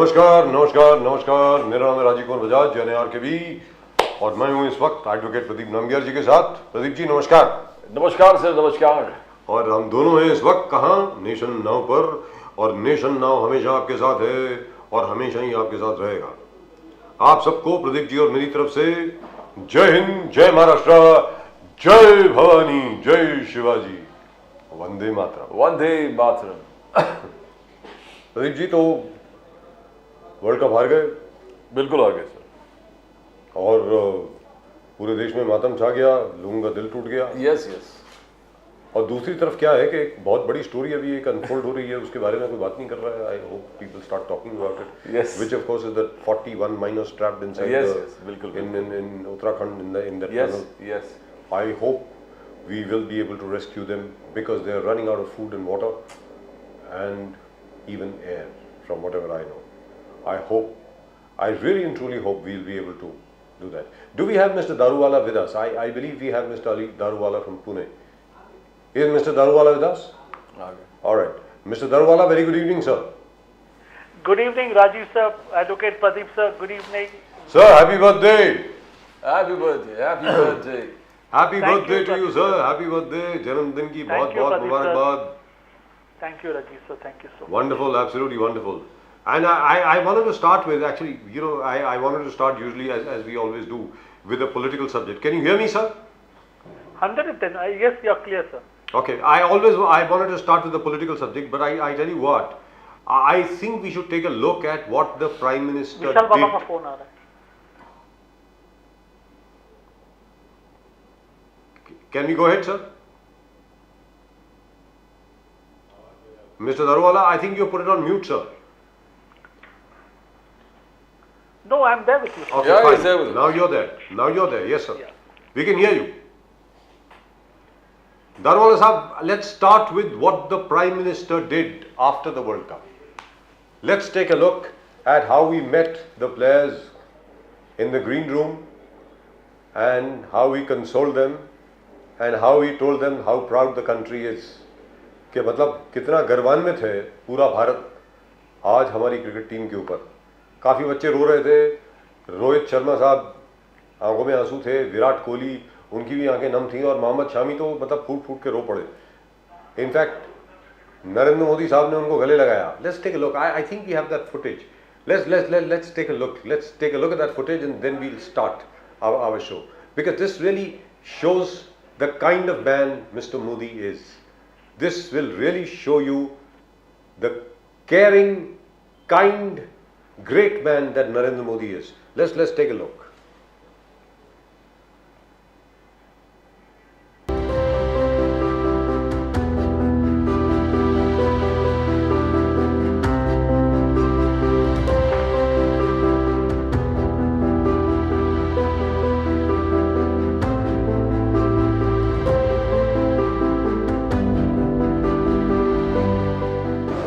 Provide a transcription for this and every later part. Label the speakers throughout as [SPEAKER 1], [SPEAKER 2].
[SPEAKER 1] नमस्कार नमस्कार नमस्कार, मेरा नाम है राजीव कुमार बजाज JNR के भी, और मैं हूँ इस वक्त एडवोकेट प्रदीप नामगियार जी के साथ। प्रदीप जी नमस्कार।
[SPEAKER 2] नमस्कार सर, नमस्कार।
[SPEAKER 1] और हम दोनों हैं इस वक्त कहाँ? नेशन नाउ पर, और नेशन नाउ हमेशा आपके साथ है और हमेशा ही आपके साथ रहेगा। आप सबको प्रदीप जी और मेरी तरफ से जय हिंद, जय महाराष्ट्र, जय भवानी, जय शिवाजी, वंदे मातरम।
[SPEAKER 2] वंदे मातरम।
[SPEAKER 1] प्रदीप जी, तो वर्ल्ड कप हार गए।
[SPEAKER 2] बिल्कुल हार गए सर।
[SPEAKER 1] और पूरे देश में मातम छा गया, लोगों का दिल टूट गया।
[SPEAKER 2] Yes yes.
[SPEAKER 1] और दूसरी तरफ क्या है कि एक बहुत बड़ी स्टोरी अभी एक अनफोल्ड हो रही है, उसके बारे में कोई बात नहीं कर रहा है। I hope people start talking about it,
[SPEAKER 2] Yes.
[SPEAKER 1] Which of course is that 41 miners trapped inside
[SPEAKER 2] Yes, yes, बिल्कुल।
[SPEAKER 1] in Uttarakhand in that
[SPEAKER 2] Yes,
[SPEAKER 1] tunnel.
[SPEAKER 2] yes.
[SPEAKER 1] I hope we will be able to rescue them because they are running out of food and water and even air, from whatever I know. I really and truly hope we'll be able to do that. Do we have Mr. Daruwala with us? I believe we have Mr. Ali Daruwala from Pune. Is Mr. Daruwala with us?
[SPEAKER 2] Okay.
[SPEAKER 1] All right. Mr. Daruwala, very good evening, sir.
[SPEAKER 3] Good evening, Rajiv sir, Advocate Pradeep sir. Good evening.
[SPEAKER 1] Sir, happy birthday.
[SPEAKER 2] Happy birthday, happy birthday.
[SPEAKER 1] Happy
[SPEAKER 3] Thank
[SPEAKER 1] birthday
[SPEAKER 3] you,
[SPEAKER 1] to you,
[SPEAKER 3] Pradeep
[SPEAKER 1] sir.
[SPEAKER 3] sir.
[SPEAKER 1] Happy birthday. जन्मदिन की
[SPEAKER 3] Thank
[SPEAKER 1] बहुत
[SPEAKER 3] you,
[SPEAKER 1] बहुत
[SPEAKER 3] Pradeep sir.
[SPEAKER 1] मुबारकबाद.
[SPEAKER 3] Thank you, Rajiv sir. Thank you so much.
[SPEAKER 1] Wonderful, absolutely wonderful. And I wanted to start with, actually, I wanted to start usually as we always do with a political subject. Can you hear me, sir?
[SPEAKER 3] 110. Yes, you're clear, sir.
[SPEAKER 1] Okay, I wanted to start with the political subject, but I tell you what, I think we should take a look at what the Prime Minister
[SPEAKER 3] विशाल बाबा का
[SPEAKER 1] did.
[SPEAKER 3] Phone आ रहा है.
[SPEAKER 1] Can we go ahead, sir? Mr. Daruwala, I think you put it on mute, sir.
[SPEAKER 3] No, I'm there with you.
[SPEAKER 1] Okay,
[SPEAKER 2] Yeah,
[SPEAKER 1] fine.
[SPEAKER 2] he's there with us.
[SPEAKER 1] Now you're there. Now you're there. Yes, sir.
[SPEAKER 3] Yeah.
[SPEAKER 1] We can hear you. Daruwala Sahab, let's start with what the Prime Minister did after the World Cup. Let's take a look at how we met the players in the green room and how we consoled them and how we told them how proud the country is. कि मतलब कितना गर्वान्वित है पूरा भारत आज हमारी cricket team के ऊपर। काफ़ी बच्चे रो रहे थे, रोहित शर्मा साहब आंखों में आंसू थे, विराट कोहली उनकी भी आंखें नम थीं, और मोहम्मद शामी तो मतलब फूट फूट के रो पड़े। इनफैक्ट नरेंद्र मोदी साहब ने उनको गले लगाया। Let's take a look, I think we have that footage. Let's take a look, at that footage and then we'll start our show, because this really shows the kind of man Mr. Modi is. This will really show you the caring, kind, great man that Narendra Modi is. Let's take a look.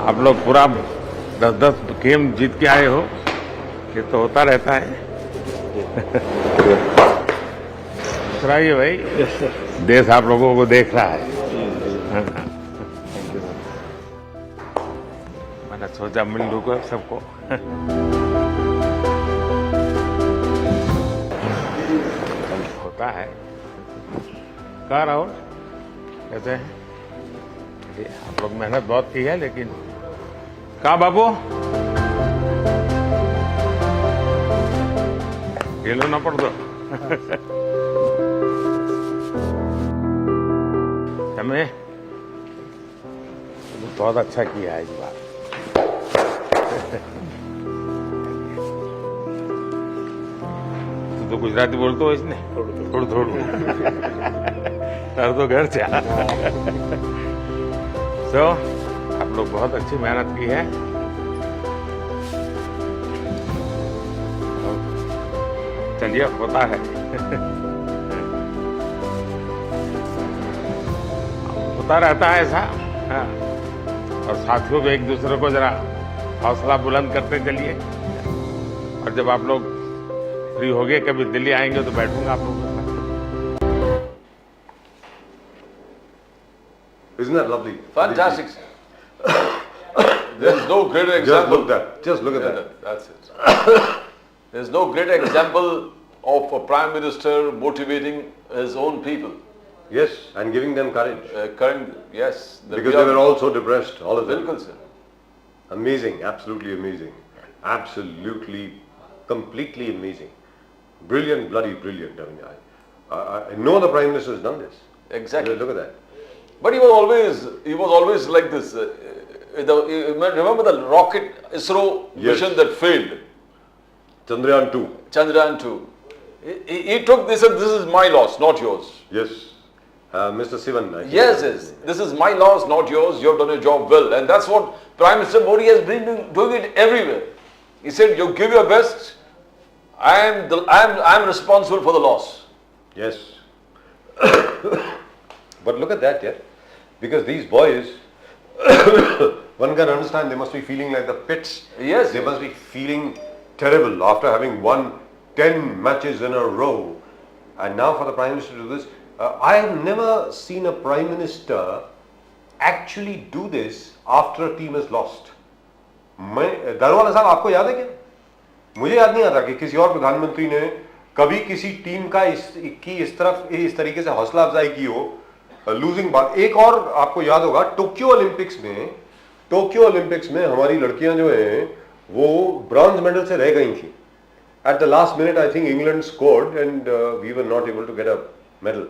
[SPEAKER 4] आप लोग पूरा 10-10 game जीत के आए हो, ये तो होता रहता है। सुनाइए भाई, देश आप लोगों को देख रहा है। मैंने सोचा मिल लूँगा सबको। होता है। कहाँ राहुल, कैसे हैं? आप लोग मेहनत बहुत की है, लेकिन कहाँ बाबू, खेलो ना पड़ दो। हमें बहुत अच्छा किया है इस बार। तो गुजराती बोलते हो इसने? थोड़ा तर तो घर से। तो आप लोग बहुत अच्छी मेहनत की है। चलिए, होता है। होता रहता है ऐसा। हाँ। और साथियों को एक दूसरे को जरा हौसला बुलंद करते चलिए। और जब आप लोग फ्री हो गए, कभी दिल्ली आएंगे तो बैठूंगा आप लोगों के साथ।
[SPEAKER 1] Isn't that lovely?
[SPEAKER 2] Fantastic. There's no greater
[SPEAKER 1] Just
[SPEAKER 2] example.
[SPEAKER 1] look that. Just look at
[SPEAKER 2] Yeah,
[SPEAKER 1] that.
[SPEAKER 2] That's it. There's no greater example of a prime minister motivating his own people.
[SPEAKER 1] Yes, and giving them courage.
[SPEAKER 2] Yes.
[SPEAKER 1] Because they were all so depressed, all of them.
[SPEAKER 2] Bilkul, sir.
[SPEAKER 1] Amazing, absolutely amazing. Absolutely, completely amazing. Brilliant, bloody brilliant. I mean, no other prime minister has done this.
[SPEAKER 2] Exactly.
[SPEAKER 1] Look at that.
[SPEAKER 2] But he was always like this. Remember the rocket ISRO
[SPEAKER 1] Yes.
[SPEAKER 2] mission that failed?
[SPEAKER 1] Chandrayaan 2.
[SPEAKER 2] Chandrayaan 2. He took this and this is my loss, not yours.
[SPEAKER 1] Yes. Mr. Sivan. I think.
[SPEAKER 2] Yes. This is my loss, not yours. You have done your job well. And that's what Prime Minister Modi has been doing it everywhere. He said, you give your best. I'm responsible for the loss.
[SPEAKER 1] Yes. But look at that, yeah. Because these boys, one can understand they must be feeling like the pits.
[SPEAKER 2] Yes.
[SPEAKER 1] They must be feeling terrible after having won 10 matches in a row. And now for the Prime Minister to do this. I have never seen a Prime Minister actually do this after a team has lost. Daruwalla साहब आपको याद है क्या? मुझे याद नहीं आता कि किसी और प्रधानमंत्री ने कभी किसी टीम का इस तरीके से हौसला अफजाई की हो लूजिंग बात. एक और आपको याद होगा टोक्यो ओलंपिक्स में हमारी लड़कियां जो हैं वो ब्रॉन्ज मेडल से रह गई थी. At the last minute, I think England scored and we were not able to get a medal.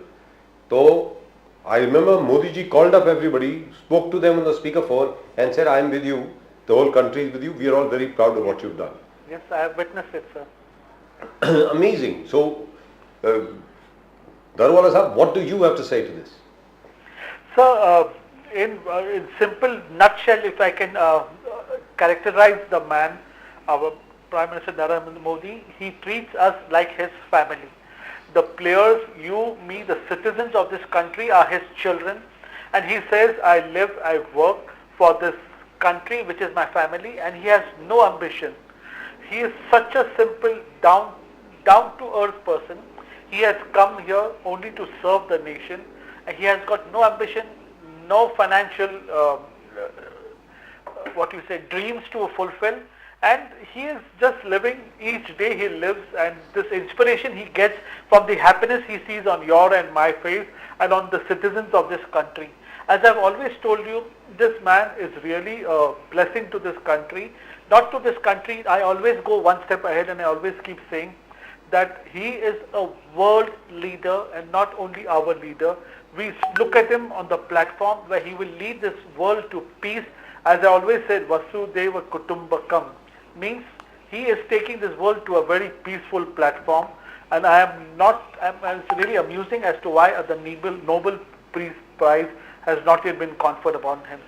[SPEAKER 1] So, I remember Modi ji called up everybody, spoke to them on the speakerphone and said, I am with you, the whole country is with you, we are all very proud of what you've done.
[SPEAKER 3] Yes, I have witnessed it, sir.
[SPEAKER 1] Amazing. So, Daruwala Sahab, what do you have to say to this?
[SPEAKER 3] Sir, in simple nutshell, if I can characterize the man, our Prime Minister Narendra Modi, he treats us like his family. The players, you, me, the citizens of this country are his children, and he says, I live, I work for this country which is my family, and he has no ambition. He is such a simple, down to earth person. He has come here only to serve the nation, and he has got no ambition, no financial dreams to fulfill, and he is just living each day he lives, and this inspiration he gets from the happiness he sees on your and my face and on the citizens of this country. As I've always told you, this man is really a blessing to this country. Not to this country, I always go one step ahead and I always keep saying that he is a world leader and not only our leader. We look at him on the platform where he will lead this world to peace. As I always said, Vasudeva Kutumbakam, means he is taking this world to a very peaceful platform, and it's really amusing as to why the Nobel Peace Prize has not yet been conferred upon him.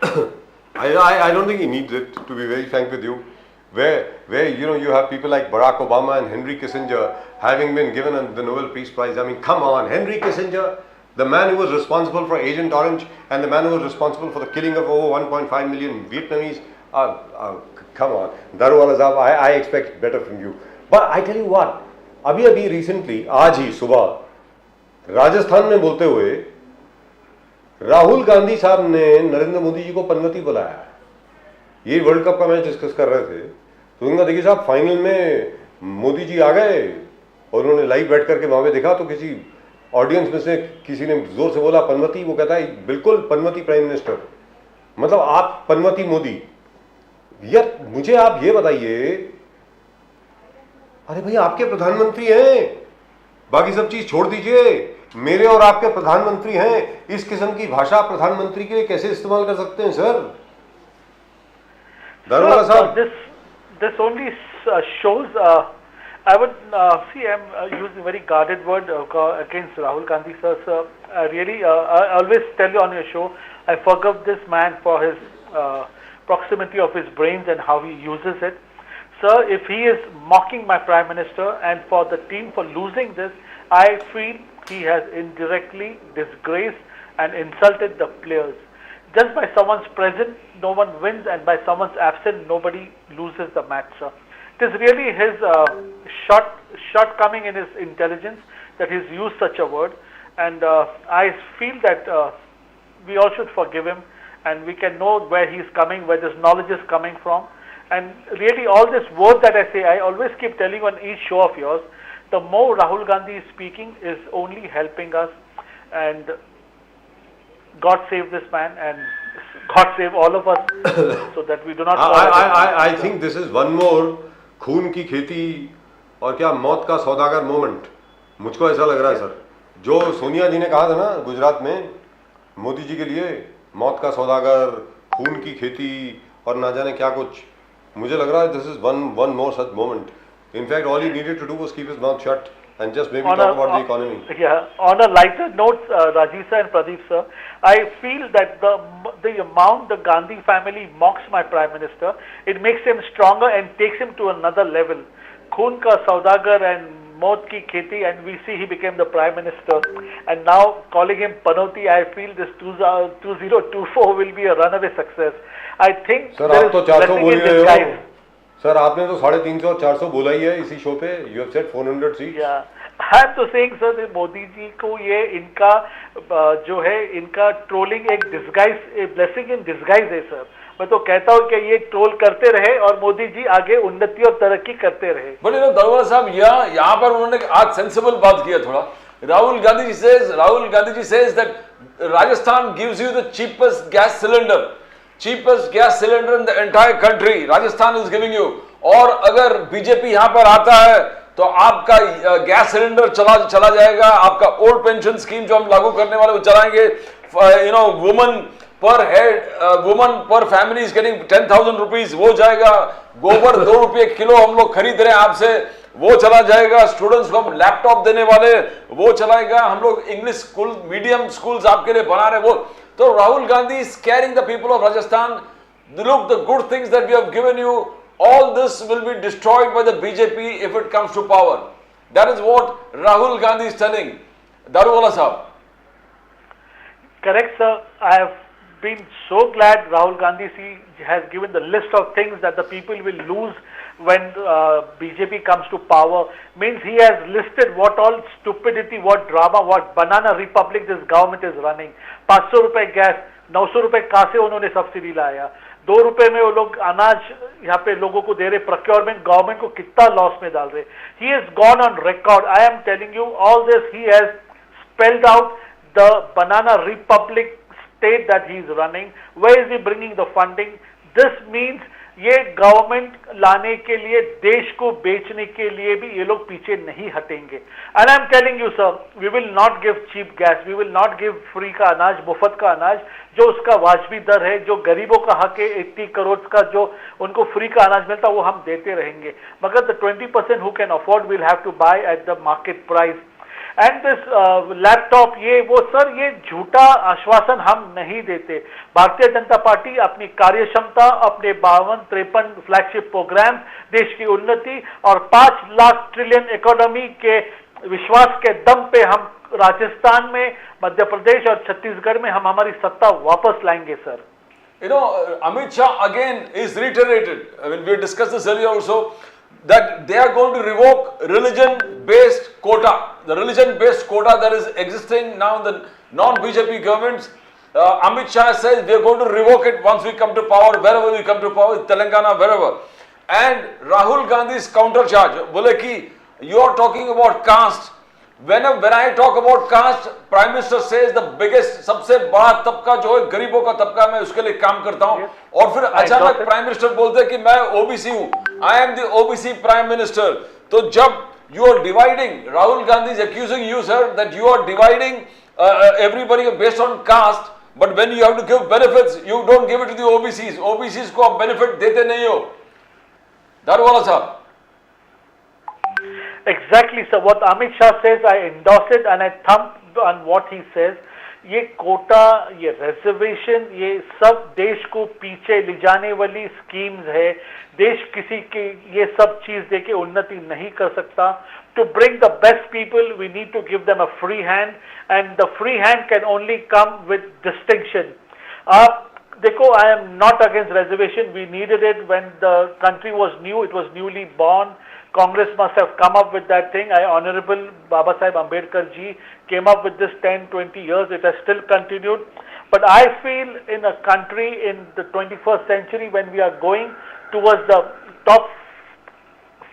[SPEAKER 1] I don't think he needs it, to be very frank with you. Where you have people like Barack Obama and Henry Kissinger having been given the Nobel Peace Prize. I mean, come on, Henry Kissinger, the man who was responsible for Agent Orange and the man who was responsible for the killing of over 1.5 million Vietnamese. Come on, Daruwala Sahab, I expect better from you. But I tell you what, अभी recently, आज ही सुबह राजस्थान में बोलते हुए राहुल गांधी साहब ने नरेंद्र मोदी जी को पनवती बुलाया. ये वर्ल्ड कप का मैच डिस्कस कर रहे थे तो उन्होंने देखिए साहब फाइनल में मोदी जी आ गए और उन्होंने लाइव बैठ करके वहां पे देखा तो किसी ऑडियंस में से किसी ने जोर से बोला पनवती. वो कहता है बिल्कुल पनवती प्राइम मिनिस्टर, मतलब आप पनवती मोदी. यार मुझे आप ये बताइए, अरे भाई आपके प्रधानमंत्री हैं, बाकी सब चीज छोड़ दीजिए, मेरे और आपके प्रधानमंत्री हैं. इस किस्म की भाषा प्रधानमंत्री के लिए कैसे इस्तेमाल कर सकते हैं सर? दारुवाला साहब,
[SPEAKER 3] this only shows I would see I'm using very guarded word against Rahul Gandhi sir. Really I always tell you on your show, I forgive this man for his proximity of his brains and how he uses it. Sir, if he is mocking my Prime Minister and for the team for losing this, I feel he has indirectly disgraced and insulted the players. Just by someone's presence, no one wins, and by someone's absence, nobody loses the match, sir. It is really his shortcoming in his intelligence that he's used such a word, and I feel that we all should forgive him and we can know where he's coming, where this knowledge is coming from. And really all this word that I say, I always keep telling on each show of yours, the more Rahul Gandhi is speaking is only helping us, and God save this man and God save all of us so that we do not
[SPEAKER 1] I think this is one more खून की खेती और क्या मौत का सौदागर moment, मुझको ऐसा लग रहा है सर। जो सोनिया जी ने कहा था ना गुजरात में मोदी जी के लिए मौत का सौदागर, खून की खेती और ना जाने क्या कुछ, मुझे लग रहा है this is one more such moment. In fact, all he needed to do was keep his mouth shut and just maybe talk about the economy.
[SPEAKER 3] Yeah. On a lighter note, Rajiv sir and Pradeep sir, I feel that the amount the Gandhi family mocks my Prime Minister, it makes him stronger and takes him to another level. Khoon ka saudagar and maut ki kheti, and we see he became the Prime Minister. And now calling him Panoti, I feel this 2024 will be a runaway success. I think
[SPEAKER 1] sir,
[SPEAKER 3] there
[SPEAKER 1] आप तो
[SPEAKER 3] is
[SPEAKER 1] 400
[SPEAKER 3] blessing
[SPEAKER 1] बोल
[SPEAKER 3] in
[SPEAKER 1] रहे हो
[SPEAKER 3] disguise.
[SPEAKER 1] Sir, आपने तो 350 और 400 बोला ही है इसी शो पे. You have said 400 seats.
[SPEAKER 3] Yeah. I'm तो saying sir, मोदी जी को ये इनका जो है इनका ट्रोलिंग एक डिस्गाइज, ब्लेसिंग इन डिस्गाइज है सर. मैं तो कहता हूँ कि ये ट्रोल करते रहे और मोदी जी आगे उन्नति और तरक्की करते रहे.
[SPEAKER 2] बट यू नो दरवाजा साहब, यहाँ पर उन्होंने आज सेंसिबल बात किया थोड़ा. Rahul Gandhi ji says that Rajasthan gives you the cheapest gas cylinder in the entire country. Rajasthan is giving you. और अगर बीजेपी यहाँ पर आता है तो आपका गैस सिलेंडर चला जाएगा, आपका ओल्ड पेंशन स्कीम जो हम लागू करने वाले वो चलाएंगे. यू नो वुमन पर फैमिली इज गेटिंग 10,000 रुपीज, वो जाएगा. गोबर 2 रुपये किलो हम लोग खरीद रहे हैं आपसे, वो चला जाएगा. स्टूडेंट्स को हम लैपटॉप देने वाले, वो चलाएगा. हम लोग इंग्लिश स्कूल, मीडियम स्कूल्स आपके लिए बना रहे, वो. तो Rahul Gandhi is scaring the people of Rajasthan. Look, the good things that we have given you, all this will be destroyed by the BJP if it comes to power. That is what Rahul Gandhi is telling. Daruwala sahab.
[SPEAKER 3] Correct, sir. I have been so glad Rahul Gandhi has given the list of things that the people will lose when BJP comes to power. Means he has listed what all stupidity, what drama, what banana republic this government is running. 500 रुपए gas, 900 रुपए कहाँ से उन्होंने subsidy लाया, 2 रुपए में वो लोग अनाज यहाँ पे लोगों को दे रहे, प्रोक्योरमेंट गवर्नमेंट को कितना लॉस में डाल रहे. He has gone on record. I am telling you all this. He has spelled out the banana republic state that he is running. Where is he bringing the funding? This means ये government लाने के लिए, देश को बेचने के लिए भी ये लोग पीछे नहीं हटेंगे. And I am telling you sir, we will not give cheap gas, we will not give free का अनाज, मुफ्त का अनाज. जो उसका वाजबी दर है, जो गरीबों का हक है, 80 करोड़ का जो उनको फ्री का अनाज मिलता, वो हम देते रहेंगे. मगर the 20% who can afford will have to buy at the market price. And this laptop, ये वो सर, ये झूठा आश्वासन हम नहीं देते. भारतीय जनता पार्टी अपनी कार्यक्षमता, अपने 52-53 फ्लैगशिप प्रोग्राम, देश की उन्नति और 5 लाख ट्रिलियन इकोनॉमी के विश्वास के दम पे हम राजस्थान में, मध्य प्रदेश और छत्तीसगढ़ में हम हमारी सत्ता वापस लाएंगे sir.
[SPEAKER 2] You know, Amit Shah again is reiterated. I mean, we discussed this earlier also, that they are going to revoke religion-based quota. The religion-based quota that is existing now in the non-BJP governments, Amit Shah says we are going to revoke it once we come to power, wherever we come to power, Telangana, wherever. And Rahul Gandhi's countercharge, बोले कि you are talking about caste. When I talk about caste, Prime Minister says the biggest, सबसे बड़ा तबका जो है गरीबों का तबका, मैं उसके लिए काम करता हूँ. और फिर अचानक प्राइम मिनिस्टर बोलते हैं कि मैं ओबीसी हूँ, आई am the OBC prime minister. तो जब you are dividing, Rahul Gandhi is accusing you sir that you are dividing everybody based on caste, but when you have to give benefits, you don't give it to the OBCs. OBCs को आप benefit देते नहीं हो. दारूवाला साहब.
[SPEAKER 3] Exactly, sir. What Amit Shah says, I endorse it and I thump on what he says. ये कोटा, ये reservation, ये सब देश को पीछे ले जाने वाली स्कीम्स है. देश किसी की ये सब चीज देके उन्नति नहीं कर सकता. To bring the best people, we need to give them a free hand, and the free hand can only come with distinction. आप देखो, I am not against reservation. We needed it when the country was new. It was newly born. Congress must have come up with that thing. Honorable Baba Sahib Ambedkar ji came up with this 10-20 years. It has still continued. But I feel in a country in the 21st century, when we are going towards the top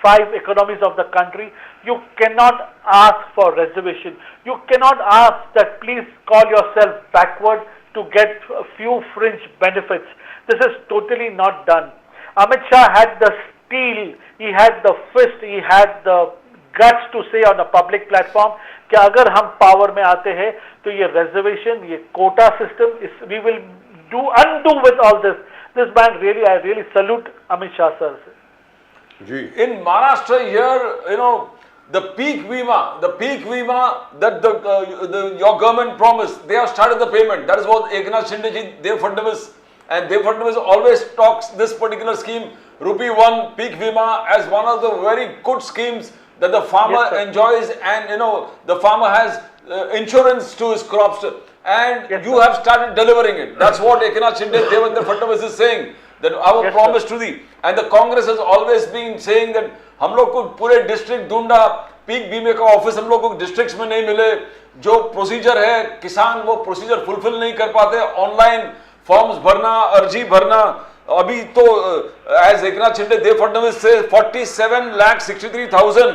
[SPEAKER 3] 5 economies of the country, you cannot ask for reservation. You cannot ask that please call yourself backward to get a few fringe benefits. This is totally not done. Amit Shah had the steel, he had the fist, he had the guts to say on a public platform कि अगर हम power में आते हैं तो ये reservation, ये quota system, we will undo with all this. This man really, I really salute Amit Shah sir.
[SPEAKER 2] In Maharashtra here, you know, the peak Vima that your government promised, they have started the payment. That is what Eknath Shinde ji, Dev Fadnavis, and Dev Fadnavis always talks this particular scheme, Rupee 1 peak Vima, as one of the very good schemes that the farmer enjoys, and you know, the farmer has insurance to his crops, and you have started delivering it. That's what Eknath Shinde, Devendra Fadnavis is saying, that our promise to thee. And the Congress has always been saying that हम लोग को पूरे district ढूंढा, peak बीमे का office हम लोग को डिस्ट्रिक्ट्स में नहीं मिले, जो प्रोसीजर है किसान वो प्रोसीजर फुलफिल नहीं कर पाते, ऑनलाइन फॉर्म्स भरना, अर्जी भरना, अभी तो एज एकनाथ शिंदे देव फडणवीस से 47,63,000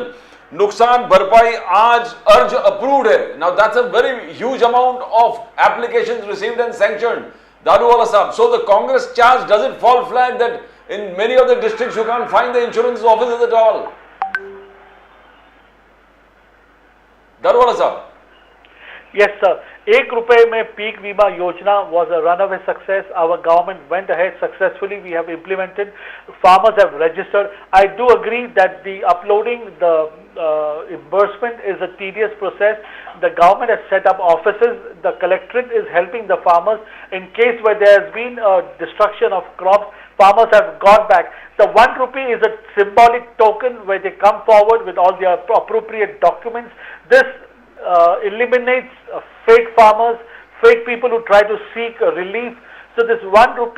[SPEAKER 2] नुकसान भरपाई आज अर्ज अप्रूव्ड है. Now that's a very huge amount of applications received and sanctioned. Daruwala साहब, so the Congress charge does it fall flat that in many of the districts you can't find the insurance offices at all? Darwala sir.
[SPEAKER 3] Yes sir. ₹1 में peak Vima Yojana was a runaway success. Our government went ahead successfully. We have implemented. Farmers have registered. I do agree that the uploading the reimbursement is a tedious process. The government has set up offices. The collectorate is helping the farmers in case where there has been a destruction of crops. Farmers have got back. The ₹1 is a symbolic token where they come forward with all their appropriate documents. This eliminates fake farmers, fake people who try to seek relief. So this ₹1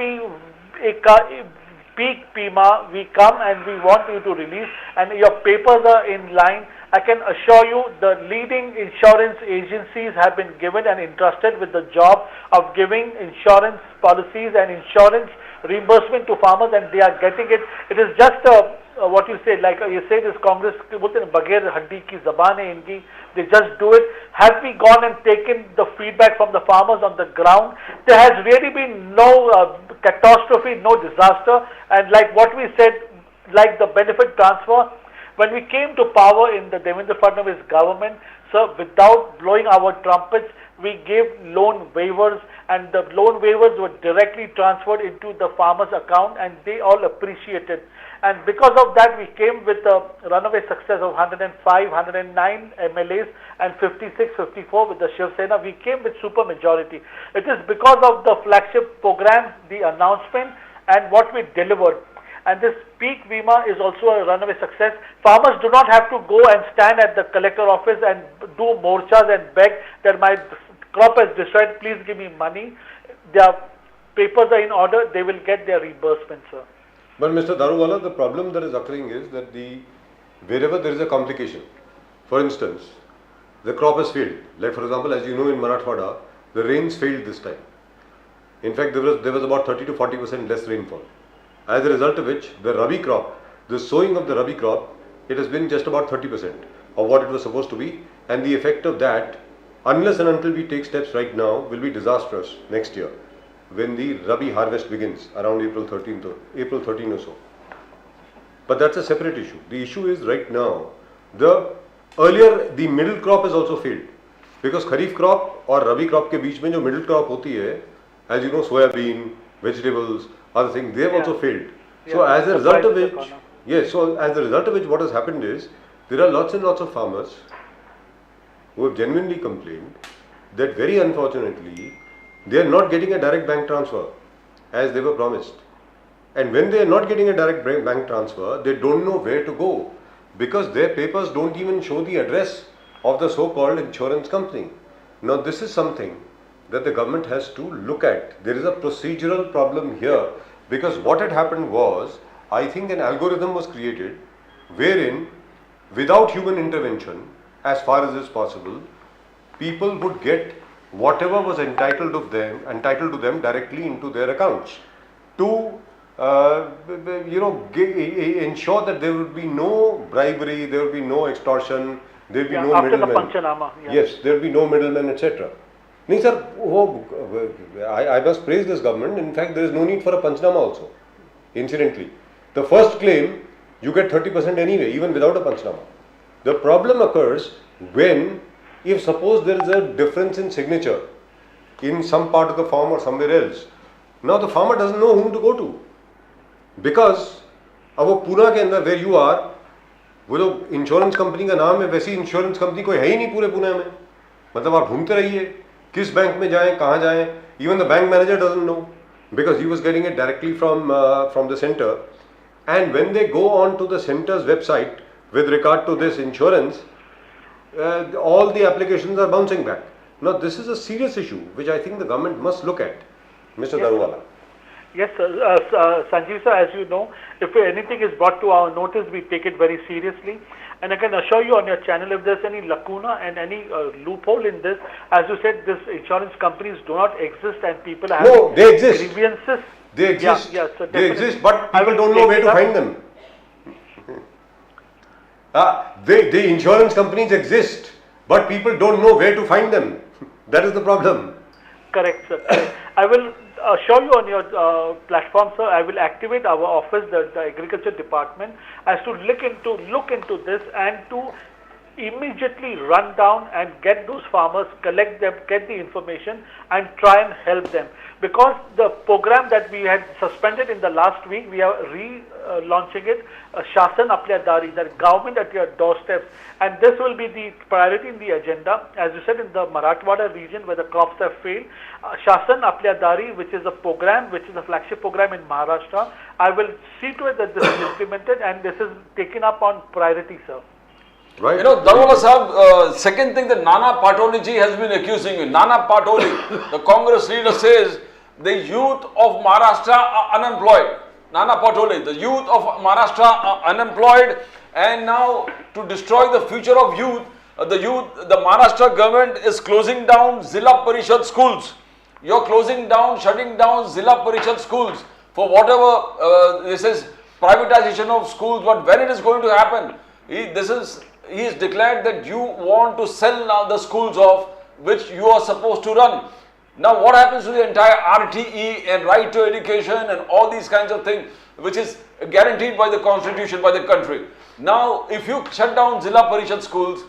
[SPEAKER 3] peak Bima, we come and we want you to release, and your papers are in line. I can assure you the leading insurance agencies have been given and entrusted with the job of giving insurance policies and insurance reimbursement to farmers, and they are getting it. It is just what you say, like you say, this Congress बोलते हैं बगैर हड्डी की ज़बान है इनकी. They just do it. Have we gone and taken the feedback from the farmers on the ground? There has really been no catastrophe, no disaster, and like what we said, like the benefit transfer, when we came to power in the Devendra Fadnavis government, sir, without blowing our trumpets, we gave loan waivers, and the loan waivers were directly transferred into the farmers' account, and they all appreciated. And because of that, we came with a runaway success of 105, 109 MLAs and 56, 54 with the Shiv Sena. We came with super majority. It is because of the flagship program, the announcement, and what we delivered. And this peak Bima is also a runaway success. Farmers do not have to go and stand at the collector office and do morchas and beg that my crop is destroyed, please give me money. Their papers are in order, they will get their reimbursement, sir.
[SPEAKER 1] But Mr. Daruwala, the problem that is occurring is that wherever there is a complication, for instance, the crop has failed. Like for example, as you know, in Marathwada, the rains failed this time. In fact, there was about 30 to 40% less rainfall. As a result of which, the Rabi crop, the sowing of the Rabi crop, it has been just about 30% of what it was supposed to be, and the effect of that, unless and until we take steps right now, will be disastrous next year when the Rabi harvest begins around April 13 or so. But that's a separate issue. The issue is right now, earlier the middle crop has also failed, because Kharif crop or Rabi crop ke beech mein jo middle crop hoti hai, as you know, soybean, vegetables, other things, they have also failed. So as a result of which, what has happened is, there are lots and lots of farmers who have genuinely complained that very unfortunately, they are not getting a direct bank transfer as they were promised. And when they are not getting a direct bank transfer, they don't know where to go, because their papers don't even show the address of the so-called insurance company. Now this is something that the government has to look at. There is a procedural problem here, because what had happened was, I think an algorithm was created wherein without human intervention, as far as is possible, people would get whatever was entitled to them directly into their accounts to ensure that there would be no bribery, there would be no extortion, there would be no
[SPEAKER 3] after
[SPEAKER 1] middlemen.
[SPEAKER 3] the Panchanama. Yeah.
[SPEAKER 1] Yes, there will be no middlemen, etc. No, sir, I must praise this government. In fact, there is no need for a Panchanama also. Incidentally, the first claim you get 30% anyway, even without a Panchanama. The problem occurs when, if suppose there is a difference in signature in some part of the form or somewhere else, now the farmer doesn't know whom to go to. Because अब वो पूना के अंदर where you are, वो जो insurance company का नाम है वैसी इंश्योरेंस कंपनी कोई है ही नहीं पूरे पुणे में. मतलब आप ढूंढते रहिए किस बैंक में जाएं, कहाँ जाएं. Even the bank manager doesn't know because he was getting it directly from the center. And when they go on to the center's website with regard to this insurance, all the applications are bouncing back. Now this is a serious issue which I think the government must look at, Mr. Daruwala.
[SPEAKER 3] Yes, sir. Sanjeev sir, as you know, if anything is brought to our notice, we take it very seriously. And I can assure you on your channel, if there's any lacuna and any loophole in this, as you said, these insurance companies do not exist and people have
[SPEAKER 1] they exist.
[SPEAKER 3] grievances.
[SPEAKER 1] They exist.
[SPEAKER 3] Yeah, so
[SPEAKER 1] they exist, but people don't know where to find them. The insurance companies exist, but people don't know where to find them. That is the problem.
[SPEAKER 3] Correct, sir. I will assure you on your platform, sir. I will activate our office, the agriculture department, as to look into this and to immediately run down and get those farmers, collect them, get the information and try and help them. Because the program that we had suspended in the last week, we are relaunching it, Shasan Apne Dari, the government at your doorsteps. And this will be the priority in the agenda. As you said, in the Marathwada region where the crops have failed, Shasan Apne Dari, which is a program, which is a flagship program in Maharashtra, I will see to it that this is implemented and this is taken up on priority, sir.
[SPEAKER 2] Right. You know, Daruwala Sahab, second thing that Nana Patoli ji has been accusing you. Nana Patoli, the Congress leader, says the youth of Maharashtra are unemployed. Nana Patoli, the youth of Maharashtra are unemployed, and now to destroy the future of youth, the Maharashtra government is closing down Zilla Parishad schools. You're closing down, shutting down Zilla Parishad schools for whatever this is privatization of schools. But when it is going to happen, he has declared that you want to sell now the schools off which you are supposed to run. Now what happens to the entire RTE and right to education and all these kinds of things which is guaranteed by the constitution, by the country? Now if you shut down Zilla Parishad schools,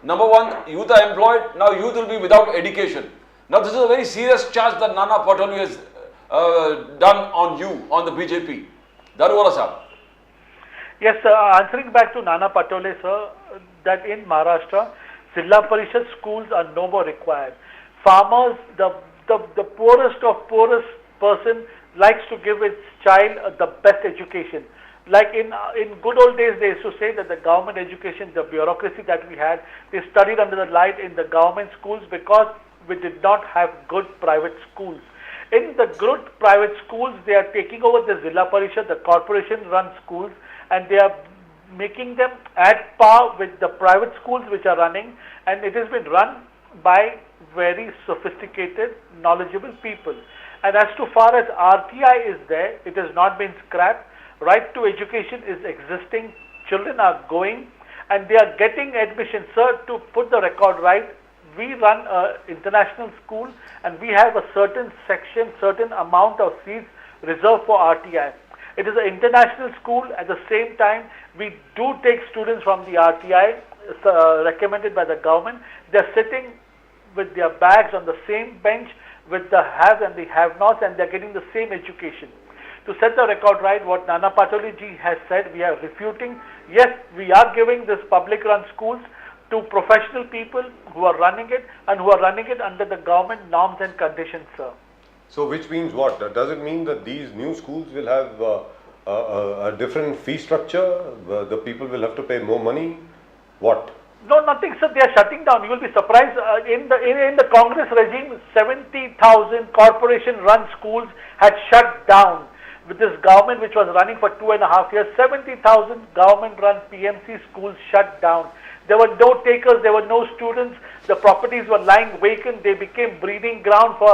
[SPEAKER 2] number one, youth are employed, now youth will be without education. Now this is a very serious charge that Nana Patoli has done on you, on the BJP. Daruwala Sahab.
[SPEAKER 3] Yes, sir. Answering back to Nana Patole, sir, that in Maharashtra, Zilla Parishad schools are no more required. Farmers, the poorest of poorest person likes to give its child the best education. Like in good old days, they used to say that the government education, the bureaucracy that we had, they studied under the light in the government schools because we did not have good private schools. In the good private schools, they are taking over the Zilla Parishad, the corporation-run schools, and they are making them at par with the private schools which are running, and it has been run by very sophisticated, knowledgeable people. And as to far as RTI is there, it has not been scrapped. Right to education is existing. Children are going and they are getting admission. Sir, to put the record right, we run an international school and we have a certain section, certain amount of seats reserved for RTI. It is an international school. At the same time, we do take students from the RTI recommended by the government. They are sitting with their bags on the same bench with the haves and the have-nots, and they are getting the same education. To set the record right, what Nana Patoli ji has said, we are refuting. Yes, we are giving this public-run schools to professional people who are running it and who are running it under the government norms and conditions, sir.
[SPEAKER 1] So which means what? Does it mean that these new schools will have a different fee structure? The people will have to pay more money? What?
[SPEAKER 3] No, nothing, sir. They are shutting down. You will be surprised. In the Congress regime, 70,000 corporation-run schools had shut down. with this government which was running for 2.5 years, 70,000 government-run PMC schools shut down. There were no takers, there were no students, the properties were lying vacant, they became breeding ground for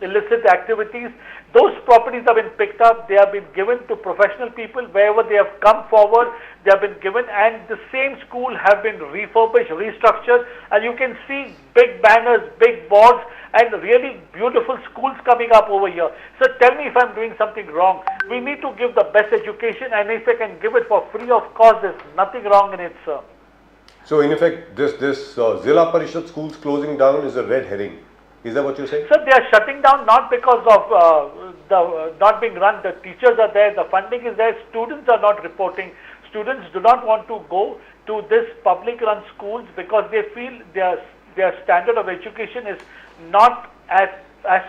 [SPEAKER 3] illicit activities. Those properties have been picked up, they have been given to professional people wherever they have come forward, they have been given, and the same school have been refurbished, restructured, and you can see big banners, big boards, and really beautiful schools coming up over here. So tell me if I'm doing something wrong. We need to give the best education, and if I can give it for free of cost, there's nothing wrong in it, sir.
[SPEAKER 1] So in effect, this Zilla Parishad schools closing down is a red herring. Is that what you're saying?
[SPEAKER 3] Sir, they are shutting down not because of not being run. The teachers are there, the funding is there, students are not reporting. Students do not want to go to this public-run schools because they feel their standard of education is not as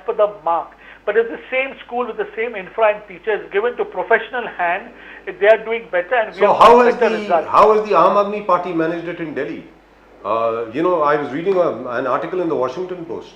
[SPEAKER 3] per the mark. But it's the same school with the same infra and teachers given to professional hand. They are doing better, and we
[SPEAKER 1] So
[SPEAKER 3] have
[SPEAKER 1] how has
[SPEAKER 3] better results.
[SPEAKER 1] the Aam Aadmi Party managed it in Delhi? You know, I was reading an article in the Washington Post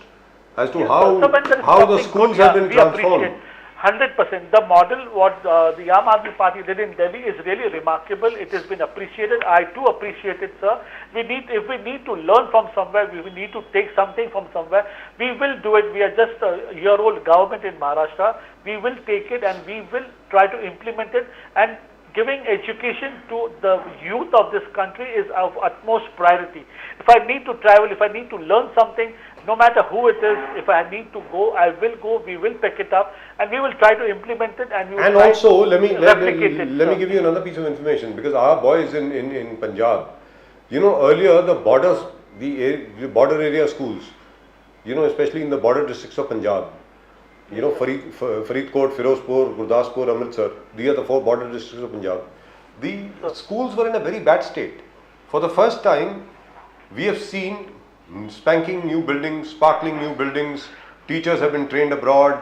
[SPEAKER 1] as to how the schools have been transformed.
[SPEAKER 3] 100%. The model what the Aam Aadmi Party did in Delhi is really remarkable. It has been appreciated. I too appreciate it, sir. If we need to learn from somewhere, we need to take something from somewhere, we will do it. We are just a year-old government in Maharashtra. We will take it and we will try to implement it, and giving education to the youth of this country is of utmost priority. If I need to travel, if I need to learn something, no matter who it is, if I need to go, I will go, we will pick it up, and we will try to implement it, and we will try
[SPEAKER 1] also,
[SPEAKER 3] to
[SPEAKER 1] let me give you another piece of information, because our boys in Punjab, you know, earlier the border area schools, you know, especially in the border districts of Punjab, you know, Faridkot, Firozpur, Gurdaspur, Amritsar, these are the 4 border districts of Punjab. The schools were in a very bad state. For the first time, we have seen spanking new buildings, sparkling new buildings, teachers have been trained abroad,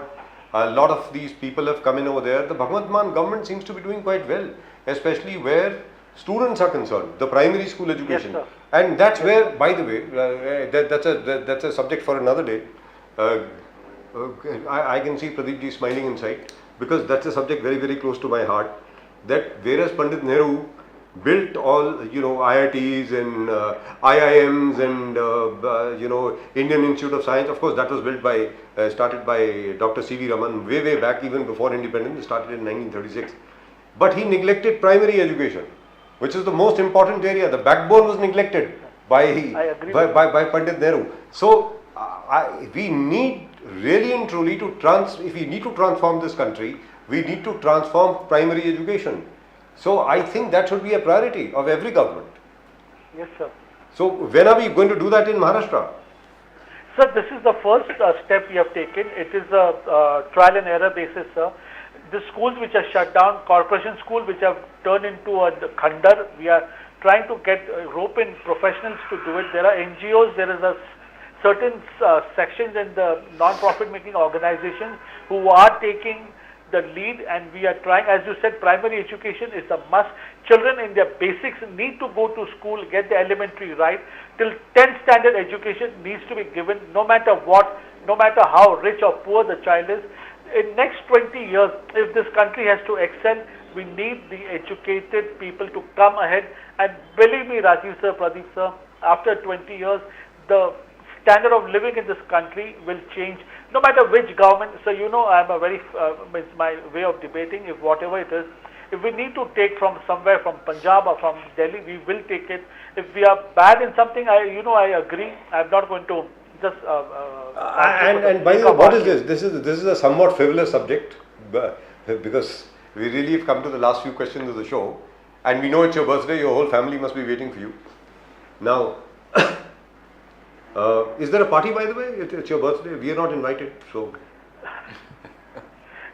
[SPEAKER 1] a lot of these people have come in over there. The Bhagwant Mann government seems to be doing quite well, especially where students are concerned, the primary school education.
[SPEAKER 3] Yes,
[SPEAKER 1] and that's where, by the way, that's a subject for another day. I can see Pradeep ji smiling inside, because that's a subject very, very close to my heart, that whereas Pandit Nehru built all, you know, IITs and IIMs and, you know, Indian Institute of Science. Of course, that was built by, started by Dr. C.V. Raman way back, even before independence, started in 1936. But he neglected primary education, which is the most important area. The backbone was neglected by Pandit Nehru. So, we need really and truly if we need to transform this country, we need to transform primary education. So I think that should be a priority of every government.
[SPEAKER 3] Yes, sir.
[SPEAKER 1] So when are we going to do that in Maharashtra?
[SPEAKER 3] Sir, this is the first step we have taken. It is a trial and error basis, sir. The schools which are shut down, corporation schools which have turned into a khandar, we are trying to get rope in professionals to do it. There are NGOs, there is a certain sections in the non-profit making organizations who are taking the lead, and we are trying. As you said, primary education is a must. Children in their basics need to go to school, get the elementary right. Till 10th standard education needs to be given, no matter what, no matter how rich or poor the child is. In next 20 years, if this country has to excel, we need the educated people to come ahead. And believe me, Rajiv sir, Pradeep sir, after 20 years, the standard of living in this country will change, no matter which government. So you know, I'm a very, it's my way of debating. If whatever it is, if we need to take from somewhere, from Punjab or from Delhi, we will take it. If we are bad in something, I agree. I'm not going to just.
[SPEAKER 1] And by the way, what is this? This is a somewhat frivolous subject, because we really have come to the last few questions of the show, and we know it's your birthday. Your whole family must be waiting for you. Now. Is there a party, by the way? It's your birthday. We are not invited, so.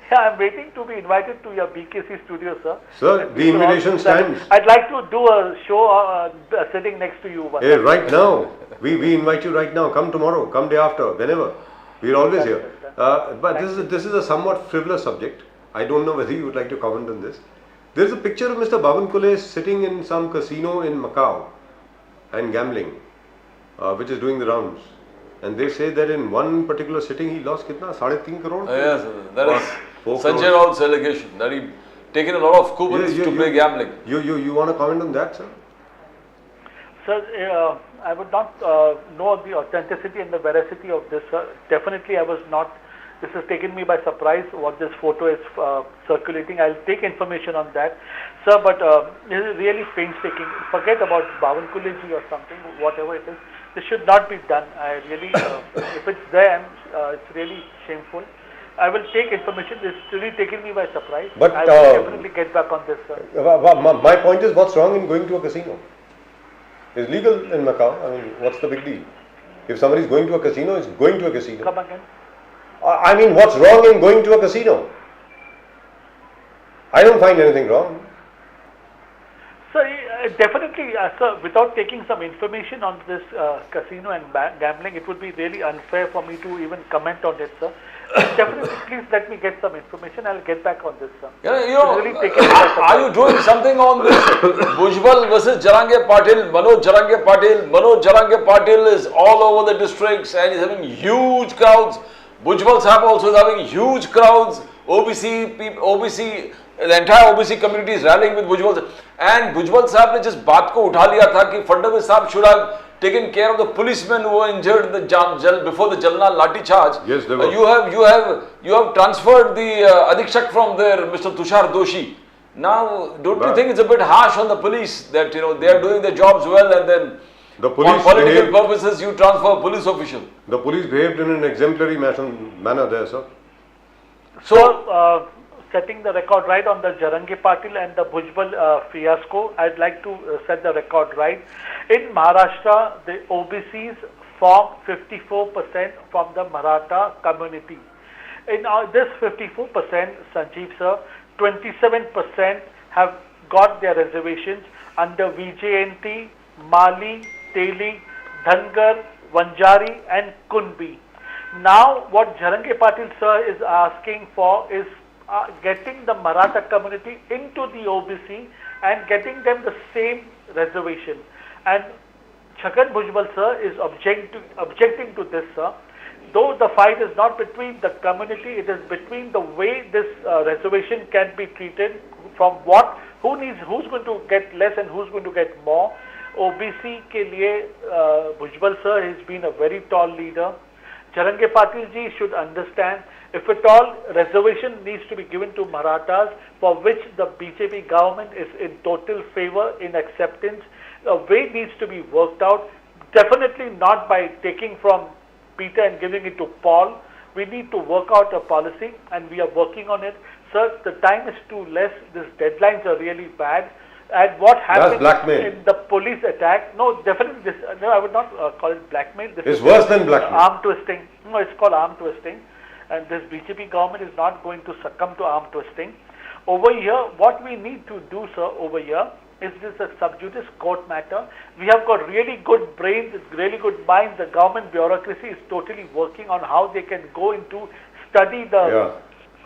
[SPEAKER 3] Yeah, I'm waiting to be invited to your BKC studio, sir.
[SPEAKER 1] Sir, the invitation stands.
[SPEAKER 3] I'd like to do a show sitting next to you.
[SPEAKER 1] Hey, right now. We invite you right now. Come tomorrow. Come day after. Whenever. We're always here. But this is a somewhat frivolous subject. I don't know whether you would like to comment on this. There is a picture of Mr. Bhavan Kule sitting in some casino in Macau and gambling. Which is doing the rounds, and they say that in one particular sitting he lost kitna 3.5 crore.
[SPEAKER 2] Yes, that is Sanjay Raul's allegation that he taken a lot of coupons to play gambling.
[SPEAKER 1] You want to comment on that, sir?
[SPEAKER 3] Sir, I would not know the authenticity and the veracity of this, sir. Definitely, I was not. This has taken me by surprise what this photo is circulating. I'll take information on that, sir. But this is really painstaking. Forget about Bavankuleji or something, whatever it is. This should not be done. I really, if it's there, it's really shameful. I will take information. This is really taken me by surprise.
[SPEAKER 1] But
[SPEAKER 3] I will definitely get back on this, sir.
[SPEAKER 1] My point is, what's wrong in going to a casino? It's legal in Macau. I mean, what's the big deal? If somebody is going to a casino, it's going to a casino.
[SPEAKER 3] Come again.
[SPEAKER 1] I mean, what's wrong in going to a casino? I don't find anything wrong.
[SPEAKER 3] Sir, definitely, sir, without taking some information on this casino and gambling, it would be really unfair for me to even comment on it, sir. Definitely, please let me get some information. I'll get back on this, sir.
[SPEAKER 2] Are you doing something on this? Bhujbal versus Jarange Patil, Manoj Jarange Patil. Manoj Jarange Patil is all over the districts and he's having huge crowds. Bhujbal Sahab also is having huge crowds. OBC, the entire OBC community is rallying with Bhujbal. And Bhujbal Sahab ne just baat ko utha liya tha ki Fadnavis Sahab should have taken care of the policemen who were injured in the before the Jalna Lati charge.
[SPEAKER 1] Yes, they were.
[SPEAKER 2] You have transferred the Adhikshak from there, Mr. Tushar Doshi. Now, don't you think it's a bit harsh on the police that they are doing their jobs well and then
[SPEAKER 1] the police
[SPEAKER 2] for political purposes you transfer a police official?
[SPEAKER 1] The police behaved in an exemplary manner there, sir.
[SPEAKER 3] So, setting the record right on the Jarange Patil and the Bhujbal fiasco, I'd like to set the record right. In Maharashtra, the OBCs form 54% from the Maratha community. In this 54%, Sanjeev sir, 27% have got their reservations under VJNT, Mali, Teli, Dhangar, Vanjari and Kunbi. Now what Jarange Patil sir is asking for is getting the Maratha community into the OBC and getting them the same reservation. And Chhagan Bhujbal sir is objecting to this, sir. Though the fight is not between the community, it is between the way this reservation can be treated, from who's going to get less and who's going to get more. OBC ke liye Bhujbal sir has been a very tall leader. Jarange Patil ji should understand, if at all reservation needs to be given to Marathas, for which the BJP government is in total favor, in acceptance, a way needs to be worked out, definitely not by taking from Peter and giving it to Paul. We need to work out a policy and we are working on it. Sir, the time is too less, these deadlines are really bad. And what happened in the police attack, no, definitely this, no, I would not call it blackmail. This
[SPEAKER 1] is worse than blackmail.
[SPEAKER 3] Arm twisting. No, it's called arm twisting. And this BJP government is not going to succumb to arm twisting. Over here, what we need to do, sir, over here, is this a sub judice court matter. We have got really good brains, really good minds. The government bureaucracy is totally working on how they can go into study the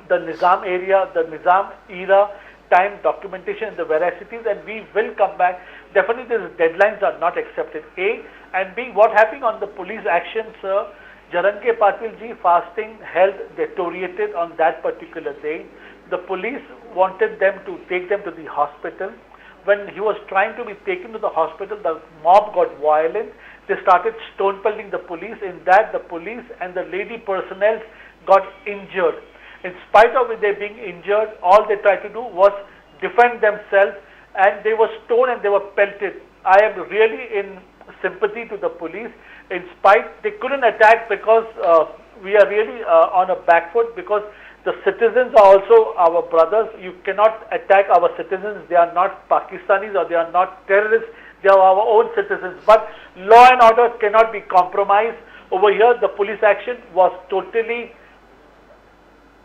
[SPEAKER 3] Nizam area, the Nizam era, time documentation and the veracities, and we will come back. Definitely these deadlines are not accepted. A, and B, what happened on the police action, sir, Jarange Patil ji fasting health deteriorated on that particular day. The police wanted them to take them to the hospital. When he was trying to be taken to the hospital, the mob got violent. They started stone pelting the police. In that, the police and the lady personnel got injured. In spite of it, they being injured, all they tried to do was defend themselves, and they were stoned and they were pelted. I am really in sympathy to the police. In spite, they couldn't attack because we are really on a back foot, because the citizens are also our brothers. You cannot attack our citizens. They are not Pakistanis or they are not terrorists. They are our own citizens. But law and order cannot be compromised. Over here, the police action was totally,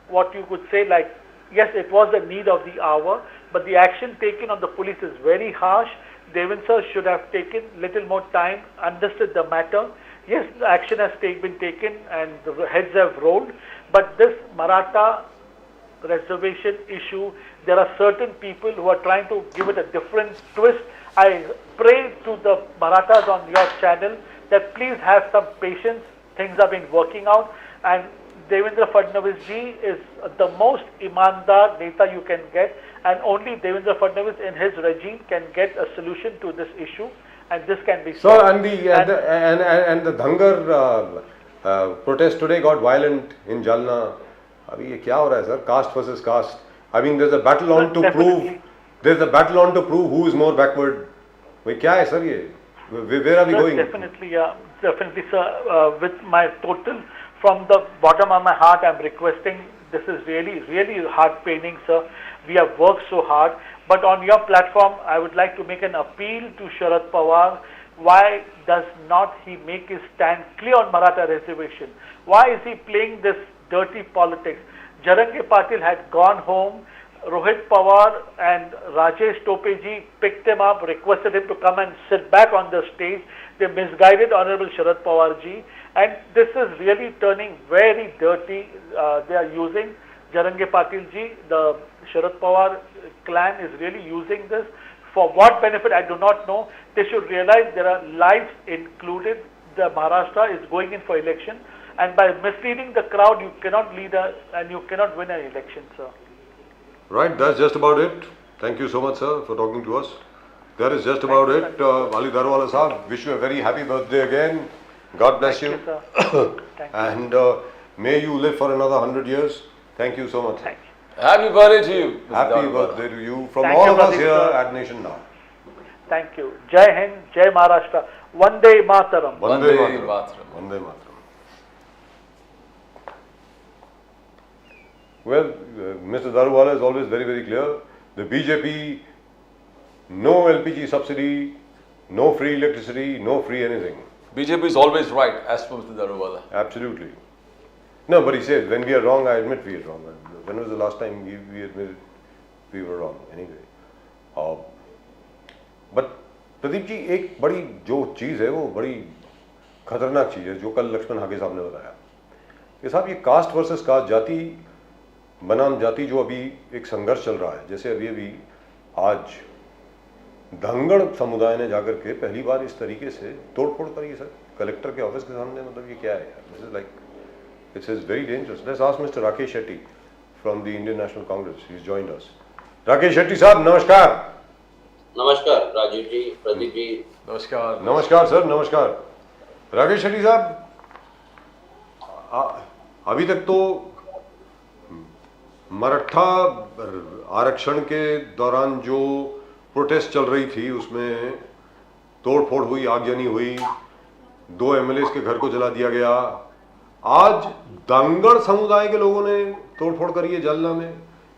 [SPEAKER 3] what you could say, like, yes, it was the need of the hour, but the action taken on the police is very harsh. Devin sir should have taken little more time, understood the matter. Yes, the action has been taken and the heads have rolled, but this Maratha reservation issue, there are certain people who are trying to give it a different twist. I pray to the Marathas on your channel that please have some patience. Things have been working out, and Devendra Fadnavis ji is the most imandar neta you can get, and only Devendra Fadnavis in his regime can get a solution to this issue, and this can be solved.
[SPEAKER 1] Sir, and the Dhangar protest today got violent in Jalna. अभी ये क्या हो रहा है sir? Caste versus caste. I mean, there's a battle on to prove. There's a battle on to prove who is more backward. भाई क्या है sir ये? Where are we going?
[SPEAKER 3] Definitely, yeah, definitely, sir. With my total, from the bottom of my heart, I'm requesting. This is really, really heart-paining, sir. We have worked so hard, but on your platform, I would like to make an appeal to Sharad Pawar. Why does not he make his stand clear on Maratha reservation? Why is he playing this dirty politics? Jarange Patil had gone home. Rohit Pawar and Rajesh Topeji picked him up, requested him to come and sit back on the stage. They misguided Honorable Sharad Pawar ji, and this is really turning very dirty. They are using Jarange Patil ji, the Sharad Pawar clan is really using this. For what benefit, I do not know. They should realize there are lives included. The Maharashtra is going in for election, and by misleading the crowd, you cannot lead and you cannot win an election, sir.
[SPEAKER 1] Right, that's just about it. Thank you so much, sir, for talking to us. That is just about it. Ali Darwala Sahab, wish you a very happy birthday again. God bless you.
[SPEAKER 3] Thank you, sir.
[SPEAKER 1] And may you live for another 100 years. Thank you so much.
[SPEAKER 3] Thank you.
[SPEAKER 2] Happy birthday to you. Mr.
[SPEAKER 1] Happy
[SPEAKER 2] Darwala.
[SPEAKER 1] birthday to you from
[SPEAKER 3] Thank
[SPEAKER 1] all
[SPEAKER 3] you,
[SPEAKER 1] of us
[SPEAKER 3] Pradeep,
[SPEAKER 1] here
[SPEAKER 3] sir.
[SPEAKER 1] at Nation Now.
[SPEAKER 3] Thank you. Jai Hind, Jai Maharashtra. Vande Mataram.
[SPEAKER 1] Vande
[SPEAKER 2] Vande
[SPEAKER 1] Mataram.
[SPEAKER 2] Mataram.
[SPEAKER 1] Vande Mataram. Well, Mr. Darwala is always very, very clear. The BJP, no LPG subsidy, no free electricity, no free anything.
[SPEAKER 2] BJP is always right, as per Mr. Darwala.
[SPEAKER 1] Absolutely. No, but he says, when we are wrong, I admit we are wrong. When was the last time we admitted we were wrong? Anyway. But Pradeep ji, एक बड़ी जो चीज़ है वो बड़ी खतरनाक चीज़ है जो कल लक्ष्मण हागे साहब ने बताया कि साहब ये कास्ट वर्सेस कास्ट, जाति बनाम जाति जो अभी एक संघर्ष चल रहा है, जैसे अभी आज धंगड़ समुदाय ने जाकर के पहली बार इस तरीके से तोड़फोड़ करी सर कलेक्टर के ऑफिस के सामने, मतलब ये क्या है यार? This is like it's is very dangerous. Let's ask mister Rakesh Shetty from the Indian national Congress. He is joined us. Rakesh Shetty साहब नमस्कार.
[SPEAKER 5] नमस्कार राजीव जी, प्रदीप जी.
[SPEAKER 2] नमस्कार.
[SPEAKER 1] नमस्कार सर, नमस्कार. राकेश शेट्टी साहब, अभी तक तो मराठा आरक्षण के दौरान जो प्रोटेस्ट चल रही थी उसमें तोड़फोड़ हुई, आगजनी हुई, 2 एमएलए के घर को जला दिया गया. आज दंगड़ समुदाय के लोगों ने तोड़फोड़ करी है जालना में.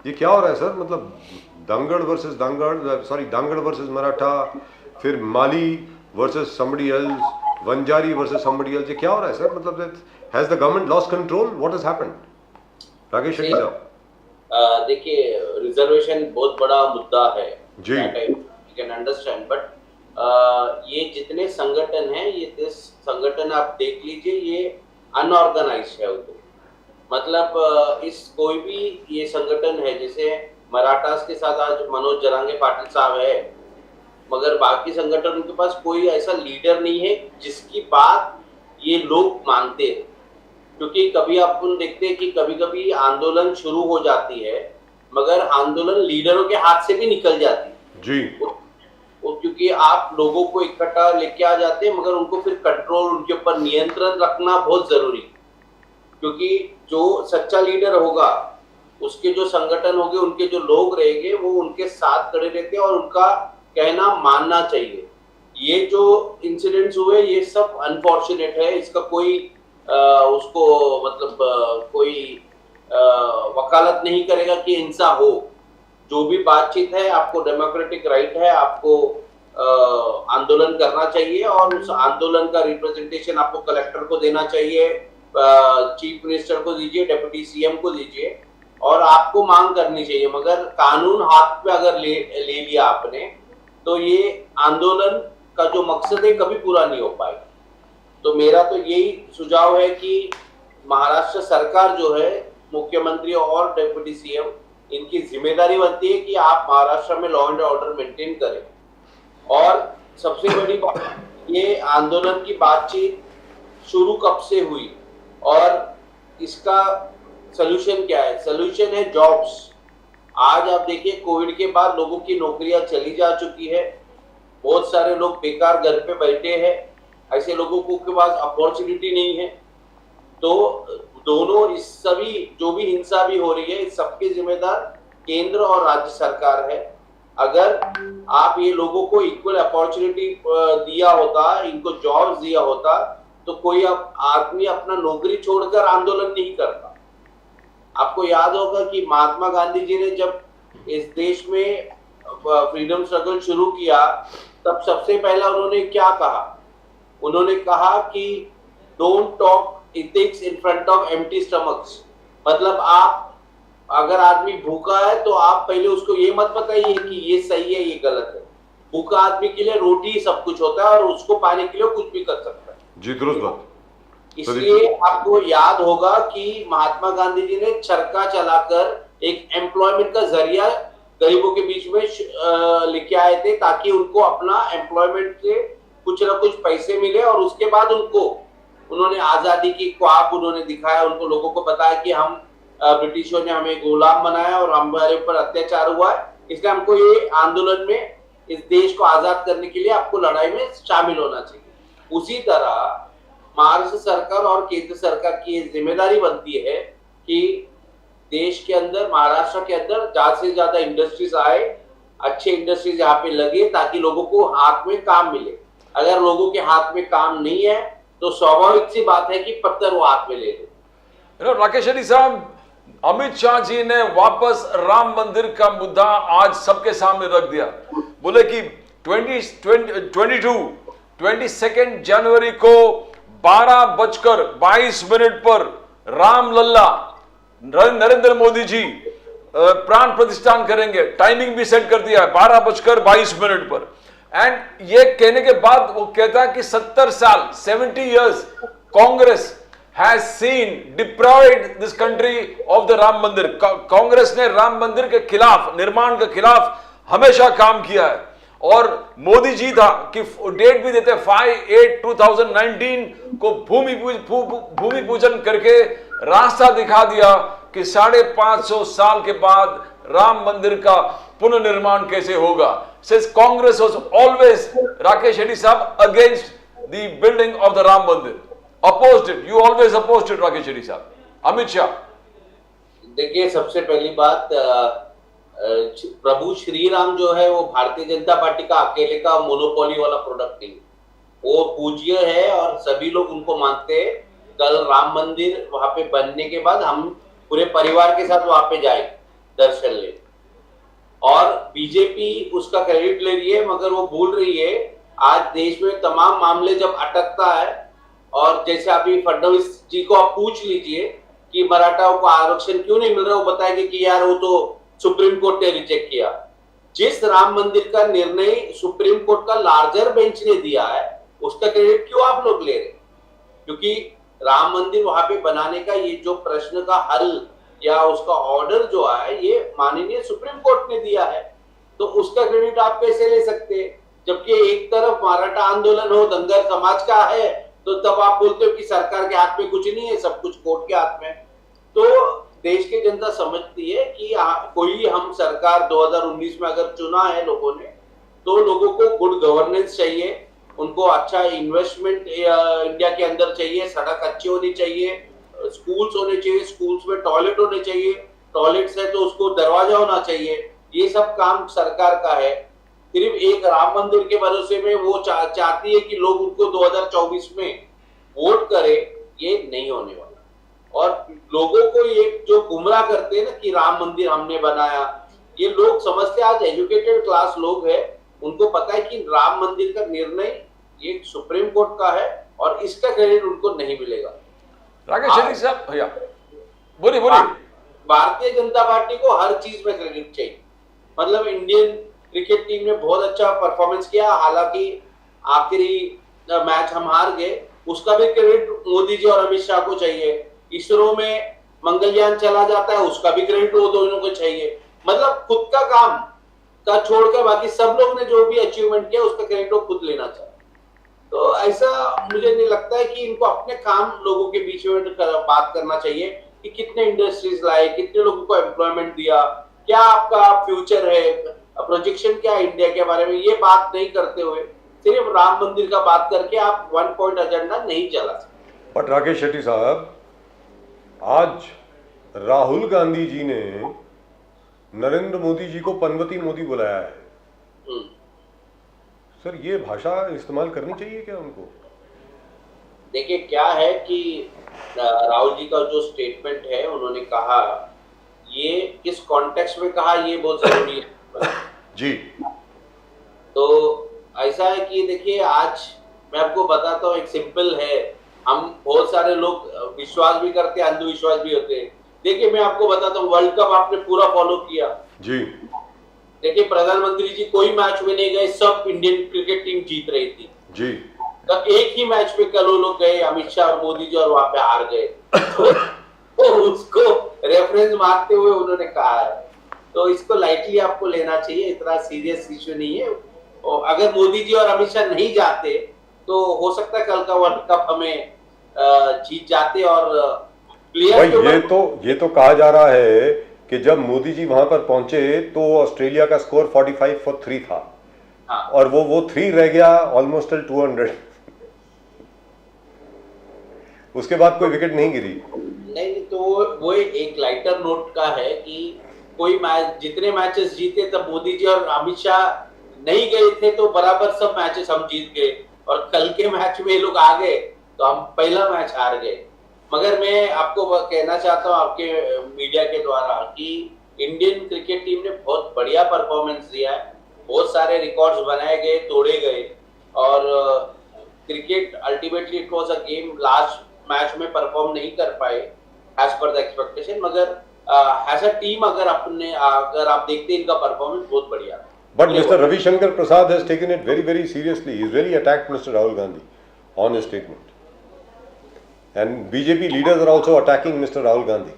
[SPEAKER 1] ये क्या हो रहा है सर? मतलब दंगड़ वर्सेस मराठा, फिर Mali versus somebody else, Vanjari versus somebody else. ये क्या हो रहा है सर? मतलब has the government lost control? What has happened? Rakesh Shetty साहब,
[SPEAKER 5] देखिए, रिजर्वेशन बहुत बड़ा मुद्दा है
[SPEAKER 1] जी.
[SPEAKER 5] यू कैन अंडरस्टैंड, बट ये जितने संगठन हैं, ये 10 संगठन आप देख लीजिए, ये अनऑर्गेनाइज्ड है उधर. मतलब इस कोई भी ये संगठन है, जैसे मराठास के साथ आज मनोज जरांगे पाटिल साहब है, मगर बाकी संगठन के पास कोई ऐसा लीडर नहीं है जिसकी बात ये लोग मानते हैं. क्योंकि कभी अपन देखते हैं कि कभी कभी आंदोलन शुरू हो जाती है, मगर आंदोलन लीडरों के हाथ से भी निकल जाती है
[SPEAKER 1] जी.
[SPEAKER 5] क्योंकि आप लोगों को इकट्ठा लेके आ जाते हैं, मगर उनको फिर कंट्रोल, उनके ऊपर नियंत्रण रखना बहुत जरूरी. क्योंकि जो सच्चा लीडर होगा, उसके जो संगठन होंगे, उनके जो लोग रहेंगे, वो उनके साथ खड़े रहते हैं और उनका कहना मानना चाहिए. ये जो इंसिडेंट्स हुए, ये सब अनफॉर्चुनेट है. इसका कोई उसको मतलब कोई वकालत नहीं करेगा कि हिंसा हो. जो भी बातचीत है, आपको डेमोक्रेटिक राइट है, आपको आंदोलन करना चाहिए और उस आंदोलन का रिप्रेजेंटेशन आपको कलेक्टर को देना चाहिए, चीफ मिनिस्टर को दीजिए, डिप्टी सीएम को दीजिए, और आपको मांग करनी चाहिए. मगर कानून हाथ पे अगर ले लिया आपने, तो ये आंदोलन का जो मकसद है कभी पूरा नहीं हो पाएगा. तो मेरा तो यही सुझाव है कि महाराष्ट्र सरकार जो है, मुख्यमंत्री और डिप्टी सीएम, इनकी जिम्मेदारी बनती है कि आप महाराष्ट्र में लॉ एंड ऑर्डर मेंटेन करें. और सबसे बड़ी बात, ये आंदोलन की बातचीत शुरू कब से हुई और इसका सोल्यूशन क्या है? सोल्यूशन है जॉब्स। आज आप देखिए कोविड के बाद लोगों की नौकरियां चली जा चुकी है, बहुत सारे लोग बेकार घर पे बैठे हैं, ऐसे लोगों को के पास अपॉर्चुनिटी नहीं है। तो दोनों इस सभी जो भी हिंसा भी हो रही है इस सबके जिम्मेदार केंद्र और राज्य सरकार है। अगर आप ये लोगों को इक्वल अपॉर्चुनिटी दिया होता, इनको जॉब्स दिया होता, तो कोई आदमी अपना नौकरी छोड़कर आंदोलन नहीं करता। आपको याद होगा कि महात्मा गांधी जी ने जब इस देश में फ्रीडम स्ट्रगल शुरू किया तब सबसे पहला उन्होंने क्या कहा? उन्होंने कहा कि don't talk ethics in front of empty stomachs. मतलब आप अगर आदमी भूखा है तो आप पहले उसको ये मत बताइए कि ये सही है ये गलत है। भूखा आदमी के लिए रोटी ही सब कुछ होता है और उसको पाने के लिए कुछ भी कर सकता है।
[SPEAKER 1] जी दुरुस्त बात।
[SPEAKER 5] इसलिए आपको याद होगा कि महात्मा गांधी जी ने चरखा चलाकर एक एम्प्लॉयमेंट का जरिया गरीबों के बीच में लेके आए थे ताकि उनको अपना एम्प्लॉयमेंट से कुछ ना कुछ पैसे मिले और उसके बाद उन्होंने आजादी की ख्वाब उन्होंने दिखाया, उनको लोगों को बताया कि हम ब्रिटिशों ने हमें गुलाम बनाया और हमारे ऊपर अत्याचार हुआ है, इसलिए हमको ये आंदोलन में इस देश को आजाद करने के लिए आपको लड़ाई में शामिल होना चाहिए। उसी तरह महाराष्ट्र सरकार और केंद्र सरकार की जिम्मेदारी बनती है कि देश के अंदर महाराष्ट्र के अंदर ज्यादा से ज्यादा इंडस्ट्रीज आए, अच्छे इंडस्ट्रीज यहाँ पे लगे ताकि लोगों को हाथ में काम मिले। अगर लोगों के हाथ में काम नहीं है तो स्वाभाविक सी बात है कि पत्थर वो हाथ में ले ले।
[SPEAKER 2] राकेश रेड्डी साहब, अमित शाह जी ने वापस राम मंदिर का मुद्दा आज सबके सामने रख दिया। बोले कि 22 जनवरी को 12:22 पर रामलला नरेंद्र मोदी जी प्राण प्रतिष्ठान करेंगे। टाइमिंग भी सेट कर दिया है 12:22 पर। एंड ये कहने के बाद वो कहता है कि 70 years Congress has seen deprived this country of the Ram मंदिर। कांग्रेस ने राम मंदिर के खिलाफ, निर्माण के खिलाफ हमेशा काम किया है। और मोदी जी था कि डेट भी देते 5/8/2019 को भूमि पूजन करके रास्ता दिखा दिया कि 550 साल के बाद राम मंदिर का पुनर्निर्माण कैसे होगा। Since Congress was always, Rakesh Reddy साहब, against the building of the Ram Mandir, opposed it. You always opposed it, Rakesh Reddy साहब. अमित शाह,
[SPEAKER 5] देखिए सबसे पहली बात, प्रभु श्री राम जो है वो भारतीय जनता पार्टी का अकेले का मोनोपोली वाला प्रोडक्ट नहीं, वो पूज्य है और सभी लोग उनको मानते हैं। कल राम मंदिर वहां पे बनने के बाद हम पूरे परिवार के साथ वहां पे जाए दर्शन ले, और बीजेपी उसका क्रेडिट ले रही है, मगर वो भूल रही है आज देश में तमाम मामले जब अटकता है, और जैसे अभी फडणवीस जी को आप पूछ लीजिए कि मराठाओं को आरक्षण क्यों नहीं मिल रहा, वो बताएंगे कि यार वो तो सुप्रीम कोर्ट ने रिजेक्ट किया। जिस राम मंदिर का निर्णय सुप्रीम कोर्ट का लार्जर बेंच ने दिया है उसका क्रेडिट क्यों आप लोग ले रहे? क्योंकि राम मंदिर वहां पे बनाने का ये जो प्रश्न का हल या उसका ऑर्डर जो है ये माननीय सुप्रीम कोर्ट ने दिया है, तो उसका क्रेडिट आप कैसे ले सकते हैं? जबकि एक तरफ मराठा आंदोलन हो, धनगर समाज का है, तो तब आप बोलते हो कि सरकार के हाथ में कुछ नहीं है, सब कुछ कोर्ट के हाथ में। तो देश की जनता समझती है कि कोई हम सरकार 2019 में अगर चुना है लोगों ने, तो लोगों को गुड गवर्नेंस चाहिए, उनको अच्छा इन्वेस्टमेंट इंडिया के अंदर चाहिए, सड़क अच्छी होनी चाहिए, स्कूल्स होने चाहिए, स्कूल्स में टॉयलेट होने चाहिए, टॉयलेट्स है तो उसको दरवाजा होना चाहिए, ये सब काम सरकार का है। सिर्फ एक राम मंदिर के भरोसे में वो चाहती है कि लोग उनको 2024 में वोट करे, ये नहीं होने वाला। और लोगों को ये जो गुमराह करते हैं ना कि राम मंदिर हमने बनाया, ये लोग समझते आज एजुकेटेड क्लास लोग हैं, उनको पता है कि राम मंदिर का निर्णय ये सुप्रीम कोर्ट का है और इसका क्रेडिट उनको नहीं मिलेगा।
[SPEAKER 2] राकेश रेड्डी साहब, भैया बोलिए।
[SPEAKER 5] भारतीय जनता पार्टी को हर चीज में क्रेडिट चाहिए। मतलब इंडियन क्रिकेट टीम ने बहुत अच्छा परफॉर्मेंस किया, हालांकि आखिरी मैच हम हार गए, उसका भी क्रेडिट मोदी जी और अमित शाह को चाहिए। इसरो में मंगलयान चला जाता है, उसका भी क्रेडिट वो दोनों को चाहिए। मतलब खुद का काम का छोड़कर बाकी सब लोग ने जो भी अचीवमेंट किया उसका क्रेडिट वो खुद लेना चाहिए। तो ऐसा मुझे नहीं लगता है कि इनको अपने काम लोगों के बीच में बात करना चाहिए कि कितने इंडस्ट्रीज लाए, कितने लोगों को एम्प्लॉयमेंट दिया, क्या आपका फ्यूचर है, प्रोजेक्शन क्या है इंडिया के बारे में, ये बात नहीं करते हुए सिर्फ राम मंदिर का बात करके आप वन पॉइंट एजेंडा नहीं चला सकते।
[SPEAKER 1] बट राकेश शेट्टी साहब, आज राहुल गांधी जी ने नरेंद्र मोदी जी को पनवती मोदी बुलाया है। सर, ये भाषा इस्तेमाल करनी चाहिए क्या उनको?
[SPEAKER 5] देखिए क्या है कि राहुल जी का जो स्टेटमेंट है, उन्होंने कहा, ये किस कॉन्टेक्स्ट में कहा ये बहुत जरूरी है
[SPEAKER 1] जी।
[SPEAKER 5] तो ऐसा है कि देखिए आज मैं आपको बताता हूँ, एक सिंपल है, हम बहुत सारे लोग विश्वास भी करते हैं, अंधविश्वास भी होते हैं। देखिए मैं आपको बताता हूँ, वर्ल्ड कप आपने पूरा फॉलो किया
[SPEAKER 1] जी।
[SPEAKER 5] देखिए प्रधानमंत्री जी कोई मैच में नहीं गए, सब इंडियन क्रिकेट टीम जीत रही थी
[SPEAKER 1] जी।
[SPEAKER 5] तो एक ही मैच में कल वो लोग गए, अमित शाह और मोदी जी, और वहां पे हार गए तो उसको रेफरेंस मारते हुए उन्होंने कहा है। तो इसको लाइटली आपको लेना चाहिए, इतना सीरियस इश्यू नहीं है। और अगर मोदी जी और अमित शाह नहीं जाते तो हो सकता है कल का वर्ल्ड कप हमें जीत जाते। और
[SPEAKER 1] भाई ये तो कहा जा रहा है कि जब मोदी जी वहां पर पहुंचे तो ऑस्ट्रेलिया का स्कोर 45 for 3 था।
[SPEAKER 5] हाँ।
[SPEAKER 1] और वो 3 रह गया ऑलमोस्ट 200। उसके बाद कोई विकेट नहीं गिरी।
[SPEAKER 5] नहीं, तो वो एक लाइटर नोट का है कि कोई मैच, जितने मैचेस जीते तब मोदी जी और अमित शाह नहीं गए थे तो बराबर सब मैचेस हम जीत गए, और कल के मैच में ये लोग आ गए तो हम पहला मैच हार गए। मगर मैं आपको कहना चाहता हूँ आपके मीडिया के द्वारा कि इंडियन क्रिकेट टीम ने बहुत बढ़िया परफॉर्मेंस दिया है, बहुत सारे रिकॉर्ड्स बनाए गए, तोड़े गए, और cricket ultimately it was a game. Last match में परफॉर्म नहीं कर पाए एज पर द एक्सपेक्टेशन, मगर एज अ टीम अगर आप देखते हैं इनका परफॉर्मेंस बहुत बढ़िया है।
[SPEAKER 1] But Mr. Ravi Shankar Prasad has taken it very, very seriously. He's really attacked Mr. Rahul Gandhi on his statement. And BJP leaders are also attacking Mr. Rahul Gandhi.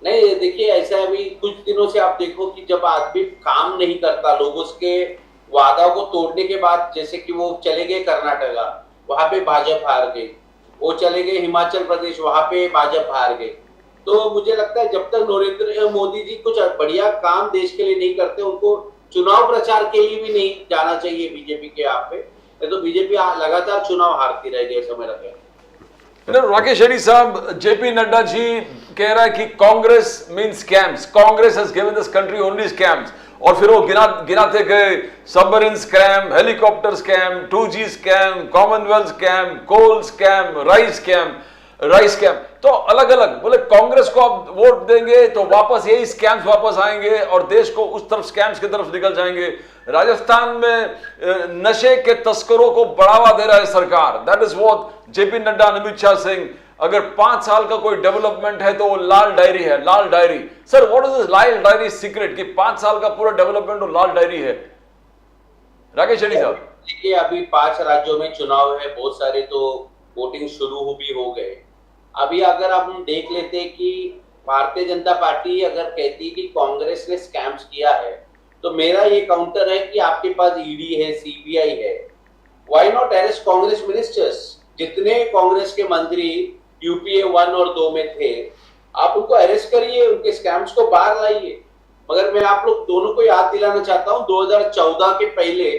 [SPEAKER 5] नहीं, देखिए ऐसा है, अभी कुछ दिनों से आप देखो कि जब आदमी काम नहीं करता, लोगों के वादा को तोड़ने के बाद, जैसे कि वो चले गए कर्नाटका, वहां पे भाजपा हार गई, वो चले गए हिमाचल प्रदेश, वहां पे भाजपा हार गई। तो मुझे लगता है जब तक नरेंद्र मोदी जी कुछ बढ़िया काम देश के लिए नहीं करते, उनको चुनाव प्रचार के लिए भी नहीं जाना चाहिए बीजेपी के यहाँ पे, तो बीजेपी लगातार चुनाव हारती रहेगी, ऐसा मेरा कहना है।
[SPEAKER 2] राकेश शेट्टी साहब, जेपी नड्डा जी कह रहा है कि Congress means scams, Congress has given this country only scams, और फिर वो गिनाते गए submarine scam, helicopter scam, 2G scam, commonwealth scam, coal scam, rice scam. तो अलग अलग बोले कांग्रेस को आप वोट देंगे तो वापस यही स्कैम्स वापस आएंगे और देश को उस तरफ स्कैम्स की तरफ निकल जाएंगे। राजस्थान में नशे के तस्करों को बढ़ावा दे रहा है सरकार, that is what JP Nadda, Amit Shah Singh. अगर 5 साल का कोई डेवलपमेंट है तो वो लाल डायरी है, लाल diary. Sir, what is this lal diary secret कि 5 साल का पूरा डेवलपमेंट और लाल डायरी है? राकेश शेट्टी साहब,
[SPEAKER 5] देखिए अभी 5 राज्यों में चुनाव है, बहुत सारे तो वोटिंग शुरू भी हो गए। अभी अगर हम देख लेते कि भारतीय जनता पार्टी अगर कहती है कि कांग्रेस ने स्कैम्स किया है, तो मेरा ये काउंटर है कि आपके पास ईडी है, सीबीआई है, why not arrest Congress ministers? जितने कांग्रेस के मंत्री यूपीए 1 और 2 में थे, आप उनको अरेस्ट करिए, उनके स्कैम्स को बाहर लाइए। मगर मैं आप लोग दोनों को याद दिलाना चाहता हूं, 2014 के पहले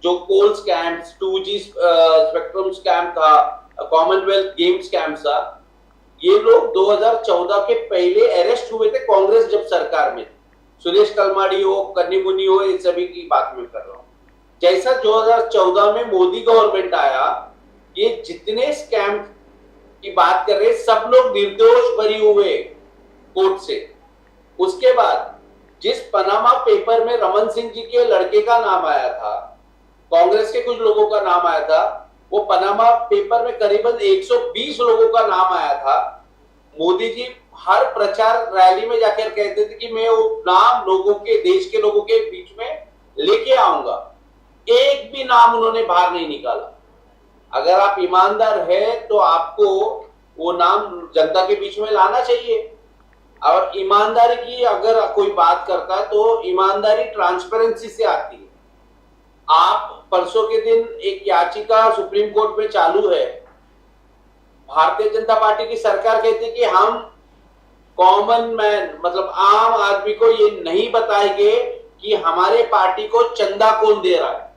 [SPEAKER 5] जो कोल स्कैम्स, 2G स्पेक्ट्रम स्कैम था, कॉमनवेल्थ गेम स्कैम था, ये लोग 2014 के पहले अरेस्ट हुए थे कांग्रेस जब सरकार में। सुरेश कलमाड़ी हो, कन्नी मुनी हो, इन सभी की बात में कर रहा हूं। जैसा 2014 में मोदी गवर्नमेंट आया, ये जितने स्कैम की बात कर रहे सब लोग निर्दोष बरी हुए कोर्ट से। उसके बाद जिस पनामा पेपर में रमन सिंह जी के लड़के का नाम आया था, कांग्रेस के कुछ लोगों का नाम आया था, वो पनामा पेपर में करीबन 120 लोगों का नाम आया था। मोदी जी हर प्रचार रैली में जाकर कहते थे कि मैं वो नाम लोगों के, देश के लोगों के बीच में लेके आऊंगा। एक भी नाम उन्होंने बाहर नहीं निकाला। अगर आप ईमानदार है तो आपको वो नाम जनता के बीच में लाना चाहिए। और ईमानदारी की अगर कोई बात करता है तो ईमानदारी ट्रांसपेरेंसी से आती है। आप परसों के दिन एक याचिका सुप्रीम कोर्ट में चालू है, भारतीय जनता पार्टी की सरकार कहती है कि हम कॉमन मैन मतलब आम आदमी को ये नहीं बताएंगे कि हमारे पार्टी को चंदा कौन दे रहा है,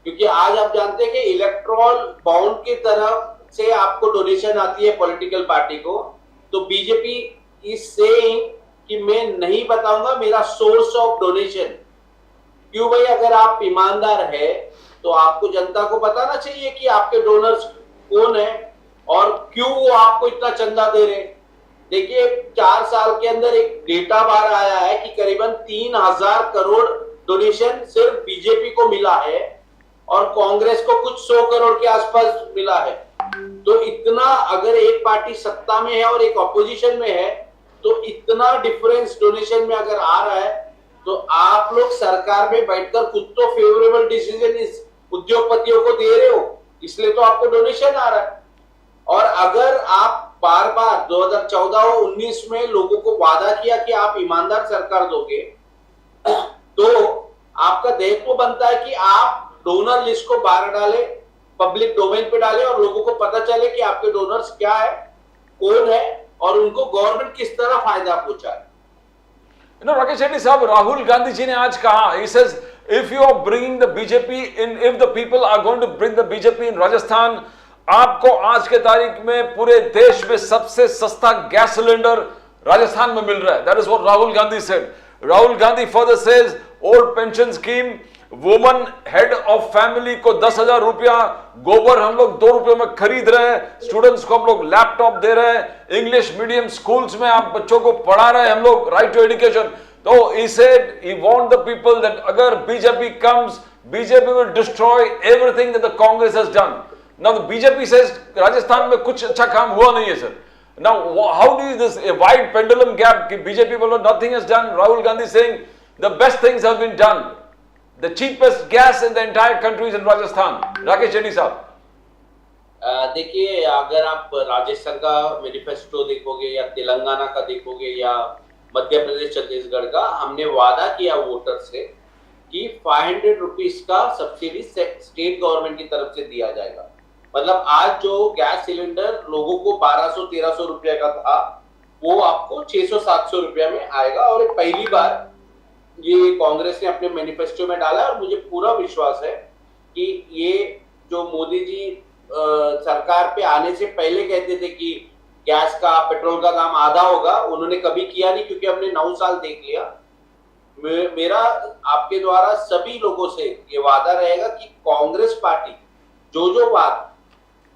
[SPEAKER 5] क्योंकि आज आप जानते हैं कि इलेक्ट्रॉल बॉन्ड की तरफ से आपको डोनेशन आती है पॉलिटिकल पार्टी को, तो बीजेपी इज सेइंग कि मैं नहीं बताऊंगा मेरा सोर्स ऑफ डोनेशन। क्यों भाई, अगर आप ईमानदार है तो आपको जनता को बताना चाहिए कि आपके डोनर्स कौन है और क्यों वो आपको इतना चंदा दे रहे। देखिए 4 साल के अंदर एक डेटा बाहर आया है कि करीबन 3000 करोड़ डोनेशन सिर्फ बीजेपी को मिला है और कांग्रेस को कुछ 100 करोड़ के आसपास मिला है। तो इतना अगर एक पार्टी सत्ता में है और एक ऑपोजिशन में है तो इतना डिफरेंस डोनेशन में अगर आ रहा है तो आप लोग सरकार में बैठकर खुद तो फेवरेबल डिसीजन इस उद्योगपतियों को दे रहे हो, इसलिए तो आपको डोनेशन आ रहा है। और अगर आप बार बार 2014 और 19 में लोगों को वादा किया कि आप ईमानदार सरकार दोगे तो आपका दायित्व बनता है कि आप डोनर लिस्ट को बाहर डाले, पब्लिक डोमेन पे डाले और लोगों को पता चले कि आपके डोनर्स क्या है, कौन है और उनको गवर्नमेंट किस तरह फायदा पहुंचाए।
[SPEAKER 2] राकेश शेट्टी साहब, राहुल गांधी जी ने आज कहा, he says if you are bringing the BJP in, if the people are going to bring the BJP in Rajasthan, आपको आज के तारीख में पूरे देश में सबसे सस्ता गैस सिलेंडर राजस्थान में मिल रहा है। That is what Rahul Gandhi said. Rahul Gandhi further says old pension scheme, woman head of family को 10,000 रुपया, गोबर हम लोग 2 रुपये में खरीद रहे हैं, स्टूडेंट्स को हम लोग लैपटॉप दे रहे हैं, इंग्लिश मीडियम स्कूल्स में आप बच्चों को पढ़ा रहे हैं हम लोग, राइट टू एजुकेशन। तो he said he warned the people that अगर BJP comes, BJP will destroy everything that the Congress has done. Now the BJP says Rajasthan में कुछ अच्छा काम हुआ नहीं है sir. Now how do you this a wide pendulum gap कि BJP बोलो nothing has done, Rahul Gandhi saying the best things have been done. The cheapest gas in the entire country is in Rajasthan. Rakesh Shetty साहब,
[SPEAKER 5] देखिए अगर आप राजस्थान का manifesto देखोगे या तेलंगाना का देखोगे या मध्य प्रदेश छत्तीसगढ़ का, हमने वादा किया वोटर से कि 500 रुपीज का सब्सिडी स्टेट गवर्नमेंट की तरफ से दिया जाएगा। मतलब आज जो गैस सिलेंडर लोगों को 1200-1300 रुपया का था वो आपको 600-700 रुपया में आएगा। और पहली बार ये कांग्रेस ने अपने मैनिफेस्टो में डाला और मुझे पूरा विश्वास है कि ये जो मोदी जी सरकार पे आने से पहले कहते थे कि गैस का पेट्रोल का दाम आधा होगा, उन्होंने कभी किया नहीं क्योंकि हमने 9 साल देख लिया। मेरा आपके द्वारा सभी लोगों से ये वादा रहेगा कि कांग्रेस पार्टी जो बात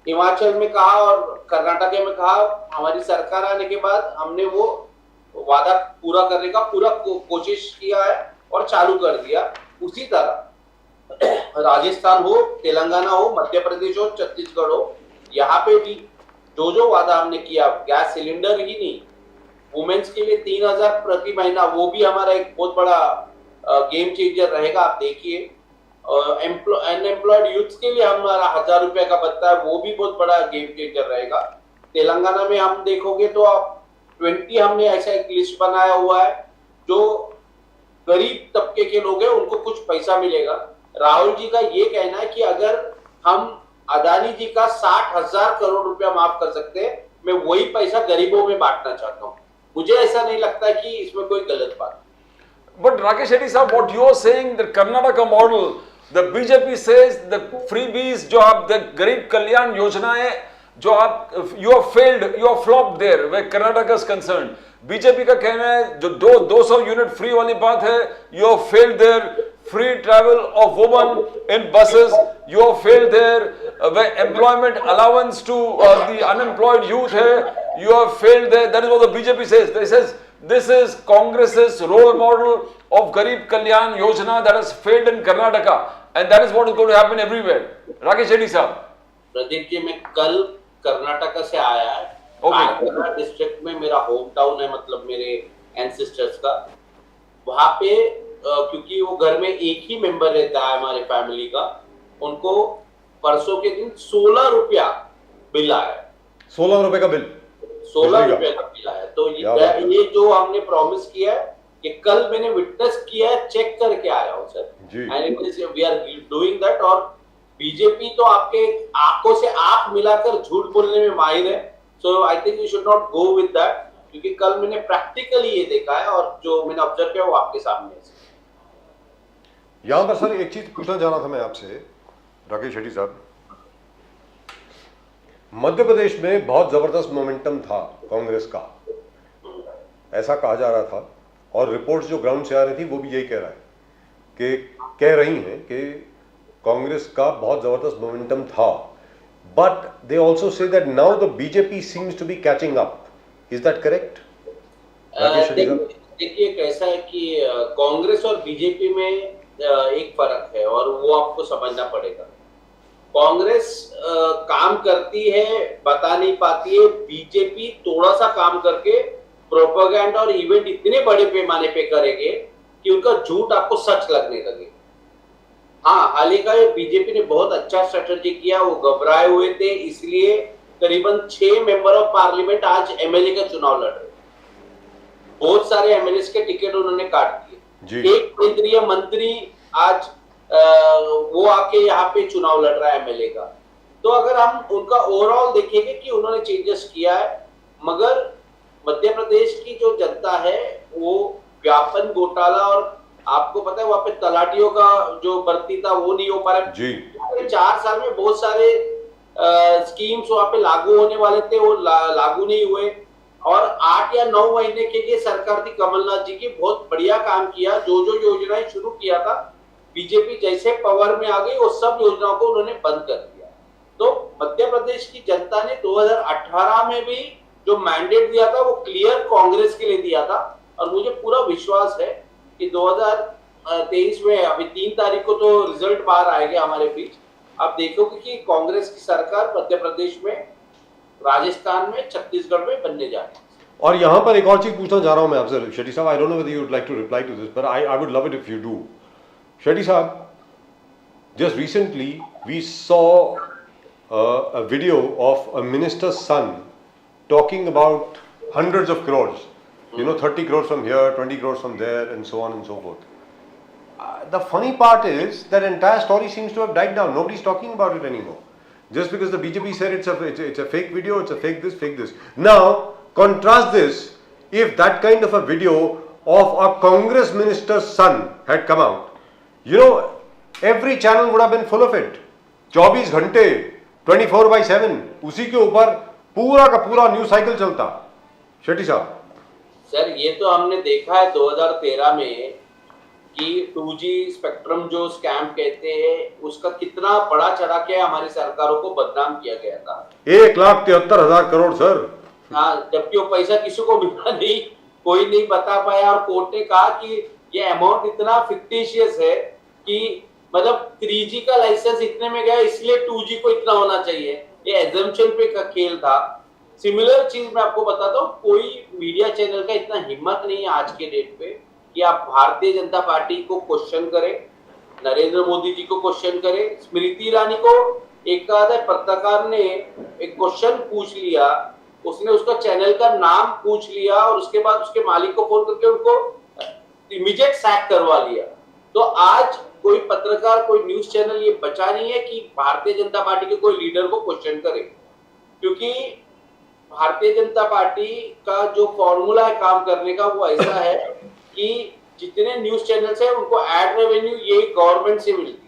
[SPEAKER 5] हिमाचल में कहा और कर्नाटक में कहा, हमारी सरकार आने के बाद हमने वो वादा पूरा करने का पूरा कोशिश किया है और चालू कर दिया। उसी तरह राजस्थान हो, तेलंगाना हो, मध्य प्रदेश हो, छत्तीसगढ़ हो, यहाँ पे भी जो वादा हमने किया, गैस सिलेंडर ही नहीं, वुमेन्स के लिए 3000 प्रति महीना, वो भी हमारा एक बहुत बड़ा गेम चेंजर रहेगा। आप देखिए अनएम्प्लॉयड यूथ के लिए हमारा 1000 रुपए का भत्ता है, वो भी बहुत बड़ा गेम चेंजर रहेगा। तेलंगाना में हम देखोगे तो 20 हमने ऐसा एक लिस्ट बनाया हुआ है जो गरीब तबके के लोग हैं उनको कुछ पैसा मिलेगा। राहुल जी का ये कहना है कि अगर हम अदानी जी का 60,000 करोड़ रुपया माफ कर सकते हैं, मैं वही पैसा गरीबों में बांटना चाहता हूँ। मुझे ऐसा नहीं लगता कि इसमें कोई गलत बात।
[SPEAKER 2] But Rakesh Shetty साहब, what you are saying, the Karnataka model, the BJP says the freebies जो आप the गरीब कल्याण योजनाएं जो आप you have failed, you have flopped there where Karnataka is concerned. BJP का कहना है जो 200 यूनिट फ्री वाली बात है, you have failed there. Free travel of women in buses, you have failed there. Where employment allowance to the unemployed youth है, you have failed there. That is what the BJP says. They says this is Congress's role model of Garib Kalyan Yojana that has failed in Karnataka, and that is what is going to happen everywhere. Rakesh Shetty साहब,
[SPEAKER 5] प्रदीप जी, मैं कल कर्नाटका से आया है। okay. District में मेरा home town है, मतलब मेरे एंसेस्टर्स का। वहां पे क्योंकि वो घर में एक ही मेंबर रहता है हमारे फैमिली का, उनको परसों के दिन 16 रुपया बिल आया।
[SPEAKER 1] 16 रुपए का बिल,
[SPEAKER 5] 16 रुपए का बिल आया। तो ये जो हमने प्रॉमिस किया है, ये कल मैंने विटनेस किया है, चेक करके आया हूँ सर।
[SPEAKER 1] जी।
[SPEAKER 5] And we are doing that. और बीजेपी तो आपके आंखों से आंख मिलाकर झूठ बोलने में माहिर है। So I think you should not go with that, क्योंकि कल मैंने प्रैक्टिकली ये देखा है और जो मैंने ऑब्जर्व किया वो आपके सामने है।
[SPEAKER 1] यहां पर सर एक चीज पूछना चाह रहा था मैं आपसे, राकेश शेट्टी साहब, मध्य प्रदेश में बहुत जबरदस्त मोमेंटम था कांग्रेस का, ऐसा कहा जा रहा था, और रिपोर्ट्स जो ग्राउंड से आ रही थी वो भी यही कह रही हैं कि कांग्रेस का बहुत जबरदस्त मोमेंटम था, but they also say that now the BJP seems to be catching up, is that correct?
[SPEAKER 5] देखिए कैसा है कि कांग्रेस और बीजेपी में एक फर्क है और वो आपको समझना पड़ेगा। कांग्रेस काम करती है, बता नहीं पाती है। बीजेपी थोड़ा सा काम करके प्रोपेगेंडा और इवेंट इतने बड़े पैमाने पे करेंगे कि उनका झूठ आपको सच लगने लगे। हाँ, हाल ही का बीजेपी ने बहुत अच्छा स्ट्रेटजी किया, वो घबराए हुए थे, इसलिए करीबन 6 मेंबर ऑफ पार्लियामेंट आज एमएलए का चुनाव लड़ रहे। बहुत सारे एमएलए के टिकट उन्होंने काट दिए। एक केंद्रीय मंत्री आज वो आके यहाँ पे चुनाव लड़ रहा है एमएलए का। तो अगर हम उनका ओवरऑल देखेंगे कि उन्होंने चेंजेस किया है, मगर मध्य प्रदेश की जो जनता है वो व्यापन घोटाला और आपको पता है वहां पे तलाटियों का जो भर्ती था वो नहीं हो पा रहा जी। 4 साल में बहुत सारे स्कीम्स वहां पे लागू होने वाले थे, वो लागू नहीं हुए। और 8 या 9 महीने के लिए सरकार थी कमलनाथ जी की, बहुत बढ़िया काम किया। जो जो योजनाएं शुरू किया था, बीजेपी जैसे पावर में आ गई वो सब योजनाओं को उन्होंने बंद कर दिया। तो मध्य प्रदेश की जनता ने 2018 में भी जो मैंडेट दिया था वो क्लियर कांग्रेस के लिए दिया था, और मुझे पूरा विश्वास है कि 2023 में अभी 3 तारीख को तो रिजल्ट बाहर आएगा हमारे बीच। आप देखोगे कि कांग्रेस की सरकार मध्य प्रदेश में, राजस्थान में, छत्तीसगढ़ में बनने जा रही है।
[SPEAKER 1] और यहां पर एक और चीज पूछना चाह रहा हूं मैं आपसे शेट्टी साहब, I don't know whether you would like to reply to this, but I would love it if you do. Shetty साहब, just recently we saw a video of a minister's son talking about hundreds of crores, you know, 30 crores from here, 20 crores from there, and so on and so forth. The funny part is that entire story seems to have died down. Nobody's talking about it anymore. Just because the BJP said it's a fake video, it's a fake this. Now, contrast this, if that kind of a video of a Congress minister's son had come out, you know, every channel would have been full of it. 24 घंटे 24/7 उसी के ऊपर पूरा का पूरा news cycle चलता। शेट्टी साहब,
[SPEAKER 5] sir ये तो हमने देखा है 2013 में कि 2G स्पेक्ट्रम जो स्कैम कहते हैं उसका कितना बड़ा चढ़ा के हमारी सरकारों को बदनाम किया गया था।
[SPEAKER 1] 1,73,000 करोड़ सर।
[SPEAKER 5] हाँ, जबकि वो पैसा किसी को मिला नहीं, कोई नहीं बता पाया, और कोर्ट ने कहा कि ये अमाउंट इतना फिक्टिशियस है कि मतलब 3G का लाइसेंस इतने में गया इसलिए 2G को इतना होना चाहिए, ये एजम्पशन पे का खेल था। सिमिलर चीज मैं आपको बताता हूँ, कोई मीडिया चैनल का इतना हिम्मत नहीं है आज के डेट पे कि आप भारतीय जनता पार्टी को क्वेश्चन करें, नरेंद्र मोदी जी को क्वेश्चन करें। स्मृति ईरानी को एक आधा पत्रकार ने एक क्वेश्चन पूछ लिया, उसने उसका चैनल का नाम पूछ लिया और उसके बाद उसके मालिक को फोन करके उनको इमीडिएट सैक करवा लिया। तो आज कोई पत्रकार, कोई न्यूज चैनल ये बचा नहीं है कि भारतीय जनता पार्टी के कोई लीडर को क्वेश्चन करे, क्योंकि भारतीय जनता पार्टी का जो फॉर्मूला है काम करने का वो ऐसा है कि जितने न्यूज चैनल्स है उनको एड रेवेन्यू ये गवर्नमेंट से मिलती है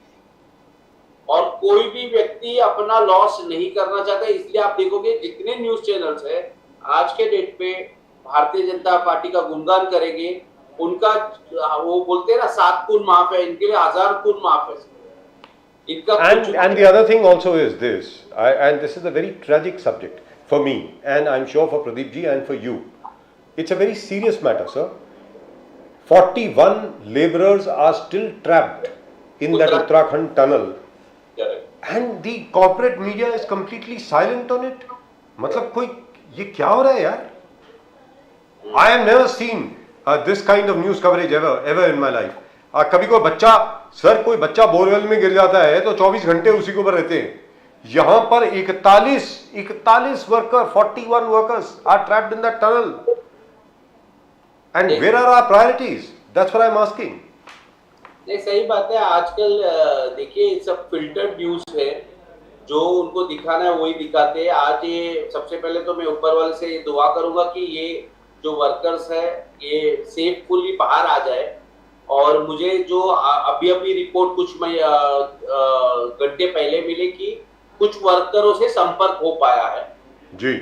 [SPEAKER 5] और कोई भी व्यक्ति अपना लॉस नहीं करना चाहता। इसलिए आप देखोगे जितने न्यूज चैनल्स है आज के डेट पे भारतीय जनता पार्टी का गुणगान करेंगे, उनका वो बोलते हैं ना 7 खून माफ है, इनके लिए 1000 खून माफ है इनका।
[SPEAKER 1] And the other thing also is this, and this is a very tragic subject for me, and I'm sure for Pradeep ji and for you. It's a very serious matter, sir. 41 laborers are still trapped in that Uttarakhand tunnel, and the corporate media is completely silent on it. मतलब कोई ये क्या हो रहा है यार? I have never seen this kind of news coverage ever in my life. कभी कोई बच्चा बोरवेल में गिर जाता है तो 24 घंटे उसी के ऊपर रहते हैं। यहां पर 41 worker, 41 workers are trapped in that tunnel. And where are our priorities? That's what I'm asking.
[SPEAKER 5] नहीं, सही बात है। आजकल देखिए सब फिल्टर्ड न्यूज है, जो उनको दिखाना है वही दिखाते हैं। आज ये सबसे पहले तो मैं ऊपर वाले से ये दुआ करूंगा कि ये जो वर्कर्स है ये सेफफुली बाहर आ जाए। और मुझे जो अभी अभी रिपोर्ट कुछ घंटे पहले मिले कि कुछ वर्करों से संपर्क हो पाया है
[SPEAKER 1] जी।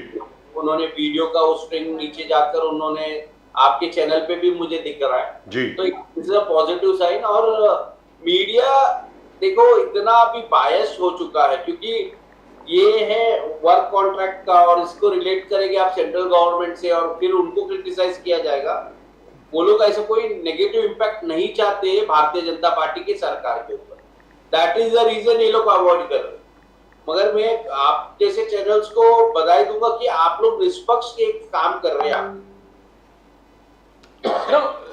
[SPEAKER 5] उन्होंने वीडियो का उस स्ट्रिंग नीचे जाकर उन्होंने आपके चैनल पे भी मुझे दिख रहा है
[SPEAKER 1] जी।
[SPEAKER 5] तो it is a positive sign. और मीडिया देखो इतना अभी बायस हो चुका है, क्योंकि ये है वर्क कॉन्ट्रैक्ट का और इसको रिलेट करेंगे आप सेंट्रल गवर्नमेंट से और फिर उनको क्रिटिसाइज किया जाएगा। वो लोग ऐसा कोई नेगेटिव इम्पैक्ट नहीं चाहते भारतीय जनता पार्टी की सरकार के ऊपर। दैट इज द रीजन ये लोग अवॉइड कर रहे। मगर मैं आप जैसे चैनल्स को बधाई दूंगा कि आप लोग निष्पक्ष एक काम कर रहे हैं।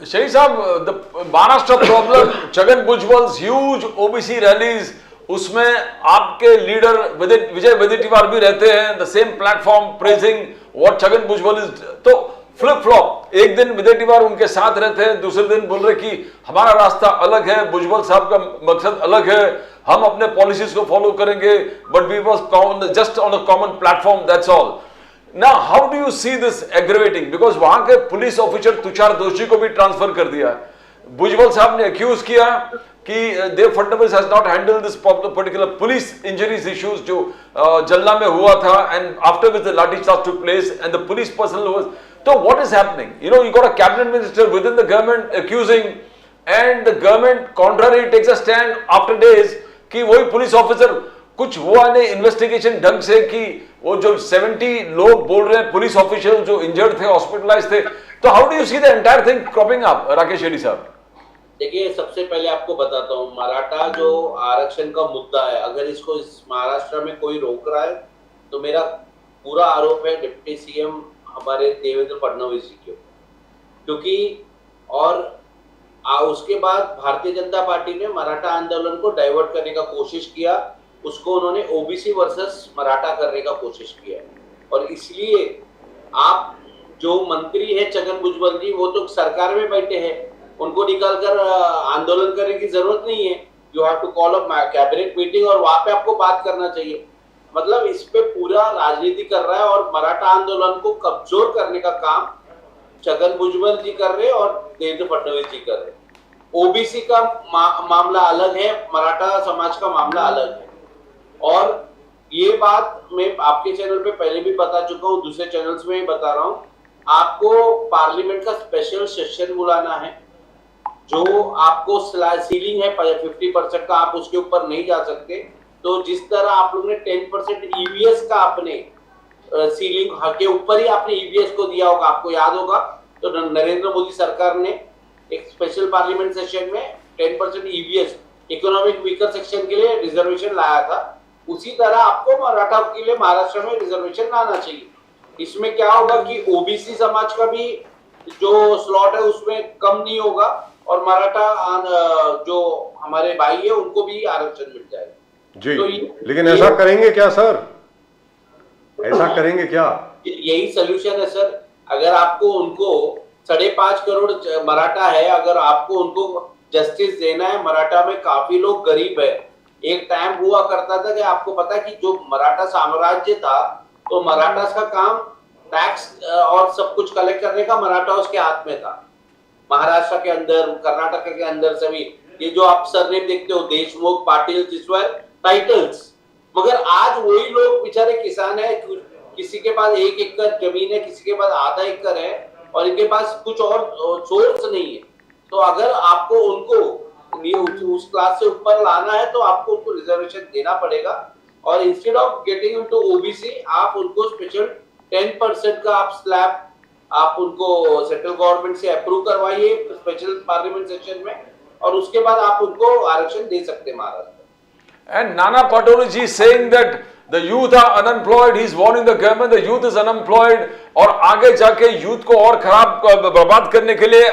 [SPEAKER 2] Shahi साहब, the Maharashtra problem, Chhagan Bhujbal's huge OBC rallies, उसमें आपके लीडर विजय वडेट्टीवार भी रहते हैं, the same platform praising what Chhagan Bhujbal is। तो फ्लिप फ्लॉप, एक दिन वडेट्टीवार उनके साथ रहते हैं, दूसरे दिन बोल रहे कि हमारा रास्ता अलग है, भुजबल साहब का मकसद अलग है, हम अपने पॉलिसीज को फॉलो करेंगे, but we was just on a common platform, that's all. Now, how do you see this aggravating? Because वहां के पुलिस ऑफिसर तुषार दोषी को भी ट्रांसफर कर दिया। भुजबल साहब ने अक्यूज किया कि Dev Fadnavis has not handled this particular police injuries issues जो जलना में हुआ था, and after which the lathi charge took place and the police personnel was. तो what is happening? You got a cabinet minister within the government accusing, and the government contrary takes a stand after days कि वही police officer कुछ हुआ नहीं investigation ढंग से, कि वो जो 70 लोग बोल रहे हैं पुलिस ऑफिशियल जो इंजर्ड थे, हॉस्पिटलाइज थे। तो how do you see the entire thing cropping up, Rakesh Reddy साहब?
[SPEAKER 5] देखिए, सबसे पहले आपको बताता हूँ, मराठा जो आरक्षण का मुद्दा है, अगर इसको इस महाराष्ट्र में कोई रोक रहा है तो मेरा पूरा आरोप है डिप्टी सीएम हमारे देवेंद्र फडणवीस जी के ऊपर। क्योंकि और उसके बाद भारतीय जनता पार्टी ने मराठा आंदोलन को डाइवर्ट करने का कोशिश किया, उसको उन्होंने ओबीसी वर्सेस मराठा करने का कोशिश किया। और इसलिए आप जो मंत्री है छगन भुजबल जी, वो तो सरकार में बैठे हैं, उनको निकालकर आंदोलन करने की जरूरत नहीं है। You have to call up cabinet meeting और वहां पे आपको बात करना चाहिए। मतलब इस पे पूरा राजनीति कर रहा है और मराठा आंदोलन को कमजोर करने का काम छगन भुजबल जी कर रहे और देवेंद्र फडणवीस जी कर रहे। ओबीसी का मामला अलग है, मराठा समाज का मामला अलग है। और ये बात मैं आपके चैनल पे पहले भी बता चुका हूँ, दूसरे चैनल्स में भी बता रहा हूँ। आपको पार्लियामेंट का स्पेशल सेशन बुलाना है, जो आपको सीलिंग है 50% का, आप उसके ऊपर नहीं जा सकते। तो जिस तरह आप लोग ने 10% ईवीएस का अपने सीलिंग के ऊपर ही आपने ईवीएस को दिया होगा, आपको याद होगा। तो नरेंद्र मोदी सरकार ने एक स्पेशल पार्लियामेंट सेशन में 10% ईवीएस इकोनॉमिक वीकर सेक्शन के लिए रिजर्वेशन लाया था। उसी तरह आपको मराठा के लिए महाराष्ट्र में रिजर्वेशन लाना चाहिए। इसमें क्या होगा कि ओबीसी समाज का भी जो स्लॉट है उसमें कम नहीं होगा और मराठा जो हमारे भाई है उनको भी आरक्षण मिल जाएगा
[SPEAKER 1] जी।
[SPEAKER 5] तो
[SPEAKER 1] लेकिन ऐसा करेंगे क्या सर? ऐसा करेंगे क्या?
[SPEAKER 5] यही सोल्यूशन है सर। अगर आपको उनको 5.5 करोड़ मराठा है, अगर आपको उनको जस्टिस देना है, मराठा में काफी लोग गरीब है। एक टाइम हुआ करता था कि आपको पता है कि जो मराठा साम्राज्य था, तो मराठा का काम टैक्स और सब कुछ कलेक्ट करने का मराठा उसके हाथ में था। महाराष्ट्र के अंदर, कर्नाटक के अंदर सभी ये जो आप सरनेम देखते हो, देशमुख, पाटिल, टाइटल्स। मगर आज वही लोग बेचारे किसान है, किसी के पास 1 एकड़ जमीन है, किसी के पास आधा एकड़ है और इनके पास कुछ और सोर्स नहीं है। तो अगर आपको उनको उस क्लास से ऊपर लाना है तो आपको उनको रिजर्वेशन देना पड़ेगा। और instead of getting into OBC, आप उनको स्पेशल 10% का आप स्लैब आप उनको सेंट्रल गवर्नमेंट से अप्रूव करवाइए स्पेशल पार्लियामेंट सेशन में, और उसके बाद आप उनको आरक्षण दे सकते हैं Maharashtra.
[SPEAKER 2] And Nana Patorji is saying that the youth are unemployed. He is warning the government the youth is unemployed. और आगे जाके यूथ को और खराब बर्बाद करने के लिए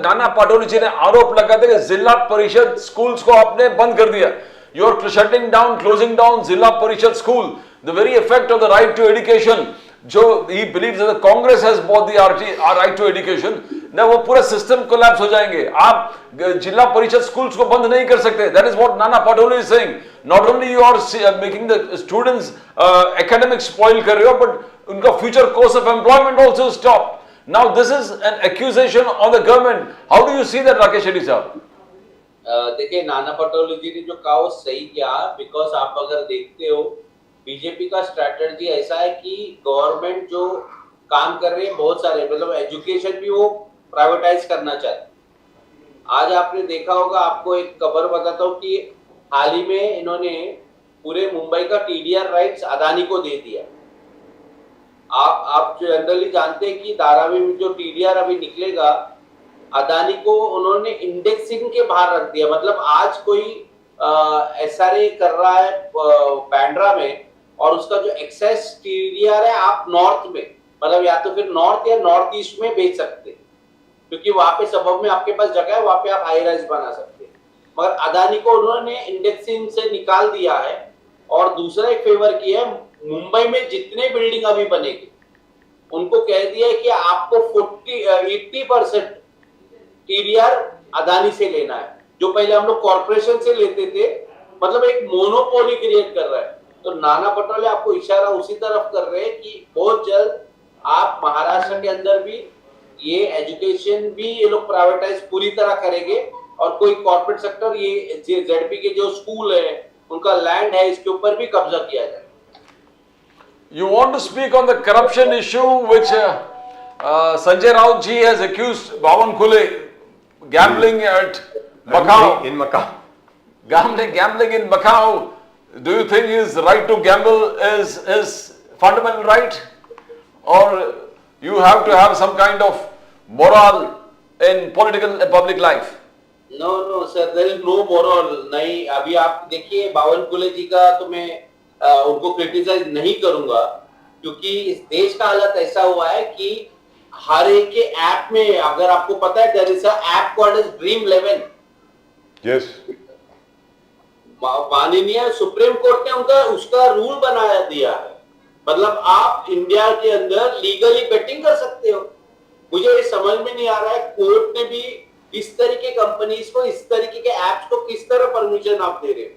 [SPEAKER 2] नाना पाटोली जी ने आरोप लगाते कि जिला परिषद स्कूल्स को आपने बंद कर दिया। You are shutting down, closing down जिला परिषद school. The very effect of the right to education. जो he believes that the Congress has bought the right to education, ना वो पूरा सिस्टम कोलैप्स हो जाएंगे. आप जिला परिषद स्कूल्स को बंद नहीं कर सकते. That is what Nana Patole is saying. Not only you are making the students academic spoil कर रहे हो, but उनका future course of employment also stop. Now this is an accusation on the government. How do you see that, Rakesh Shetty साहब?
[SPEAKER 5] देखिए, नाना पटोले जी ने जो कहा वो सही किया, बिकॉज आप अगर देखते हो बीजेपी का स्ट्रैटेजी ऐसा है कि गवर्नमेंट जो काम कर रही है बहुत सारे, मतलब एजुकेशन भी वो प्राइवेटाइज करना चाहते. आज आपने देखा होगा, आपको एक खबर बताता हूँ कि हाल ही में इन्होंने पूरे मुंबई का टीडीआर राइट्स अदानी को दे दिया. आप जनरली जानते हैं कि धारावी में जो टीडीआर अभी निकलेगा, अदानी को उन्होंने इंडेक्सिंग के बाहर रख दिया. मतलब आज कोई एसआरए कर रहा है बांद्रा में और उसका जो एक्सेस टीडीआर है आप नॉर्थ में, मतलब या तो फिर नॉर्थ या नॉर्थ ईस्ट में बेच सकते हैं, क्योंकि वहां पे सबब में आपके पास जगह है, वहां पे आप हाई राइज बना सकते हैं. मगर अदानी को उन्होंने इंडेक्सिंग से निकाल दिया है. और दूसरा एक फेवर किया है, मुंबई में जितने बिल्डिंग अभी बनेगी उनको कह दिया है कि आपको 80% टीडीआर अदानी से लेना है, जो पहले हम लोग कॉर्पोरेशन से लेते थे. मतलब एक मोनोपोली क्रिएट कर रहा है. तो नाना पटोले आपको इशारा उसी तरफ कर रहे हैं कि बहुत जल्द आप महाराष्ट्र के अंदर भी ये एजुकेशन भी ये लोग प्राइवेटाइज पूरी तरह करेंगे और कोई कॉर्पोरेट सेक्टर, ये जेडपी के जो स्कूल है उनका लैंड है, इसके ऊपर भी कब्जा किया जाए.
[SPEAKER 2] You want to speak on the corruption issue which Sanjay Raut ji has accused Bhavan Khule gambling at Macau.
[SPEAKER 1] In Macau.
[SPEAKER 2] Gambling in Macau. Do you think his right to gamble is his fundamental right, or you have to have some kind of moral in political and public life?
[SPEAKER 5] No sir, there is no moral. नहीं, अभी आप देखिए बावन खुले जी का तो मैं उनको क्रिटिसाइज नहीं करूंगा, क्योंकि इस देश का हालत ऐसा हुआ है कि हर एक के ऐप में, अगर आपको पता है, there is a app called as dream 11.
[SPEAKER 1] Yes.
[SPEAKER 5] माननीय सुप्रीम कोर्ट ने उनका उसका रूल बनाया दिया है. मतलब आप इंडिया के अंदर लीगली बेटिंग कर सकते हो. मुझे ये समझ में नहीं आ रहा है कोर्ट ने भी इस तरीके कंपनीज को, इस तरीके के एप्स को किस तरह परमिशन आप दे रहे हो.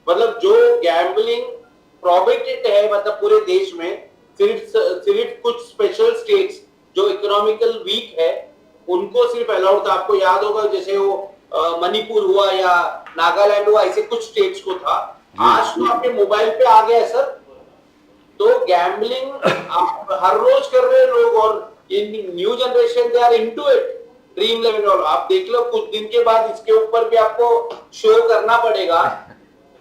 [SPEAKER 5] मतलब जो गैम्बलिंग प्रोहिबिटेड है, मतलब पूरे देश में सिर्फ कुछ स्पेशल स्टेट्स जो इकोनॉमिकल वीक है उनको सिर्फ अलाउड था. आपको याद होगा जैसे वो मणिपुर हुआ या नागालैंड हुआ, ऐसे कुछ स्टेट्स को था. आज तो आपके मोबाइल पे आ गया है सर. तो गैम्बलिंग आप हर रोज कर रहे हैं लोग, और in new generation they are into it. Dream 11 आप देख लो, कुछ दिन के बाद इसके ऊपर भी आपको शो करना पड़ेगा.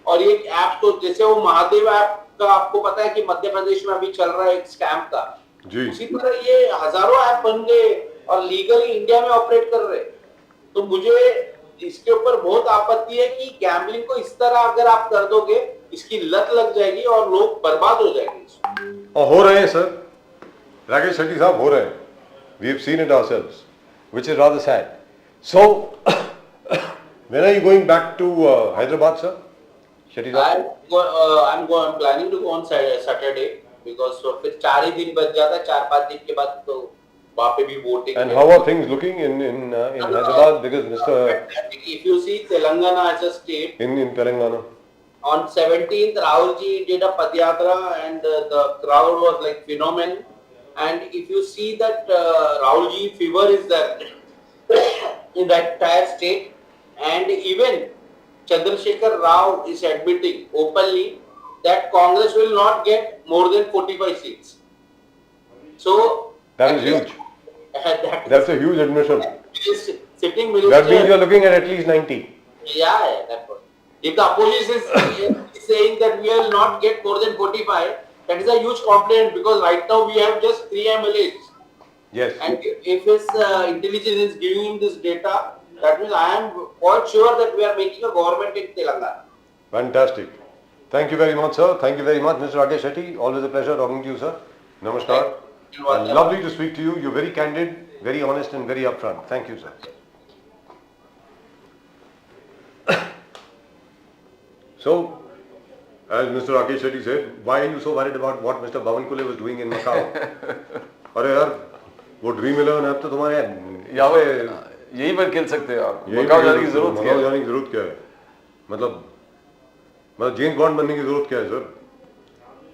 [SPEAKER 5] और ये ऐप तो जैसे वो महादेव ऐप का आपको पता है कि मध्य प्रदेश में अभी चल रहा है एक स्कैम का, उसी तरह ये हजारों ऐप बन गए और लीगली इंडिया में ऑपरेट कर रहे. तो मुझे इसके ऊपर बहुत आपत्ति है कि गैम्बलिंग को इस तरह अगर आप कर दोगे, इसकी लत लग जाएगी और लोग बर्बाद हो जाएंगे.
[SPEAKER 1] और हो रहे हैं सर, राकेश शेट्टी साहब, हो रहे हैं. We have seen it ourselves, which is rather sad. So when are you going back to Hyderabad sir? Shetty
[SPEAKER 5] I'm planning to go on Saturday because फिर 4 ही दिन बच जाता है. 4-5 दिन के बाद तो वहाँ पे भी voting.
[SPEAKER 1] And how are things looking in Hyderabad? Because Mr.
[SPEAKER 5] If you see Telangana as a state,
[SPEAKER 1] in Telangana,
[SPEAKER 5] on 17th Rahul ji did a Padyatra and the crowd was like phenomenal. And if you see that Rahul ji fever is there in that entire state, and even Chandrasekhar Rao is admitting openly that Congress will not get more than 45 seats. So
[SPEAKER 1] that is huge. That's a huge admission.
[SPEAKER 5] Sitting minister.
[SPEAKER 1] That means you are looking at least 90.
[SPEAKER 5] Yeah, that's what. If the opposition is saying that we will not get more than 45, that is a huge complaint, because right now we have just 3 MLAs.
[SPEAKER 1] Yes.
[SPEAKER 5] And if his intelligence is giving him this data, that means I am quite sure that we are making a government in Telangana.
[SPEAKER 1] Fantastic. Thank you very much, sir. Thank you very much, Mr. Rakesh Shetty. Always a pleasure talking to you, sir. Namaskar. And lovely to speak to you. You're very candid, very honest and very upfront. Thank you, sir. So, as Mr. Rakesh Shetty said, why are you so worried about what Mr. Bhavan Kule was doing in Macau? अरे यार वो dream 11 app तो तुम्हारे
[SPEAKER 2] यहाँ पे यही पर खेल सकते हैं आप, मकाऊ जाने की जरूरत क्या है?
[SPEAKER 1] जाने की जरूरत क्या है? मतलब जेम्स बॉन्ड बनने की जरूरत क्या है sir?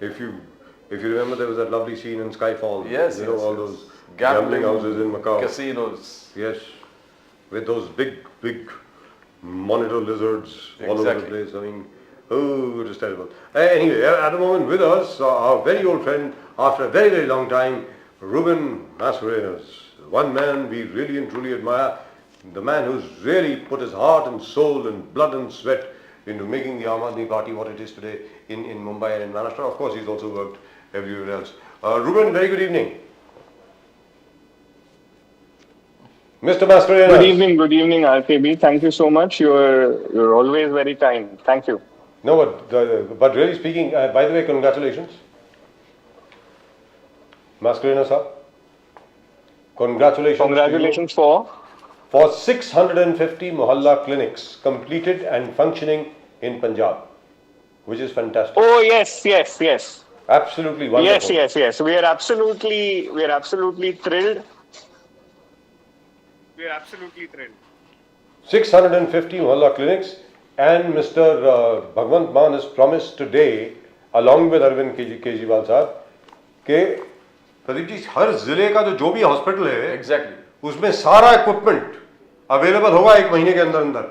[SPEAKER 1] If you remember, there was that lovely scene in Skyfall.
[SPEAKER 2] Yes,
[SPEAKER 1] you know,
[SPEAKER 2] yes,
[SPEAKER 1] all
[SPEAKER 2] yes.
[SPEAKER 1] those
[SPEAKER 2] Gambling
[SPEAKER 1] houses in Macau.
[SPEAKER 2] Casinos.
[SPEAKER 1] Yes, with those big monitor lizards all over the
[SPEAKER 2] Exactly.
[SPEAKER 1] place. I mean, oh, it is terrible. Anyway, at the moment with us, our very old friend, after a very long time, Ruben Mascarenas. One man we really and truly admire. The man who's really put his heart and soul and blood and sweat into making the Aam Aadmi Party what it is today in Mumbai and in Maharashtra. Of course, he's also worked everywhere else. Ruben, very good evening. Mr. Mascarenas.
[SPEAKER 6] Good evening, RKB. Thank you so much. You're always very kind. Thank you.
[SPEAKER 1] No, but really speaking, by the way, congratulations. Mascarenas, sir. Congratulations.
[SPEAKER 6] Congratulations for
[SPEAKER 1] 650 Mohalla clinics completed and functioning in Punjab, which is fantastic.
[SPEAKER 6] Oh yes.
[SPEAKER 1] Absolutely wonderful.
[SPEAKER 6] Yes. We are absolutely thrilled.
[SPEAKER 1] 650 Mohalla clinics, and Mr. Bhagwant Mann has promised today, along with Arvind Kejriwal sahab, कि प्रदीप जी हर जिले का जो भी hospital है,
[SPEAKER 2] Exactly.
[SPEAKER 1] उसमें सारा equipment available होगा 1 महीने के अंदर,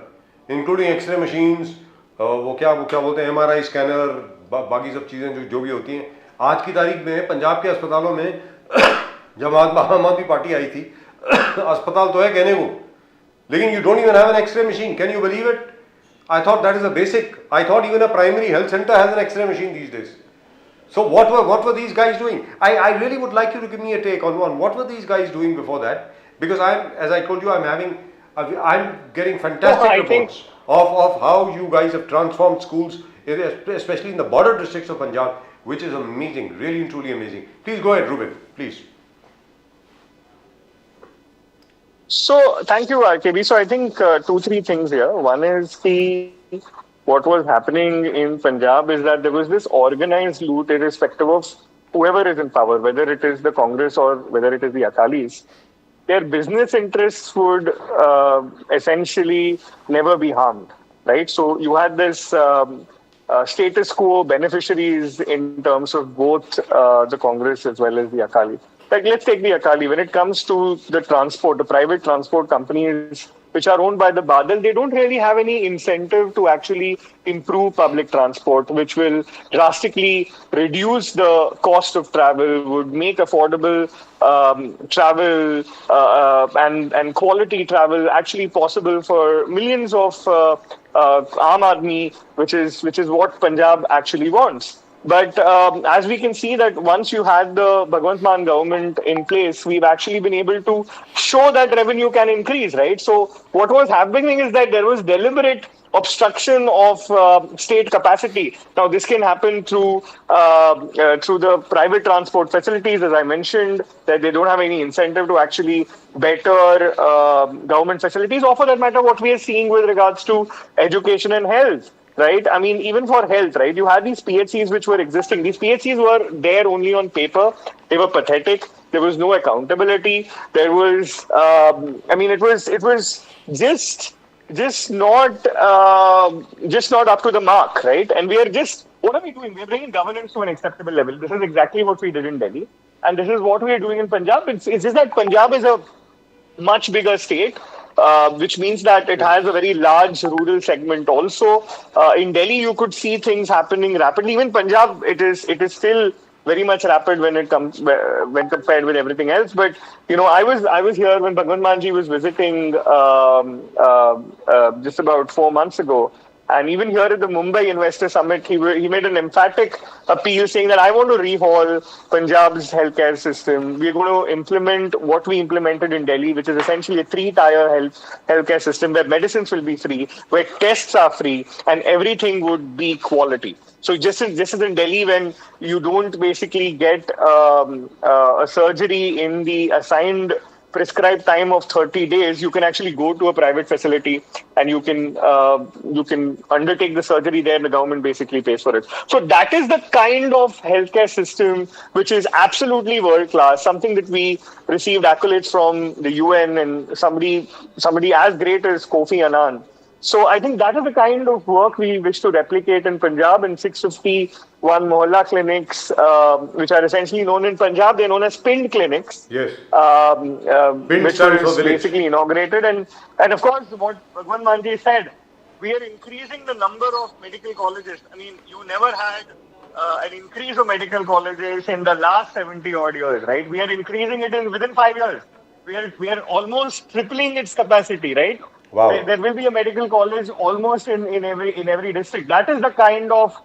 [SPEAKER 1] इंक्लूडिंग एक्सरे मशीन्स, वो क्या बोलते हैं, MRI स्कैनर, बाकी सब चीजें जो भी होती हैं. आज की तारीख में पंजाब के अस्पतालों में जब आम आदमी पार्टी आई थी, अस्पताल तो है कहने को, लेकिन you don't even have an X-ray machine. Can you believe it? I thought that is a basic. I thought even a primary health center has an X-ray machine these days. So what were these guys doing? I really would like you to give me a take on what were these guys doing before that? Because as I told you, I'm getting fantastic reports of how you guys have transformed schools, especially in the border districts of Punjab, which is amazing, really and truly amazing. Please go ahead, Ruben, please.
[SPEAKER 6] So thank you, RKB. So I think 2-3 things here. One is what was happening in Punjab is that there was this organized loot, irrespective of whoever is in power, whether it is the Congress or whether it is the Akalis. Their business interests would essentially never be harmed, right? So you had this status quo beneficiaries in terms of both the Congress as well as the Akali. Like, let's take the Akali. When it comes to the private transport companies which are owned by the Badal, they don't really have any incentive to actually improve public transport, which will drastically reduce the cost of travel, would make affordable travel and quality travel actually possible for millions of Aam Aadmi, which is what Punjab actually wants. But as we can see that once you had the Bhagwant Mann government in place, we've actually been able to show that revenue can increase, right? So what was happening is that there was deliberate obstruction of state capacity. Now this can happen through the private transport facilities, as I mentioned, that they don't have any incentive to actually better government facilities, or for that matter, what we are seeing with regards to education and health. Right? I mean, even for health, right? You had these PHCs which were existing. These PHCs were there only on paper. They were pathetic. There was no accountability. There was, it was just not up to the mark, right? And what are we doing? We're bringing governance to an acceptable level. This is exactly what we did in Delhi. And this is what we are doing in Punjab. It's just that Punjab is a much bigger state. Which means that it has a very large rural segment also. In Delhi, you could see things happening rapidly. Even Punjab, it is still very much rapid when compared with everything else. But I was here when Bhagwant Manji was visiting just about 4 months ago. And even here at the Mumbai Investor Summit, he made an emphatic appeal saying that I want to rehaul Punjab's healthcare system. We're going to implement what we implemented in Delhi, which is essentially a 3-tier healthcare system where medicines will be free, where tests are free, and everything would be quality. So just as in Delhi, when you don't basically get a surgery in the assigned prescribed time of 30 days, you can actually go to a private facility and you can undertake the surgery there. The government basically pays for it. So that is the kind of healthcare system which is absolutely world class. Something that we received accolades from the UN and somebody as great as Kofi Annan. So I think that is the kind of work we wish to replicate in Punjab. And 651 Mohalla clinics, which are essentially known in Punjab, they're known as PIND clinics.
[SPEAKER 1] Yes.
[SPEAKER 6] Which was basically inaugurated. And of course, what Bhagwan Manji said, we are increasing the number of medical colleges. I mean, you never had an increase of medical colleges in the last 70 odd years, right? We are increasing it within 5 years. We are almost tripling its capacity, right?
[SPEAKER 1] Wow.
[SPEAKER 6] There will be a medical college almost in every district. That is the kind of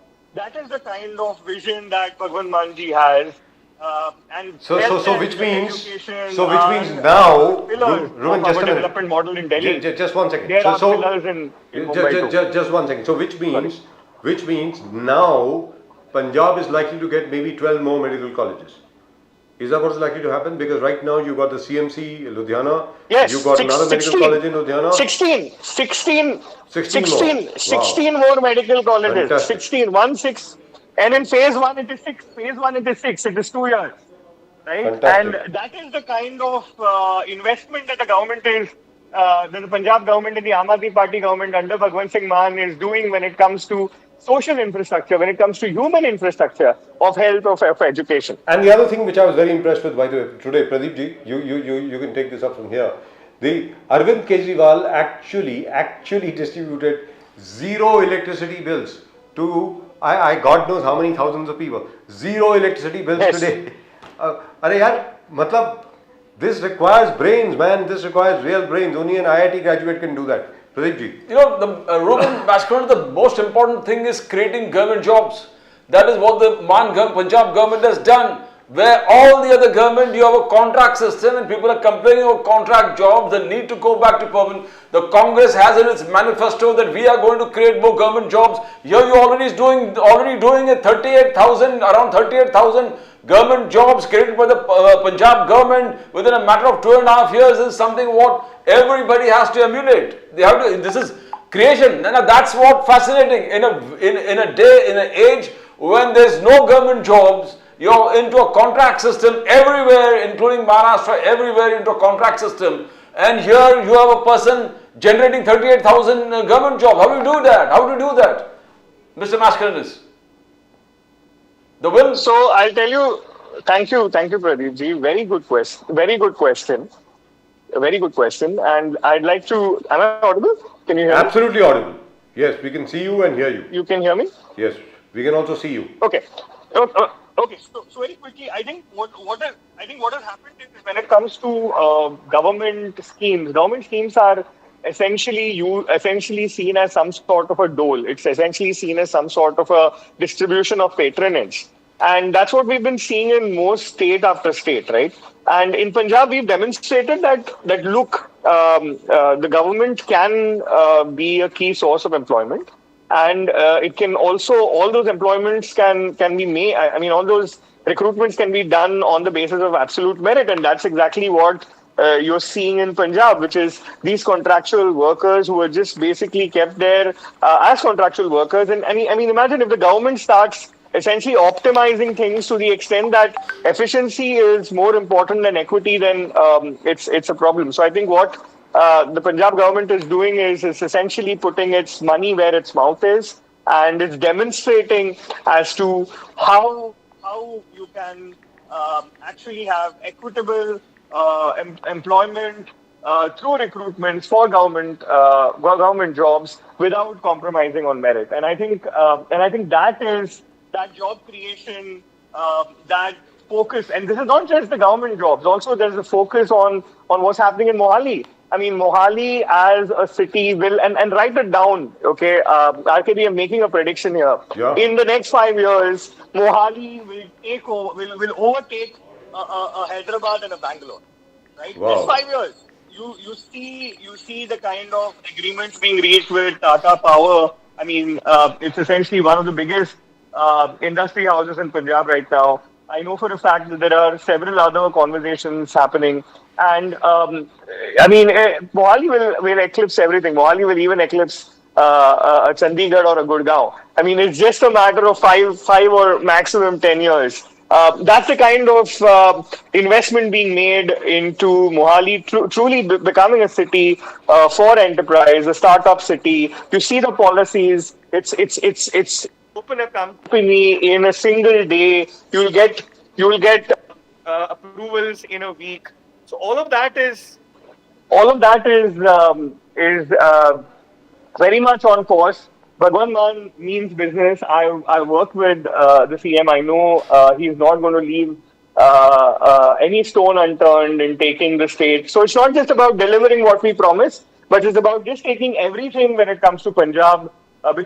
[SPEAKER 6] vision that Bhagwan Manji has. And
[SPEAKER 1] so which means now, Ruben, just a minute.
[SPEAKER 6] Development model in Delhi.
[SPEAKER 1] Just 1 second.
[SPEAKER 6] There are pillars in Mumbai too.
[SPEAKER 1] Just 1 second. So which means now Punjab is likely to get maybe 12 more medical colleges. Is that what's likely to happen? Because right now you got the CMC, Ludhiana.
[SPEAKER 6] Yes,
[SPEAKER 1] you got another medical college in Ludhiana. 16
[SPEAKER 6] more medical colleges.
[SPEAKER 1] Fantastic.
[SPEAKER 6] 16. And in phase 1 it is 6. Phase 1 it is 6. It is 2 years. Right?
[SPEAKER 1] Fantastic.
[SPEAKER 6] And that is the kind of investment that the government is, that the Punjab government and the Aam Aadmi Party government under Bhagwan Singh Mann is doing when it comes to social infrastructure, when it comes to human infrastructure of health, of education.
[SPEAKER 1] And the other thing which I was very impressed with, by the way, today, Pradeep ji, you can take this up from here. The Arvind Kejriwal actually distributed 0 electricity bills to God knows how many thousands of people. 0 electricity bills today. This requires brains, man. This requires real brains. Only an IIT graduate can do that. Pradeep ji.
[SPEAKER 2] You know, the Ruben Bhaskar, the most important thing is creating government jobs. That is what the Punjab government has done. Where all the other government, you have a contract system and people are complaining of contract jobs, the need to go back to permanent. The Congress has in its manifesto that we are going to create more government jobs. Here you already doing around 38,000 government jobs created by the Punjab government within a matter of 2.5 years is something what everybody has to emulate. They have to. This is creation. And that's what fascinating in an age when there's no government jobs. You're into a contract system everywhere, including Maharashtra, everywhere into a contract system. And here you have a person generating 38,000 government jobs. How do you do that? Mr. Mascarenas? The will?
[SPEAKER 6] So I'll tell you, thank you Pradeep ji. Very good question. And I'd like to, am I audible? Can you hear me?
[SPEAKER 1] Absolutely audible. Yes, we can see you and hear you.
[SPEAKER 6] You can hear me?
[SPEAKER 1] Yes, we can also see you.
[SPEAKER 6] Okay. Okay, so very quickly, I think what has happened is when it comes to government schemes are essentially seen as some sort of a dole. It's essentially seen as some sort of a distribution of patronage. And that's what we've been seeing in most state after state, right? And in Punjab, we've demonstrated that look, the government can be a key source of employment. And it can also, all those employments can be made, all those recruitments can be done on the basis of absolute merit. And that's exactly what you're seeing in Punjab, which is these contractual workers who are just basically kept there as contractual workers. And imagine if the government starts essentially optimizing things to the extent that efficiency is more important than equity, then it's a problem. So I think what the Punjab government is doing is essentially putting its money where its mouth is, and it's demonstrating as to how you can actually have equitable employment through recruitments for government jobs without compromising on merit. And I think that is that job creation, that focus, and this is not just the government jobs. Also, there's a focus on what's happening in Mohalla. Mohalla as a city will, and write it down, okay? RKB, I'm making a prediction here.
[SPEAKER 1] Yeah.
[SPEAKER 6] In the next 5 years, Mohalla will overtake a Hyderabad and a Bangalore, right?
[SPEAKER 1] Wow.
[SPEAKER 6] Next 5 years, you see the kind of agreements being reached with Tata Power. It's essentially one of the biggest industry houses in Punjab right now. I know for a fact that there are several other conversations happening. And I mean, Mohali will eclipse everything. Mohali will even eclipse a Chandigarh or a Gurgaon. I mean, it's just a matter of five or maximum 10 years. That's the kind of investment being made into Mohali, truly becoming a city for enterprise, a startup city. You see the policies. It's open a company in a single day. You'll get approvals in a week. So all of that is very much on course. But one man means business. I work with the CM. I know he's not going to leave any stone unturned in taking the state. So it's not just about delivering what we promise, but it's about just taking everything when it comes to Punjab,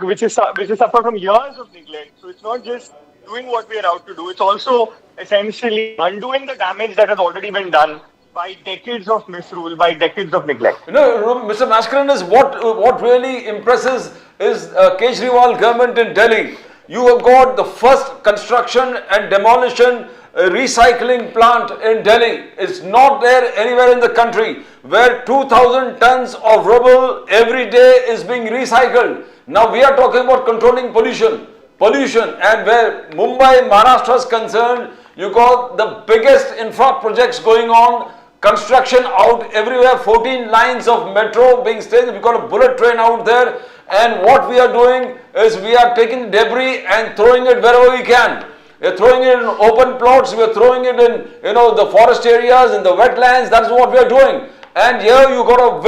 [SPEAKER 6] which is suffered from years of neglect. So it's not just doing what we are out to do. It's also essentially undoing the damage that has already been done by decades of misrule, by decades of neglect.
[SPEAKER 2] You know, Mr. Mascarenhas, what really impresses is Kejriwal government in Delhi. You have got the first construction and demolition recycling plant in Delhi. It's not there anywhere in the country where 2,000 tons of rubble every day is being recycled. Now we are talking about controlling pollution, and where Mumbai, Maharashtra is concerned, you got the biggest infra projects going on. Construction out everywhere, 14 lines of metro being staged. We've got a bullet train out there, and what we are doing is we are taking debris and throwing it wherever we can. We're throwing it in open plots, we're throwing it in, the forest areas, in the wetlands. That's what we are doing. And here you got a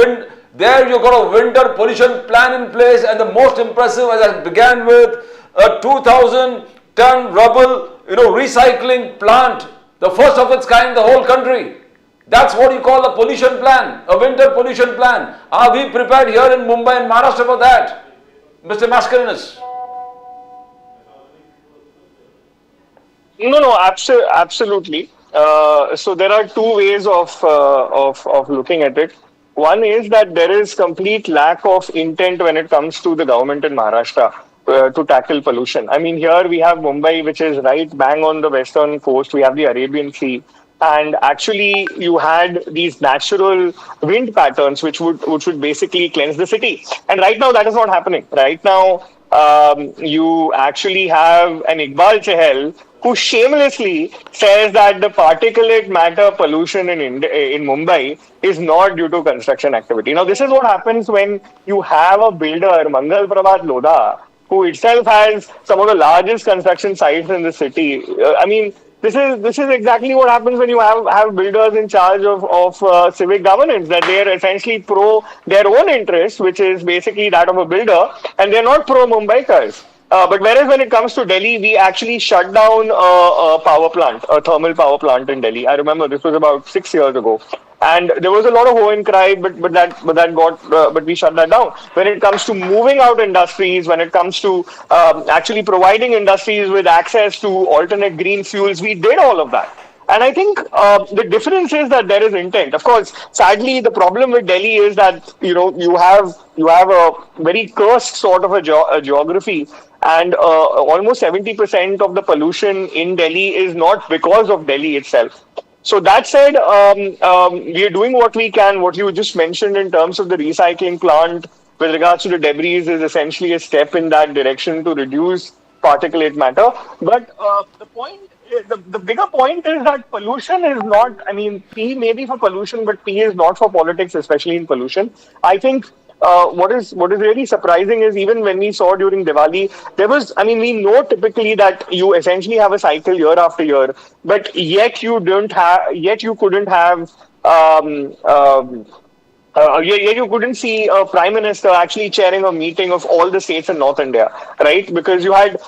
[SPEAKER 2] winter pollution plan in place, and the most impressive, as I began with, a 2,000-ton rubble, recycling plant, the first of its kind in the whole country. That's what you call a pollution plan, a winter pollution plan. Are we prepared here in Mumbai and Maharashtra for that, Mr. Mascarenhas?
[SPEAKER 6] No, absolutely. So there are two ways of looking at it. One is that there is complete lack of intent when it comes to the government in Maharashtra to tackle pollution. I mean, here we have Mumbai, which is right bang on the western coast. We have the Arabian Sea. And actually, you had these natural wind patterns which would basically cleanse the city. And right now, that is not happening. Right now, you actually have an Iqbal Chahal who shamelessly says that the particulate matter pollution in Mumbai is not due to construction activity. Now, this is what happens when you have a builder, Mangal Prabhat Lodha, who itself has some of the largest construction sites in the city. This is exactly what happens when you have builders in charge of civic governance, that they are essentially pro their own interest, which is basically that of a builder, and they're not pro Mumbaikars. But whereas when it comes to Delhi, we actually shut down a power plant, a thermal power plant in Delhi. I remember this was about 6 years ago. And there was a lot of hue and cry, but we shut that down. When it comes to moving out industries, when it comes to actually providing industries with access to alternate green fuels, we did all of that. And I think the difference is that there is intent. Of course, sadly, the problem with Delhi is that you have a very cursed sort of a geography, and almost 70% of the pollution in Delhi is not because of Delhi itself. So that said, we are doing what we can. What you just mentioned in terms of the recycling plant with regards to the debris is essentially a step in that direction to reduce particulate matter. But the bigger point is that pollution is not, P may be for pollution, but P is not for politics, especially in pollution. I think what is really surprising is even when we saw during Diwali, we know typically that you essentially have a cycle year after year, but yet you couldn't see a prime minister actually chairing a meeting of all the states in North India, right? Because you had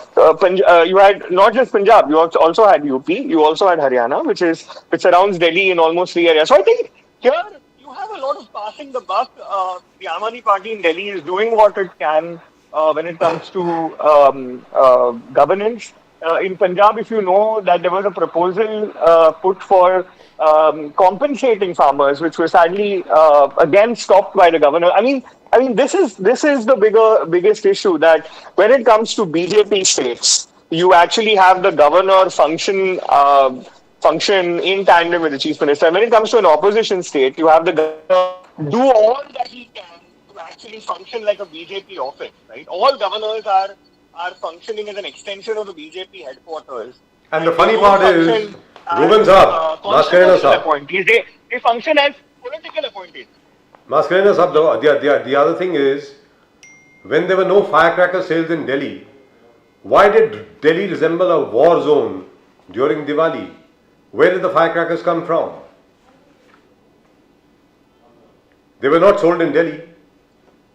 [SPEAKER 6] not just Punjab, you also had UP, you also had Haryana, which surrounds Delhi in almost 3 areas. So I think here you have a lot of passing the buck. The Aam Aadmi Party in Delhi is doing what it can when it comes to governance. In Punjab, if you know that there was a proposal put for compensating farmers, which was sadly again stopped by the governor. This is the biggest issue, that when it comes to BJP states, you actually have the governor function in tandem with the chief minister. When it comes to an opposition state, you have the governor do all that he can to actually function like a BJP office, right? All governors are functioning as an extension of the BJP headquarters.
[SPEAKER 1] And the funny part is, Ruben Saab, Mascarena Saab.
[SPEAKER 6] They function as political appointees.
[SPEAKER 1] Mascarena Saab, the other thing is, when there were no firecracker sales in Delhi, why did Delhi resemble a war zone during Diwali? Where did the firecrackers come from? They were not sold in Delhi.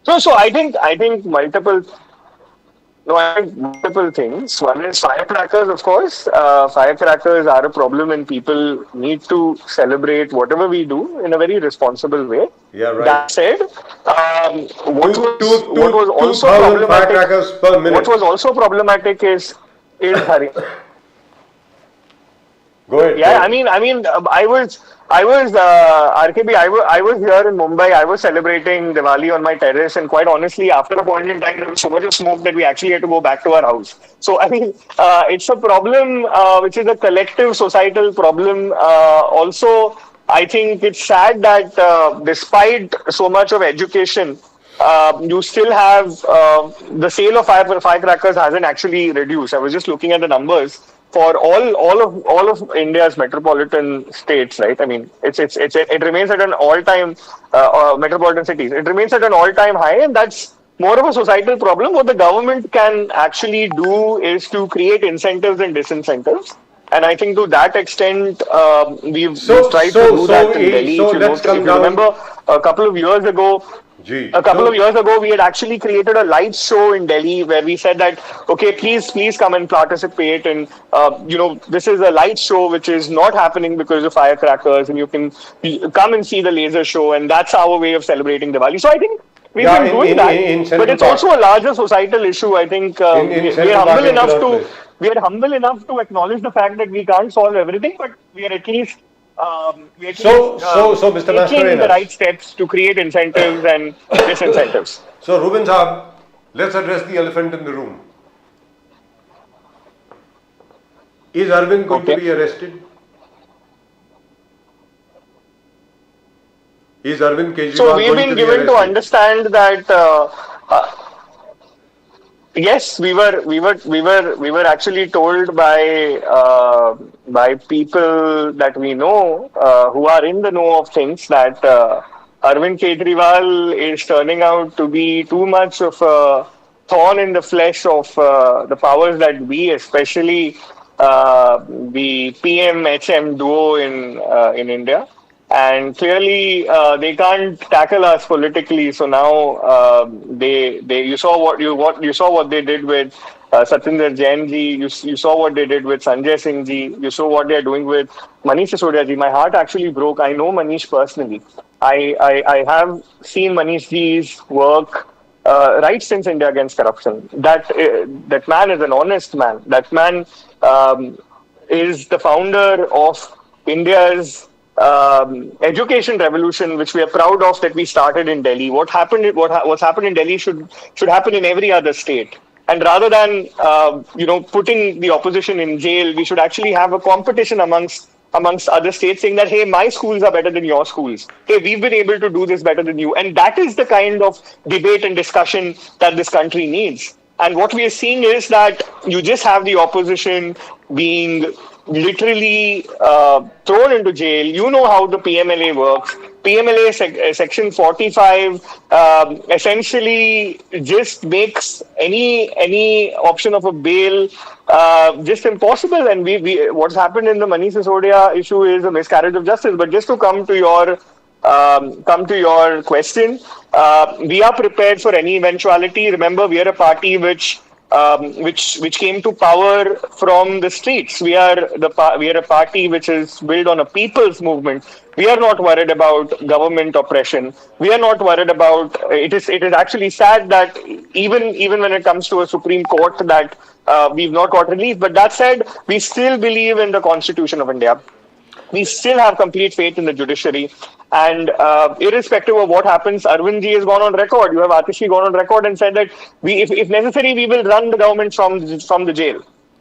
[SPEAKER 6] So I think multiple things. One is firecrackers, of course. Firecrackers are a problem and people need to celebrate whatever we do in a very responsible way.
[SPEAKER 1] Yeah, right.
[SPEAKER 6] That said, what was also
[SPEAKER 1] 2,000 firecrackers per minute.
[SPEAKER 6] What was also problematic is hurry.
[SPEAKER 1] Go ahead.
[SPEAKER 6] Yeah, I mean, I was RKB. I was here in Mumbai. I was celebrating Diwali on my terrace, and quite honestly, after a point in time, there was so much of smoke that we actually had to go back to our house. So, I mean, it's a problem which is a collective societal problem. Also, I think it's sad that despite so much of education, you still have the sale of firecrackers hasn't actually reduced. I was just looking at the numbers. For all of India's metropolitan states, right? I mean, it remains at an all-time metropolitan cities. It remains at an all-time high, and that's more of a societal problem. What the government can actually do is to create incentives and disincentives. And I think to that extent, we've tried to do that in Delhi. If you remember, a couple of years ago, we had actually created a light show in Delhi where we said that, okay, please come and participate. And, this is a light show which is not happening because of firecrackers, and you can come and see the laser show. And that's our way of celebrating Diwali. So I think we've been doing that. But it's also a larger societal issue. I think we are humble enough to acknowledge the fact that we can't solve everything, but we are at least
[SPEAKER 1] Mr.
[SPEAKER 6] taking the right steps to create incentives and disincentives.
[SPEAKER 1] So, Ruben Saab, let's address the elephant in the room. Is Arvind going to be arrested? Is Arvind Kejriwal
[SPEAKER 6] So we've
[SPEAKER 1] going
[SPEAKER 6] been
[SPEAKER 1] to be
[SPEAKER 6] given to
[SPEAKER 1] arrested?
[SPEAKER 6] understand that yes, we were actually told by people that we know who are in the know of things that Arvind Kejriwal is turning out to be too much of a thorn in the flesh of the powers that be, especially the PM-HM duo in India. And clearly, they can't tackle us politically. So now, you saw what they did with Satinder Jain ji. You saw what they did with Sanjay Singh ji. You saw what they are doing with Manish Sisodia ji. My heart actually broke. I know Manish personally. I have seen Manish ji's work right since India Against Corruption. That man is an honest man. That man is the founder of India's education revolution, which we are proud of, that we started in Delhi. What's happened in Delhi should happen in every other state. And rather than putting the opposition in jail, we should actually have a competition amongst other states, saying that, hey, my schools are better than your schools. Hey, we've been able to do this better than you. And that is the kind of debate and discussion that this country needs. And what we are seeing is that you just have the opposition being literally thrown into jail. You know how the PMLA works. PMLA section 45 essentially just makes any option of a bail just impossible. And what's happened in the Manish Sisodia issue is a miscarriage of justice. But just to come to your question, we are prepared for any eventuality. Remember, we are a party which came to power from the streets. We are a party which is built on a people's movement. We are not worried about government oppression. We are not worried about it. Is actually sad that even when it comes to a Supreme Court that we've not got relief. But that said, we still believe in the Constitution of India. We still have complete faith in the judiciary. And irrespective of what happens, Arvind ji has gone on record. You have Atishi gone on record and said that if necessary, we will run the government from the jail.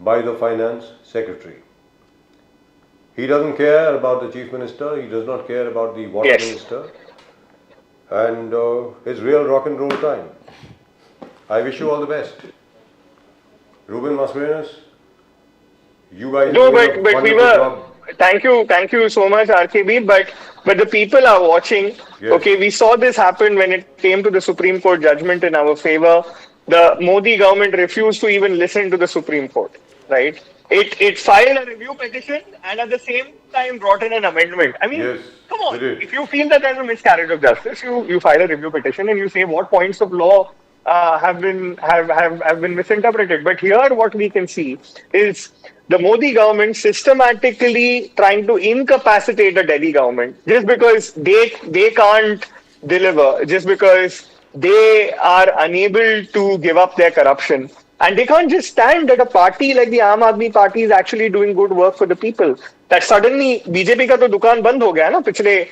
[SPEAKER 1] by the finance secretary. He doesn't care about the chief minister, he does not care about the water
[SPEAKER 6] Yes.
[SPEAKER 1] minister, and it's real rock and roll time. I wish you all the best. Ruben Mascarenhas, you guys
[SPEAKER 6] No,
[SPEAKER 1] are doing a
[SPEAKER 6] but we
[SPEAKER 1] wonderful
[SPEAKER 6] were.
[SPEAKER 1] job.
[SPEAKER 6] Thank you so much, RKB. But the people are watching.
[SPEAKER 1] Yes.
[SPEAKER 6] Okay, we saw this happen when it came to the Supreme Court judgment in our favor. The Modi government refused to even listen to the Supreme Court. Right? It filed a review petition and at the same time brought in an amendment. I mean,
[SPEAKER 1] Yes,
[SPEAKER 6] come on.
[SPEAKER 1] they did.
[SPEAKER 6] If you feel that there's a miscarriage of justice, you file a review petition and you say what points of law have been misinterpreted. But here, what we can see is the Modi government systematically trying to incapacitate the Delhi government just because they can't deliver, just because they are unable to give up their corruption. And they can't just stand that a party like the Aam Aadmi Party is actually doing good work for the people. That suddenly BJP का तो दुकान बंद हो गया ना पिछले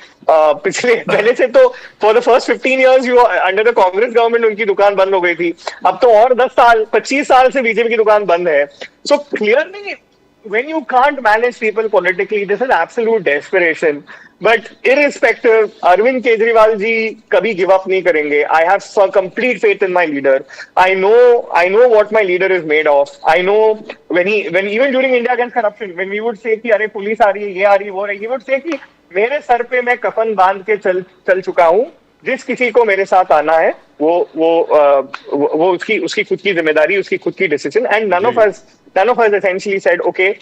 [SPEAKER 6] पहले से तो for the first 15 years you under the Congress government उनकी दुकान बंद हो गई थी. अब तो और 10 साल 25 साल से बीजेपी की दुकान बंद है. So clearly when you can't manage people politically, this is absolute desperation. But irrespective, Arvind Kejriwal ji kabhi give up nahi karenge. I have some complete faith in my leader. I know what my leader is made of. I know when even during India Against Corruption, when we would say कि अरे police आ रही है, ये आ रही है, वो रही, he would say कि मेरे सर पे मैं कफन बांध के चल चुका हूँ. जिस किसी को मेरे साथ आना है वो उसकी खुद की जिम्मेदारी, उसकी खुद की decision, and none of us essentially said, okay,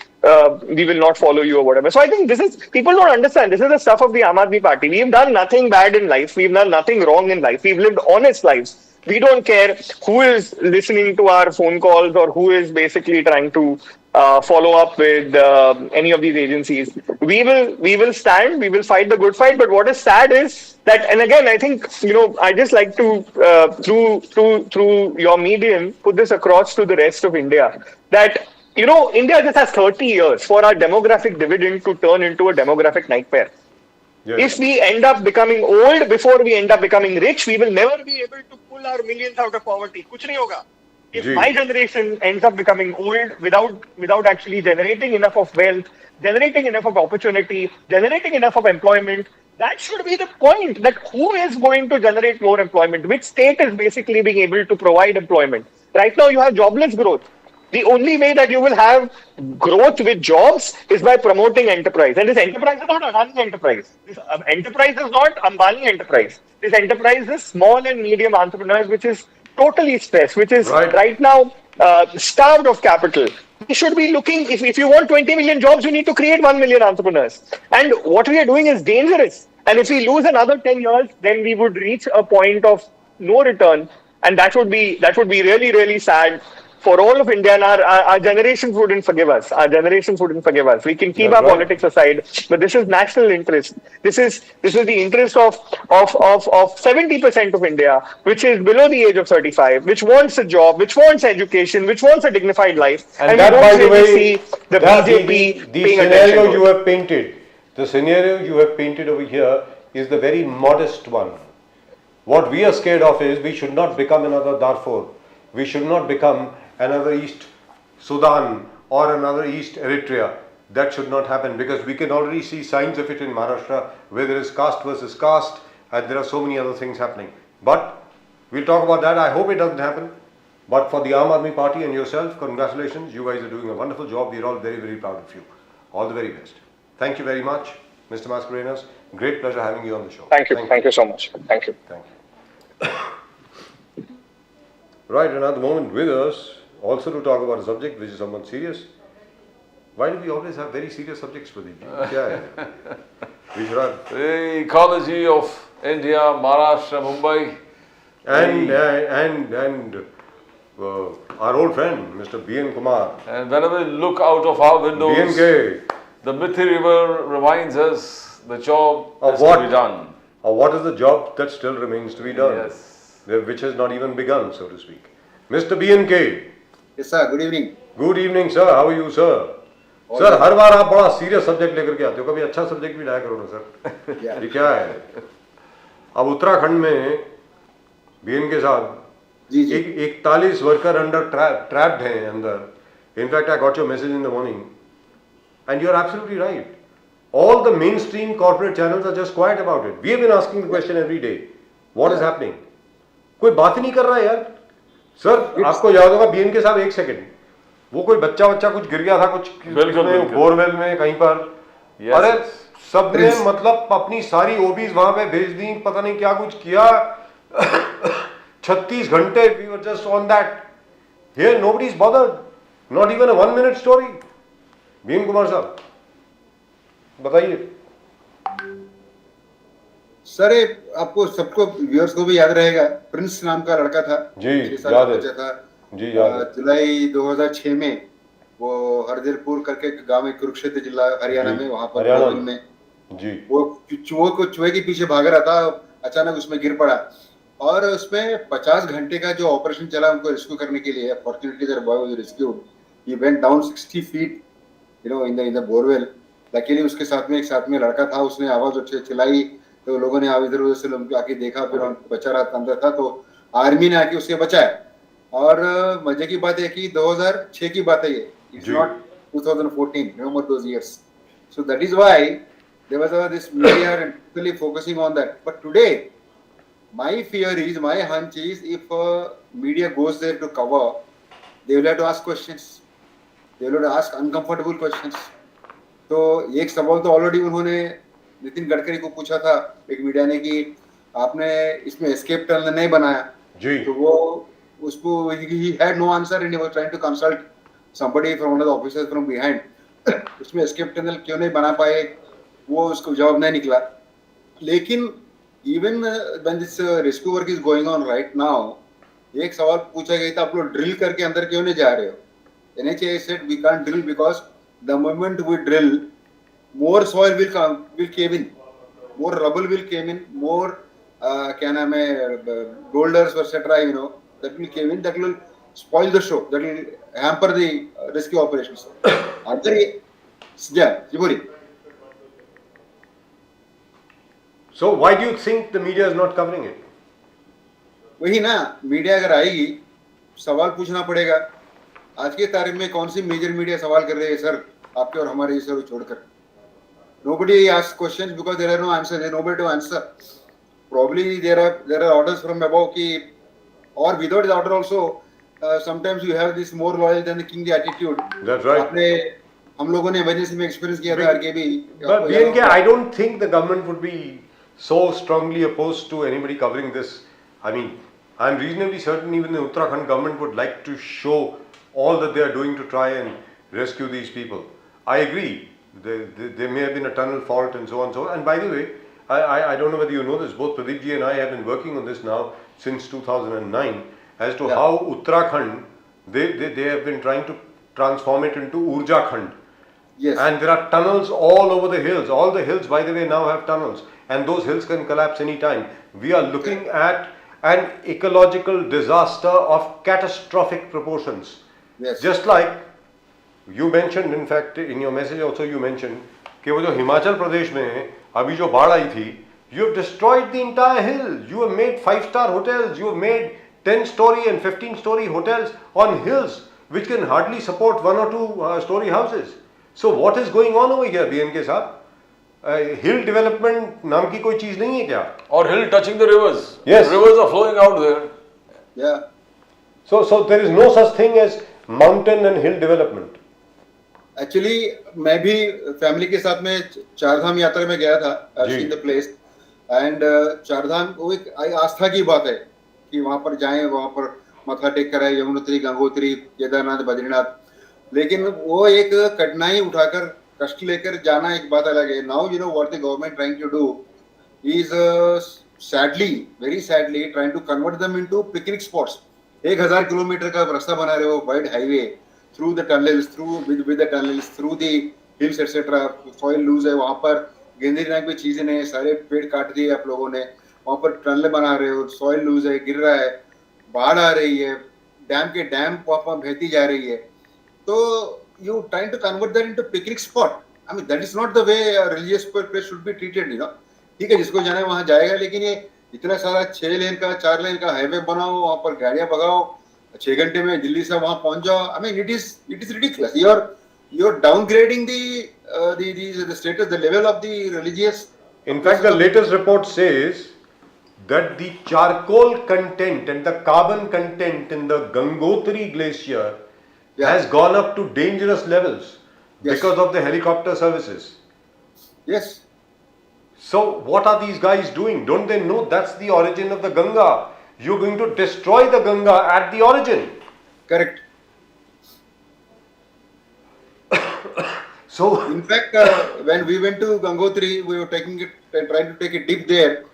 [SPEAKER 6] we will not follow you or whatever. So I think people don't understand. This is the stuff of the Aam Aadmi Party. We've done nothing bad in life. We've done nothing wrong in life. We've lived honest lives. We don't care who is listening to our phone calls or who is basically trying to follow up with any of these agencies. We will stand. We will fight the good fight. But what is sad is that, and again, I think, I just like to through your medium put this across to the rest of India that India just has 30 years for our demographic dividend to turn into a demographic nightmare.
[SPEAKER 1] Yes.
[SPEAKER 6] If we end up becoming old before we end up becoming rich, we will never be able to pull our millions out of poverty. Kuch nahi hoga. If my generation ends up becoming old without actually generating enough of wealth, generating enough of opportunity, generating enough of employment, that should be the point. That who is going to generate more employment? Which state is basically being able to provide employment? Right now you have jobless growth. The only way that you will have growth with jobs is by promoting enterprise. And this enterprise is not Adani enterprise. This enterprise is not Ambani enterprise. This enterprise is small and medium entrepreneurs, which is totally stressed, which is right now starved of capital. We should be looking, if you want 20 million jobs, you need to create 1 million entrepreneurs. And what we are doing is dangerous. And if we lose another 10 years, then we would reach a point of no return. And that would be really, really sad for all of India, and our generations wouldn't forgive us. Our generations wouldn't forgive us. We can keep our politics aside, but this is national interest. This is the interest of 70% of India, which is below the age of 35, which wants a job, which wants education, which wants a dignified life.
[SPEAKER 1] And that, by the way,
[SPEAKER 6] see the BJP
[SPEAKER 1] the
[SPEAKER 6] paying
[SPEAKER 1] scenario
[SPEAKER 6] attention
[SPEAKER 1] you have painted, the scenario you have painted over here is the very modest one. What we are scared of is we should not become another Darfur. We should not become another East Sudan or another East Eritrea. That should not happen, because we can already see signs of it in Maharashtra, where there is caste versus caste, and there are so many other things happening. But we'll talk about that. I hope it doesn't happen. But for the Aam Aadmi Party and yourself, congratulations. You guys are doing a wonderful job. We are all very, very proud of you. All the very best. Thank you very much, Mr. Mascarenhas. Great pleasure having you on the show.
[SPEAKER 6] Thank you. Thank you so much. Thank you.
[SPEAKER 1] Thank you. Right, another moment with us, also to talk about a subject which is somewhat serious. Why do we always have very serious subjects, Pradeep? We should have.
[SPEAKER 2] The ecology of India, Maharashtra, Mumbai.
[SPEAKER 1] And our old friend, Mr. B.N. Kumar.
[SPEAKER 2] And whenever we look out of our windows,
[SPEAKER 1] BNK.
[SPEAKER 2] The Mithi River reminds us the job
[SPEAKER 1] Of
[SPEAKER 2] has
[SPEAKER 1] what?
[SPEAKER 2] to be done.
[SPEAKER 1] What is the job that still remains to be done?
[SPEAKER 2] Yes.
[SPEAKER 1] Which has not even begun, so to speak. Mr. B.N.K.
[SPEAKER 7] Yes, sir. Good evening.
[SPEAKER 1] Good evening, sir. How are you, sir? Sir हर बार आप बड़ा serious subject लेकर के आते हो, कभी अच्छा सब्जेक्ट भी लाया करो ना सर. ये क्या है? अब उत्तराखंड में बीएन के साथ 41 वर्कर अंडर ट्रैप्ड हैं अंदर, In fact, I got your message in the morning, and you're absolutely right. All the mainstream corporate channels are just quiet about it. We have been asking the question every day. What is happening? कोई बात ही नहीं कर रहा है यार. Sir, आपको याद होगा बीएन के साहब, एक सेकंड, वो कोई बच्चा कुछ गिर गया था कुछ बोरवेल में कहीं पर. अरे सबने मतलब अपनी सारी ओबीज वहां पे भेज दी, पता नहीं क्या कुछ किया. 36 घंटे we were just on that. Here nobody is bothered. Not even a 1-minute story. Bhim Kumar साहब बताइए.
[SPEAKER 7] सर आपको सबको व्यूअर्स को भी याद रहेगा, प्रिंस नाम का लड़का था
[SPEAKER 1] जी, याद है जी, याद है.
[SPEAKER 7] जुलाई 2006 में वो हरदिरपुर करके एक गांव है कुरुक्षेत्र जिला हरियाणा में, वहां पर में
[SPEAKER 1] जी
[SPEAKER 7] वो चूहे के पीछे भाग रहा था, अचानक उसमें गिर पड़ा और उसमें 50 घंटे का जो ऑपरेशन चला उनको रेस्क्यू करने के लिए. Fortunately that boy was rescued. He went down 60 feet in the borewell. Luckily उसके साथ में लड़का था, उसने आवाज उठी चिल्लाई तो लोगों ने इधर उधर से आके देखा, फिर बचा रहा अंदर था तो आर्मी ने आके उसे बचाया. और मजे की बात है कि 2006 की बात है ये, it's not 2014. Remember those years. So that is why there was this media really focusing on that. But today my fear is, my hunch is, if media goes there to cover, they will have to ask questions, they will have to ask uncomfortable questions. तो एक सवाल तो already उन्होंने नितिन गडकरी को पूछा था एक media ने कि आपने इसमें एस्केप टनल नहीं बनाया
[SPEAKER 1] जी,
[SPEAKER 7] तो वो उसको he had no answer and he was trying to consult somebody from one of the officers from behind. उसमें एस्केप टनल क्यों नहीं बना पाए वो उसको जवाब नहीं निकला. लेकिन even when this rescue work is going on right now, एक सवाल पूछा गया था, आप लोग ड्रिल करके अंदर क्यों नहीं जा रहे हो? NHA said we can't drill because the moment we drill, more soil will cave in, more rubble will cave in, more क्या नाम है boulders etc. That will cave in, that will spoil the show, that will hamper the rescue operations. अंदर ये जी बोलिए.
[SPEAKER 1] So why do you think the media is not covering it?
[SPEAKER 7] वही ना, media अगर आएगी सवाल पूछना पड़ेगा. आज के तारीख में कौन सी मेजर मीडिया सवाल कर रही है सर आपके और हमारे सर छोड़कर? Nobody asks questions because there are no answers. There is nobody to answer. Probably there are orders from above ki, or without the order also, sometimes you have this more loyal than the king the attitude.
[SPEAKER 1] That's right.
[SPEAKER 7] आपने हम लोगों ने emergency में experience किया था RKB.
[SPEAKER 1] But BNK, I don't think the government would be so strongly opposed to anybody covering this. I mean, I'm reasonably certain even the Uttarakhand government would like to show all that they are doing to try and rescue these people. I agree. There may have been a tunnel fault and so on and so on. And by the way, I don't know whether you know this, both Pradeep ji and I have been working on this now since 2009 as to how Uttarakhand, they have been trying to transform it into Urjakhand.
[SPEAKER 7] Yes.
[SPEAKER 1] And there are tunnels all over the hills. All the hills, by the way, now have tunnels. And those hills can collapse any time. We are looking at an ecological disaster of catastrophic proportions.
[SPEAKER 7] Yes.
[SPEAKER 1] Just like you mentioned, in fact, in your message also you mentioned, कि वो जो हिमाचल प्रदेश में अभी जो बाढ़ आई थी, you have destroyed the entire hill. You have made 5-star hotels. You have made 10-story and 15-story hotels on hills which can hardly support 1 or 2-story houses. So what is going on over here, BNK साहब? Hill development नाम की कोई चीज नहीं है क्या?
[SPEAKER 2] Or hill touching the rivers.
[SPEAKER 1] Yes.
[SPEAKER 2] Rivers are flowing out there.
[SPEAKER 7] Yeah.
[SPEAKER 1] So there is no such thing as mountain and hill development.
[SPEAKER 7] Actually मैं भी फैमिली के साथ में चारधाम यात्रा में गया था in the place and Chardham वो एक आस्था की बात है कि वहां पर जाएं, वहां पर मत्था टेक कर आए, यमुनोत्री, गंगोत्री, केदारनाथ, बद्रीनाथ. लेकिन वो एक कठिनाई उठाकर कष्ट लेकर जाना एक बात अलग है. Now you know what the government trying to do is sadly, very sadly trying to convert them into picnic spots. 1000 kilometre का रास्ता बना रहे हो, wide highway, through the tunnels, with the tunnels, through the hills etc. Soil loose है वहाँ पर, गेंदे नाम की चीजें नहीं, सारे पेड़ काट दिए आप लोगों ने, वहाँ पर टनल बना रहे हो, soil loose है, गिर रहा है, बाढ़ आ रही है, डैम वहाँ पर बहती जा रही है. तो you trying to convert that into picnic spot. I mean that is not the way a religious place should be treated, you know. ठीक है, जिसको जाना है वहाँ जाएगा, लेकिन ये इतना सारा 6 लेन का 4 लेन का हाईवे बनाओ, वहाँ पर गाड़ियाँ भगाओ, 6 घंटे में दिल्ली से वहां पहुंच जाओ. I mean, it is ridiculous. You're downgrading the status, the level of the religious.
[SPEAKER 1] In fact, the latest report says that the charcoal content and the carbon content in the Gangotri glacier has gone up to dangerous levels because of the helicopter services.
[SPEAKER 7] Yes.
[SPEAKER 1] So what are these guys doing? Don't they know that's the origin of the Ganga? You're going to destroy the Ganga at the origin.
[SPEAKER 7] Correct.
[SPEAKER 1] So,
[SPEAKER 7] in fact, when we went to Gangotri, we were trying to take a dip there.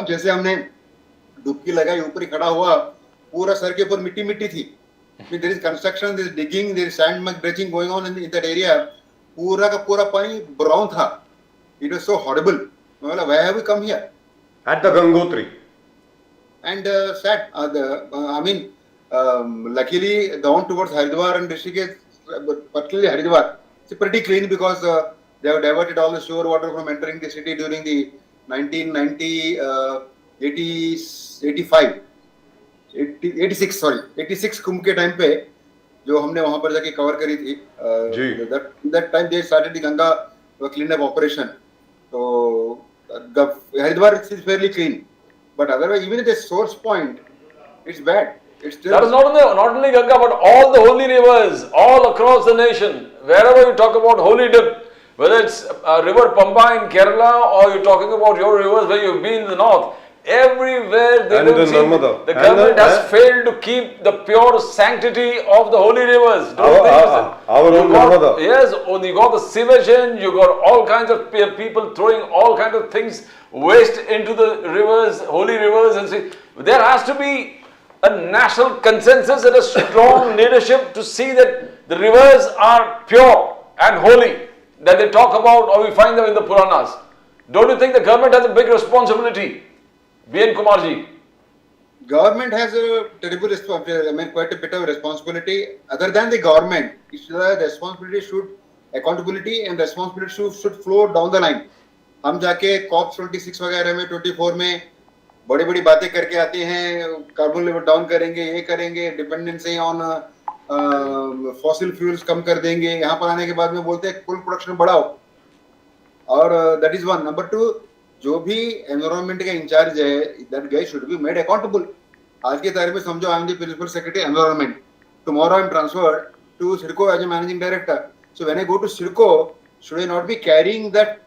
[SPEAKER 7] जैसे हमने डुबकी लगाई, ऊपर ही खड़ा हुआ, पूरा sir के ऊपर मिट्टी मिट्टी थी. There is construction, there is digging, there is sand dredging going on in that area. पूरा का पूरा पानी brown था. It was so horrible. Why have we come here?
[SPEAKER 1] At the Gangotri.
[SPEAKER 7] And sad. Luckily, down towards Haridwar and Rishikesh, particularly Haridwar, it's pretty clean because they have diverted all the shore water from entering the city during the 86 कुंभ के time पे जो हमने वहां पर जाके cover करी थी. That time they started the Ganga cleanup operation. So Haridwar is fairly clean, but otherwise even at the source point, it's bad. It's still
[SPEAKER 2] that is not only Ganga, but all the holy rivers all across the nation. Wherever you talk about holy dip, whether it's river Pamba in Kerala or you're talking about your rivers where you've been in the north, everywhere they don't see the government has failed to keep the pure sanctity of the holy rivers.
[SPEAKER 1] Our own Narmada.
[SPEAKER 2] Yes, you got the sewage in, you got all kinds of people throwing all kinds of things, waste into the rivers, holy rivers, and see, there has to be a national consensus and a strong leadership to see that the rivers are pure and holy, that they talk about or we find them in the Puranas. Don't you think the government has a big responsibility? B.N. Kumarji.
[SPEAKER 7] Government has a terrible responsibility, quite a bit of responsibility. Other than the government, accountability and responsibility should flow down the line. हम जाके COP26 वगैरह में 24 में बड़ी बड़ी बातें करके आते हैं, कार्बन लेवल डाउन करेंगे, ये करेंगे, डिपेंडेंसी ऑन फॉसिल फ्यूल्स कम कर देंगे. यहाँ पर आने के बाद में बोलते हैं फुल प्रोडक्शन बढ़ाओ. और दैट इज वन. नंबर 2, जो भी एनवायरनमेंट का इंचार्ज है, that guy should be made accountable. आज के तारीख में समझो I am the principal secretary environment. Tomorrow I am transferred to CIDCO as a managing director. So when I go to CIDCO, should I not be carrying that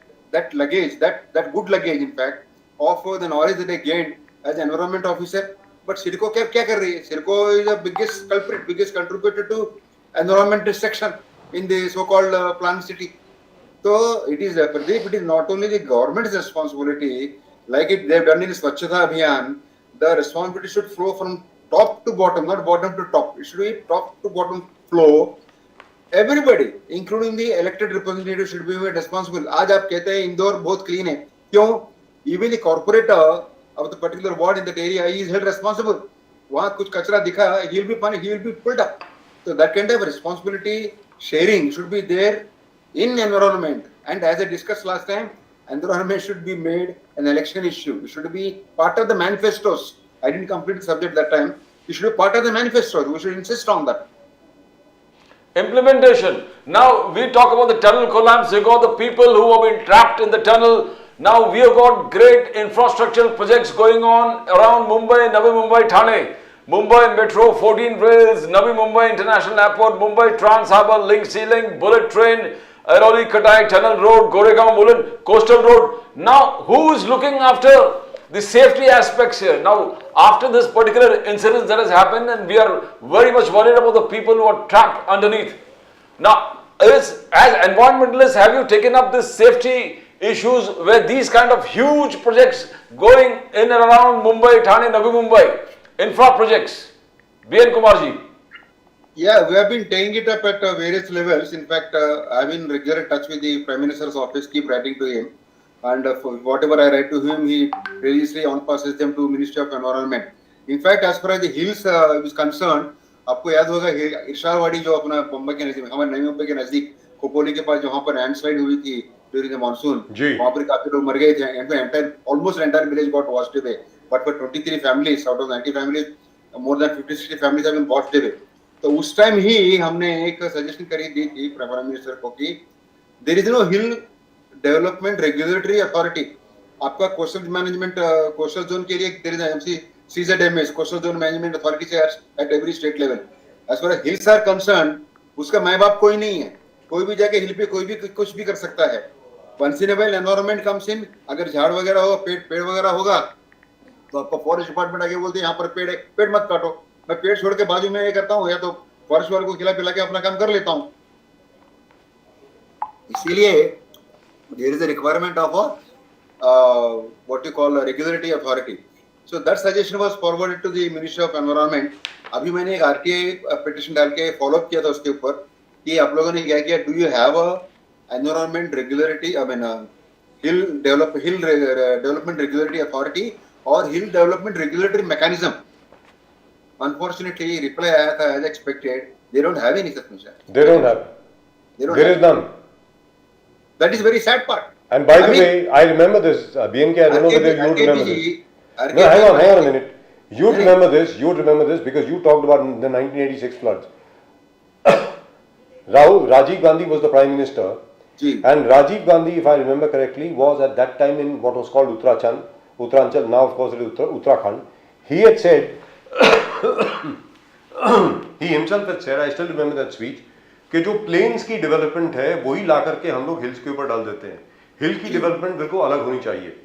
[SPEAKER 7] luggage, that good luggage in fact, of the knowledge that I gained as an environment officer? But Sidco क्या कर रही है? Sidco is the biggest culprit, biggest contributor to environment destruction in the so-called planned city. So it is Pradeep, it is not only the government's responsibility, like they've done in Swachhata Abhiyan. The responsibility should flow from top to bottom, not bottom to top. It should be top to bottom flow. Everybody, including the elected representatives, should be made responsible. आज आप कहते हैं इंदौर बहुत clean है, क्यों? Even the corporator of the particular ward in that area is held responsible. वहाँ कुछ कचरा दिखा, he will be punished, he will be pulled up. So that kind of responsibility sharing should be there in environment. And as I discussed last time, environment should be made an election issue. It should be part of the manifestos. I didn't complete the subject that time. It should be part of the manifestos. We should insist on that.
[SPEAKER 2] Implementation. Now we talk about the tunnel collapse. You got the people who have been trapped in the tunnel. Now we have got great infrastructural projects going on around Mumbai, Navi Mumbai, Thane. Mumbai Metro, 14 rails, Navi Mumbai International Airport, Mumbai Trans Harbour, Link Sea Link, Bullet Train, Airoli Katai Tunnel Road, Goregaon Mulund, Coastal Road. Now who is looking after the safety aspects here? Now after this particular incident that has happened, and we are very much worried about the people who are trapped underneath. Now as environmentalists, have you taken up this safety issues where these kind of huge projects going in and around Mumbai, Thane, Navi Mumbai, infra projects? B.N. Kumarji.
[SPEAKER 7] Yeah, we have been taking it up at various levels. In fact, I've been in regular touch with the Prime Minister's office, keep writing to him. And for whatever I write to him, he religiously on-passes them to Ministry of Environment. In fact, as far as the hills is concerned, आपको याद होगा इरशादवाड़ी जो अपना मुंबई के नजदीक, हमारे नई मुंबई के नजदीक खोपोली के पास जहाँ पर लैंडस्लाइड हुई थी during the monsoon, वहाँ पर काफी लोग मर गए थे, and almost the entire village got washed away. But for 23 families out of 90 families, more than 50-60 families have been washed away. तो उस टाइम ही हमने एक सजेशन करी दी थी प्राइम मिनिस्टर को कि there is no hill development regulatory authority. आपका coastal management coastal zone के लिए there is MC CZMS coastal zone management authority at every state level. As far as hills are concerned, उसका माँ बाप कोई नहीं है. कोई भी जाके हिल पे कोई भी कुछ भी कर सकता है. Once in a while environment comes in. अगर झाड़ वगैरह होगा, पेड़ वगैरह होगा, तो आपका फॉरेस्ट डिपार्टमेंट आगे बोलते हैं यहाँ पर पेड़ है, पेड़ मत काटो. मैं पेड़ छोड़ के बाजू में ये करता हूँ, या तो फॉरेस्ट वाले को खिला पिला के अपना काम कर लेता हूँ. इसीलिए there is a requirement of what you call regulatory authority. So that suggestion was forwarded to the ministry of environment. अभी मैंने एक आरटीआई पिटीशन डाल के फॉलो अप किया था उसके ऊपर कि आप लोगों ने क्या किया, do you have a environment regulatory, I mean hill development regulatory authority और hill development regulatory mechanism. Unfortunately, reply आया था as expected. They don't have any such measure.
[SPEAKER 1] They don't have. There is none.
[SPEAKER 7] That is very sad part.
[SPEAKER 1] And by the way, I remember this. BNK, I don't know whether you remember this. No, hang on a minute. You remember this because you talked about the 1986 floods. Rajiv Gandhi was the Prime Minister. And Rajiv Gandhi, if I remember correctly, was at that time in what was called Uttaranchal, now of course it is Uttarakhand. He had said, he himself had said, I still remember that speech, कि जो planes की development है वही ला करके हम लोग hills के ऊपर डाल देते हैं. हिल की डेवलपमेंट बिल्कुल अलग होनी चाहिए.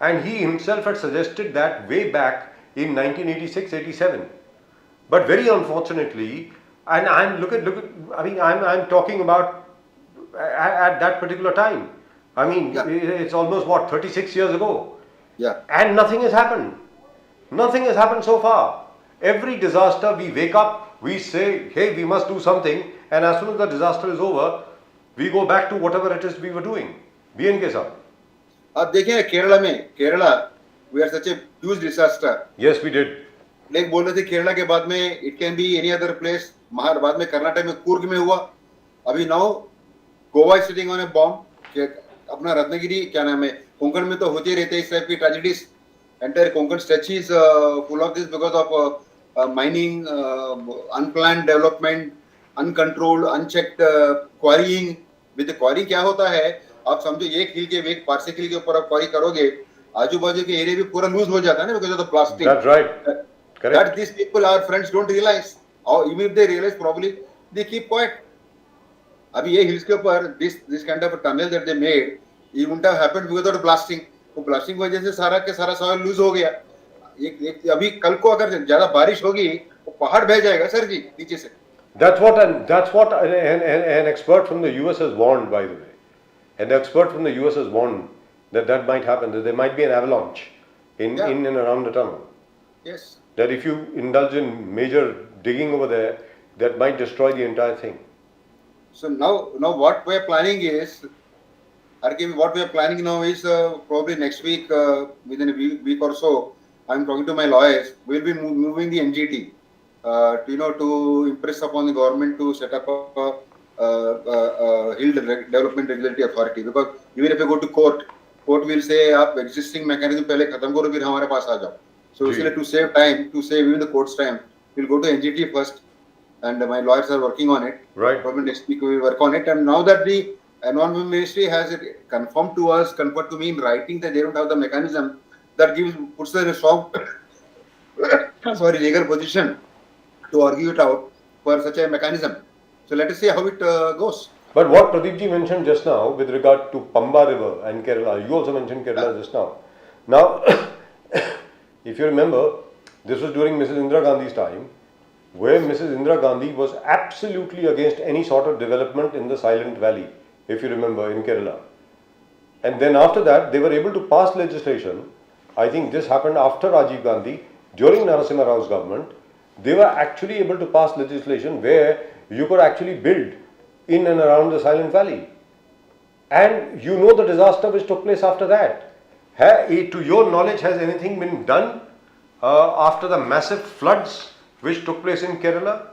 [SPEAKER 1] And he himself had suggested that way back in 1986-87. But very unfortunately, and I M I am talking about at that particular time. I mean, it's almost what, 36 years ago.
[SPEAKER 7] Yeah.
[SPEAKER 1] And nothing has happened. Nothing has happened so far. Every disaster, we wake up, we say, hey, we must do something, and as soon as the disaster is over, we go back to whatever it is we were doing. BNK sir.
[SPEAKER 7] आप देखें Kerala, we are such a huge disaster.
[SPEAKER 1] Yes, we did.
[SPEAKER 7] लेकिन बोल रहे थे केरला के बाद में it can be any other place. बाद में कर्नाटक में कुर्ग में हुआ. अभी now Goa is sitting on a bomb. अपना रत्नागिरी क्या नाम है, कोंकण में तो होते ही रहते हैं इस टाइप की tragedies. Entire Konkan stretch is full of this because of mining, unplanned development, uncontrolled, unchecked quarrying. With the quarry क्या होता है, आप समझो एक हिल के एक पार्से हिल के ऊपर आप क्वारी करोगे, आजू बाजू के एरिया भी पूरा लूज हो जाता है ना because of the plastic.
[SPEAKER 1] That's right. Correct.
[SPEAKER 7] That these people, our friends, don't realize. Or even if they realize, probably they keep quiet. अभी ये हिल्स के ऊपर this kind of a tunnel that they made, it wouldn't have happened because of the blasting. वो blasting की वजह से सारा के सारा सॉइल लूज हो गया. एक अभी कल को अगर ज्यादा बारिश होगी वो पहाड़ बह जाएगा सर जी नीचे से.
[SPEAKER 1] That's what an expert from the US has warned, by the way. An expert from the US has warned that might happen, that there might be an avalanche in and around the tunnel.
[SPEAKER 7] Yes.
[SPEAKER 1] That if you indulge in major digging over there, that might destroy the entire thing.
[SPEAKER 7] So now what we are planning is, what we are planning now is probably next week, within a week or so, I'm talking to my lawyers. We'll be moving the NGT, to impress upon the government to set up a hill development regulatory authority. Because even if you go to court will say, "आप existing mechanism पहले खत्म करो, फिर हमारे पास आ जाओ." So इसलिए to save time, to save even the court's time, we'll go to NGT first, and my lawyers are working on it.
[SPEAKER 1] Right.
[SPEAKER 7] Probably next week we will work on it. And now that the Environment Ministry has confirmed to me in writing that they don't have the mechanism that puts them in a strong legal position to argue it out for such a mechanism. So let us see how it goes.
[SPEAKER 1] But what Pradeep ji mentioned just now with regard to Pamba River and Kerala, you also mentioned Kerala just now. Now, if you remember, this was during Mrs. Indira Gandhi's time, where Mrs. Indira Gandhi was absolutely against any sort of development in the Silent Valley, if you remember, in Kerala. And then after that, they were able to pass legislation. I think this happened after Rajiv Gandhi, during Narasimha Rao's government. They were actually able to pass legislation where you could actually build in and around the Silent Valley. And you know the disaster which took place after that. To your knowledge, has anything been done after the massive floods which took place in Kerala?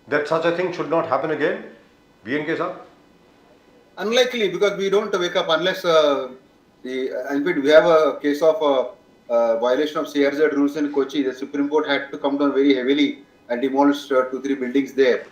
[SPEAKER 1] That such a thing should not happen again? BNK sir?
[SPEAKER 7] Unlikely, because we don't wake up unless in fact we have a case of violation of CRZ rules in Kochi, the Supreme Court had to come down very heavily and demolish 2-3 buildings there.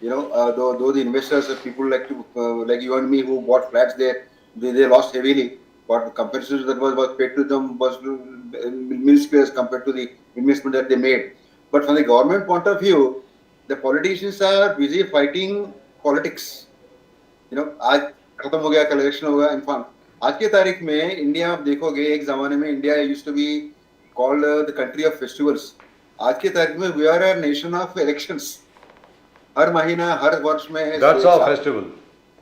[SPEAKER 7] Though the investors, people like you and me who bought flats there, they lost heavily. But the compensation that was paid to them was minuscule as compared to the investment that they made. But from the government point of view, the politicians are busy fighting politics. आज खत्म हो गया, कल election होगा. In fact आज की तारीख में इंडिया आप देखोगे, एक जमाने में India used to be called the country of festivals. आज की तारीख में we are a nation of elections. हर महीना, हर वर्ष में
[SPEAKER 1] That's our festival.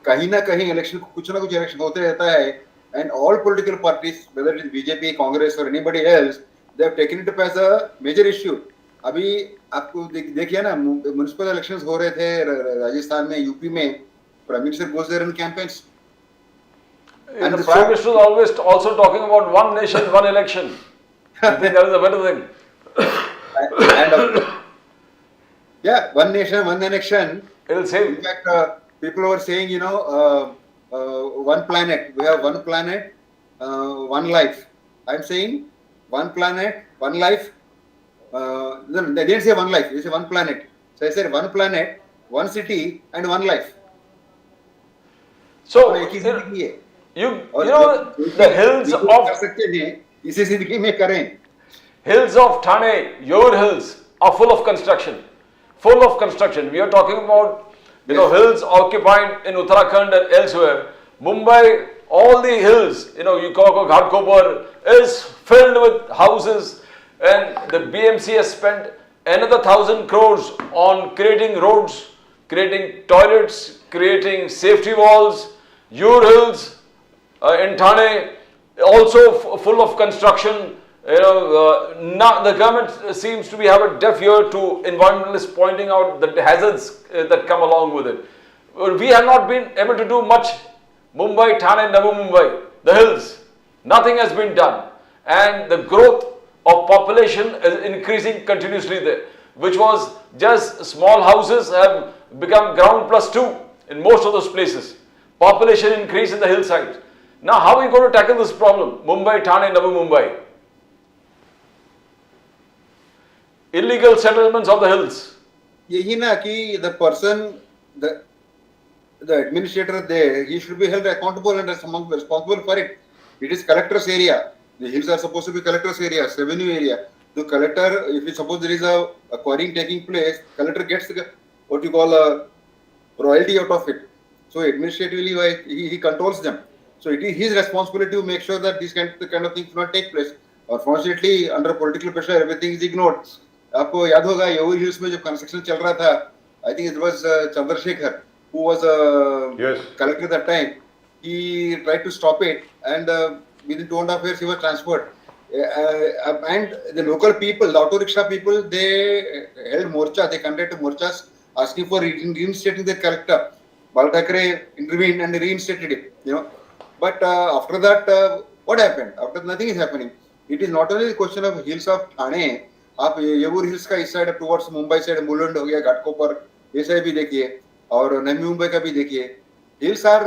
[SPEAKER 7] कहीं ना कहीं इलेक्शन, कुछ ना कुछ इलेक्शन होते रहता है. And all political parties, whether it is BJP, Congress और anybody else, they have taken it up as a major issue. अभी आपको देखिए ना, म्युनिसिपल इलेक्शंस हो रहे थे राजस्थान में, यूपी में. Prime Minister goes there and campaigns.
[SPEAKER 2] And the Prime Minister is always also talking about one nation, one election. I think that is a better thing.
[SPEAKER 7] Yeah, one nation, one election.
[SPEAKER 2] It will save.
[SPEAKER 7] In fact, people were saying, one planet. We have one planet, one life. I'm saying one planet, one life. No, they didn't say one life. They said one planet. So I said one planet, one city, and one life.
[SPEAKER 2] So,
[SPEAKER 7] एक ही जिंदगी है.
[SPEAKER 2] the hills of
[SPEAKER 7] इसी जिंदगी में करें.
[SPEAKER 2] Hills of Thane, your hills are full of construction. Full of construction. We are talking about, hills occupied in Uttarakhand and elsewhere. Mumbai, all the hills, you call Ghatkopar, is filled with houses, and the BMC has spent another 1,000 crores on creating roads, creating toilets, creating safety walls. Your hills in Thane also full of construction. Now the government seems to have a deaf ear to environmentalists pointing out the hazards that come along with it. We have not been able to do much. Mumbai, Thane, Navi Mumbai, the hills, nothing has been done, and the growth of population is increasing continuously there, which was just small houses have become ground plus 2 in most of those places. Population increase in the hillsides. Now, how are we going to tackle this problem? Mumbai, Thane, Navi Mumbai. Illegal settlements of the hills.
[SPEAKER 7] यही ना कि the person, the administrator there, he should be held accountable and responsible for it. It is collector's area. The hills are supposed to be collector's area, revenue area. The collector, if you suppose there is a quarrying taking place, collector gets what you call a royalty out of it. So administratively, he controls them. So it is his responsibility to make sure that these kind of things do not take place. Unfortunately, under political pressure, everything is ignored. आपको याद होगा Yeoor hills में जब construction चल रहा था, I think it was Chandrasekhar who was a collector at that time. He tried to stop it, and within 2.5 years he was transferred. And the local people, the auto rickshaw people, they held morcha. They conducted morchas asking for reinstating their collector. Bal Thackeray intervened and reinstated it. But after that, what happened? After nothing is happening. It is not only the question of hills of Thane. आप Yeoor hills का इस side towards Mumbai side Mulund हो गया, घाटकोपर, ये side भी देखिए, और नवी मुंबई का भी देखिए. Hills are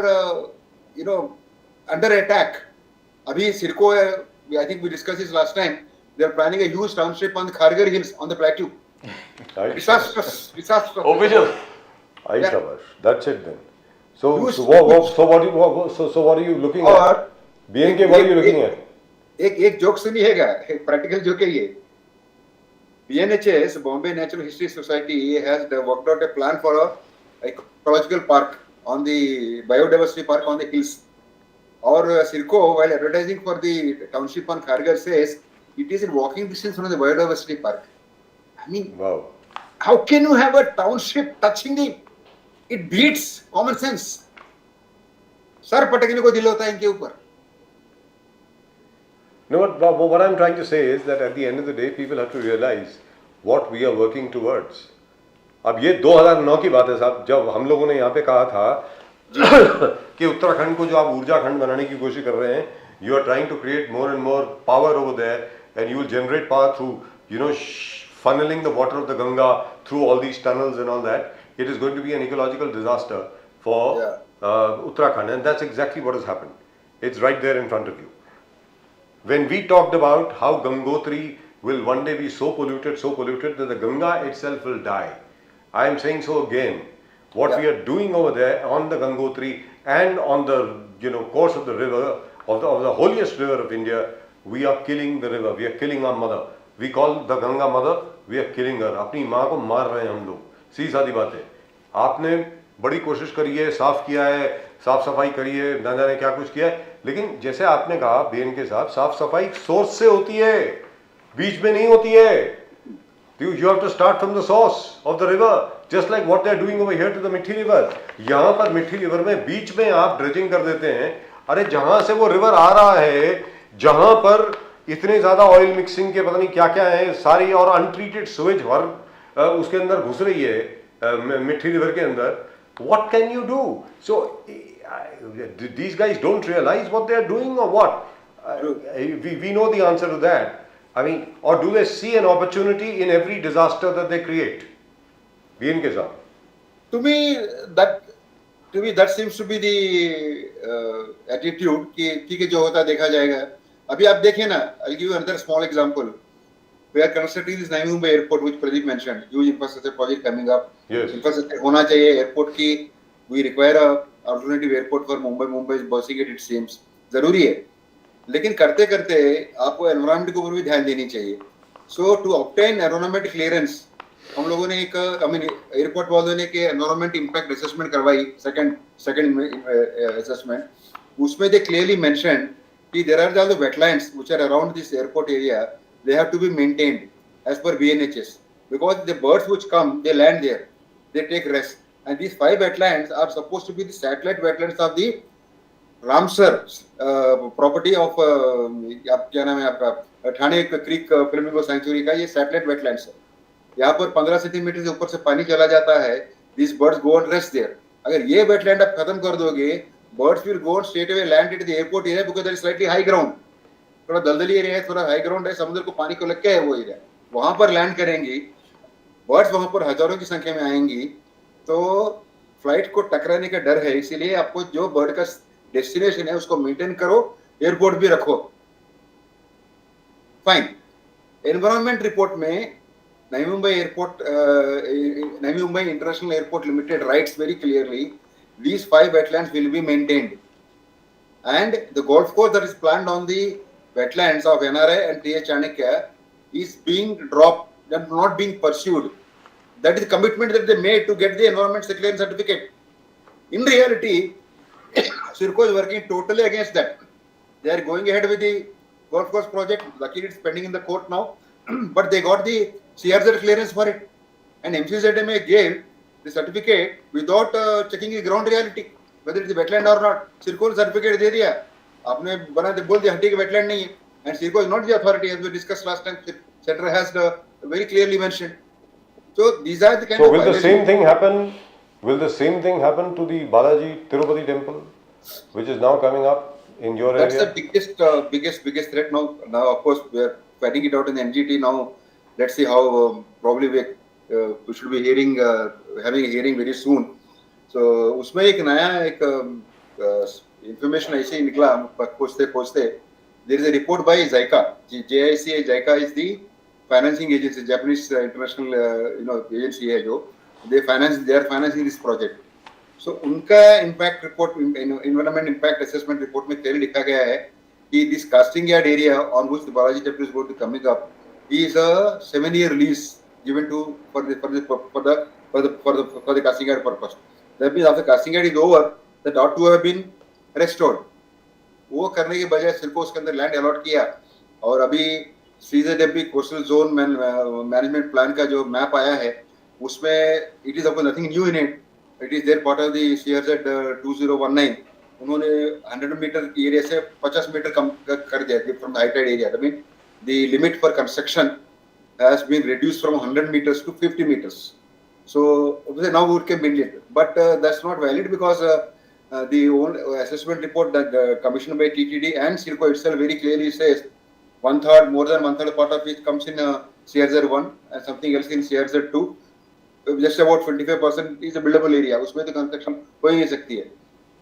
[SPEAKER 7] under attack. अभी CIDCO, I think we discussed this last time. They are planning a huge township on the Kharghar Hills on the plateau. Disastrous.
[SPEAKER 2] Official.
[SPEAKER 1] That's it then. So what are you looking at? BNK, what are you looking at?
[SPEAKER 7] एक joke सुनिएगा, एक practical joke है ये. BNHS, Bombay Natural History Society, has worked out a plan for a ecological park on the biodiversity park on the hills. Or Sirco, while advertising for the township on Kharghar, says it is in walking distance from the biodiversity park. I mean,
[SPEAKER 1] wow.
[SPEAKER 7] How can you have a township touching the? It beats common sense. सर पटकने को दिल होता है इनके ऊपर.
[SPEAKER 1] No, what I'm trying to say is that at the end of the day, people have to realize what we are working towards. अब ये 2009 की बात है साहब, जब हम लोगों ने यहाँ पे कहा था कि उत्तराखंड को जो आप ऊर्जा खंड बनाने की कोशिश कर रहे हैं, you are trying to create more and more power over there, and you will generate power through, funneling the water of the Ganga through all these tunnels and all that. It is going to be an ecological disaster for Uttarakhand, and that's exactly what has happened. It's right there in front of you. when we talked about how Gangotri will one day be so polluted that the Ganga itself will die. I am saying so again. What we are doing over there on the Gangotri and on the course of the river, of the holiest river of India, we are killing the river. We are killing our mother. We call the Ganga mother. We are killing her. अपनी माँ को मार रहे हैं हम लोग. सीधी सादी बात है. आपने बड़ी कोशिश करी है, साफ किया है, साफ सफाई करी है, न जाने क्या कुछ किया है, लेकिन जैसे आपने कहा बेन के साहब, साफ सफाई सोर्स से होती है, बीच में नहीं होती है. You have to start from the source of the river, just like what they are doing over here to the मिठी river. यहाँ पर मिठी river में बीच में आप ड्रेजिंग कर देते हैं. अरे जहाँ से वो रिवर आ रहा है, जहाँ पर इतने ज्यादा ऑयल मिक्सिंग के पता नहीं क्या क्या है सारी, और अनट्रीटेड सुवेज हर उसके अंदर घुस रही है मिठी रिवर के अंदर. What can you do? So these guys don't realize what they are doing or what? We know the answer to that. I mean, or do they see an opportunity in every disaster that they create? BNK sir.
[SPEAKER 7] To me, that seems to be the attitude कि ठीक है जो होता देखा जाएगा. अभी आप देखिए ना, I'll give you another small example. We are constructing this Navi Mumbai airport, which Pradeep mentioned. Huge infrastructure project coming up.
[SPEAKER 1] Yes.
[SPEAKER 7] Infrastructure होना चाहिए airport की. We require a alternative airport for Mumbai. Mumbai is bossing it seems. जरूरी है. लेकिन करते करते आपको environment के ऊपर भी ध्यान देनी चाहिए. So to obtain environment clearance हम लोगों ने एक एयरपोर्ट वालों ने एनवायरनमेंट इंपैक्ट असेसमेंट करवाई, सेकंड असेसमेंट. उसमें दे क्लियरली मेंशन कि there are the wetlands which are around this airport area, they have to be maintained as per BNHS because the birds which come they land there, they take rest, and these 5 wetlands are supposed to be the satellite wetlands of the Ramsar property of क्या नाम है आपका Thane creek flamingo century का ये satellite wetlands है. यहाँ पर 15 centimetre से ऊपर से पानी चला जाता है. This birds go on rest there. अगर ये वेटलैंड आप खत्म कर दोगे, birds will go straight away land at the airport area because there is slightly high ground. थोड़ा दलदली एरिया है, थोड़ा हाई ग्राउंड है, समुद्र को पानी को लग के है वो एरिया. वहां पर लैंड करेंगी बर्ड्स, वहां पर हजारों की संख्या में आएंगी, तो फ्लाइट को टकराने का डर है. इसीलिए आपको जो बर्ड का डेस्टिनेशन है उसको मेंटेन करो, एयरपोर्ट भी रखो. फाइन. एनवायरनमेंट रिपोर्ट में Navi Mumbai airport, Navi Mumbai international airport limited writes very clearly these 5 wetlands will be maintained, and the golf course that is planned on the wetlands of NRI and TH Chanakya is being dropped and not being pursued. That is the commitment that they made to get the environment clearance certificate. In reality, CIRCO is working totally against that. They are going ahead with the golf course project. Luckily, it's pending in the court now, but they got the CRZ clearance for it, and MCZMA gave the certificate without checking the ground reality, whether it's a wetland or not. CIRCO ने certificate दे दिया, आपने बना दे बोल दिया हटी के wetland नहीं है, and CIRCO is not the authority as we discussed last time. Center has very clearly mentioned. So these are the kind of.
[SPEAKER 1] So will the same thing happen? Will the same thing happen to the Balaji Tirupati temple, which is now coming up in your area?
[SPEAKER 7] That's the biggest threat now. Now of course we are fighting it out in the NGT now. Let's see how probably we should be having a hearing very soon. So उसमें एक नया information ऐसे ही निकला खोजते. There is a report by JICA. JICA is the financing agency, Japanese international agency है जो they are financing this project. So उनका impact report, environment impact assessment report में clearly लिखा गया है कि this casting yard area on which the Balaji temple is going to coming up is a 7-year lease given to for the casting yard purpose. That means after casting yard is over, that ought to have been restored. वो करने के बजाय सिर्फ उसके अंदर land allot किया, और अभी CZMP coastal zone management plan का जो मैप आया है उसमें it is of nothing new in it. It is there part of the CRZ 2019. उन्होंने 100 मीटर एरिया से 50 मीटर कम कर दिया from the high tide area. That mean the limit for construction has been reduced from 100 meters to 50 meters. So now we can build it, but that's not valid because the old assessment report that commissioned by TTD and CIRCO itself very clearly says more than one third part of it comes in CRZ 1 and something else in CRZ 2. Just about 25% is a buildable area. उसमें तो construction हो ही नहीं सकती है.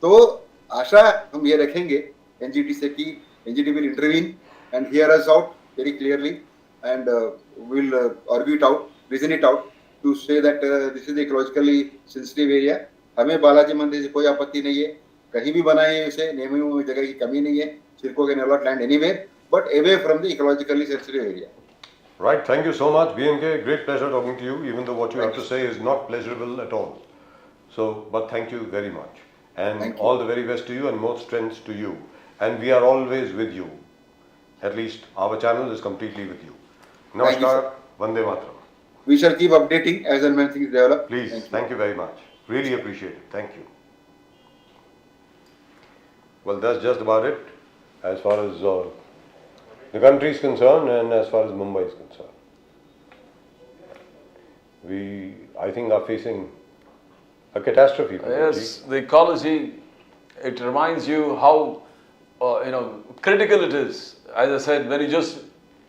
[SPEAKER 7] तो आशा हम ये रखेंगे NGT से कि NGT will intervene and hear us out very clearly, and we'll argue it out, reason it out, to say that this is ecologically sensitive area. हमें बालाजी मंदिर से कोई आपत्ति नहीं है, कहीं भी बनाए इसे, नेमियों में जगह की कमी नहीं है, सिरको के allot land anywhere, but away from the ecologically sensitive area.
[SPEAKER 1] Right, thank you so much, BNK. Great pleasure talking to you, even though what you have to say is not pleasurable at all. So, but thank you very much. And all the very best to you and more strength to you. And we are always with you. At least our channel is completely with you. Namaskar, Vande Mataram.
[SPEAKER 7] We shall keep updating as and when things develop.
[SPEAKER 1] Please, thank you very much. Really appreciate it. Thank you. Well, that's just about it as far as the country is concerned and as far as Mumbai is concerned. We, I think, are facing a catastrophe.
[SPEAKER 2] Yes, the ecology, it reminds you how critical it is. As I said, when you just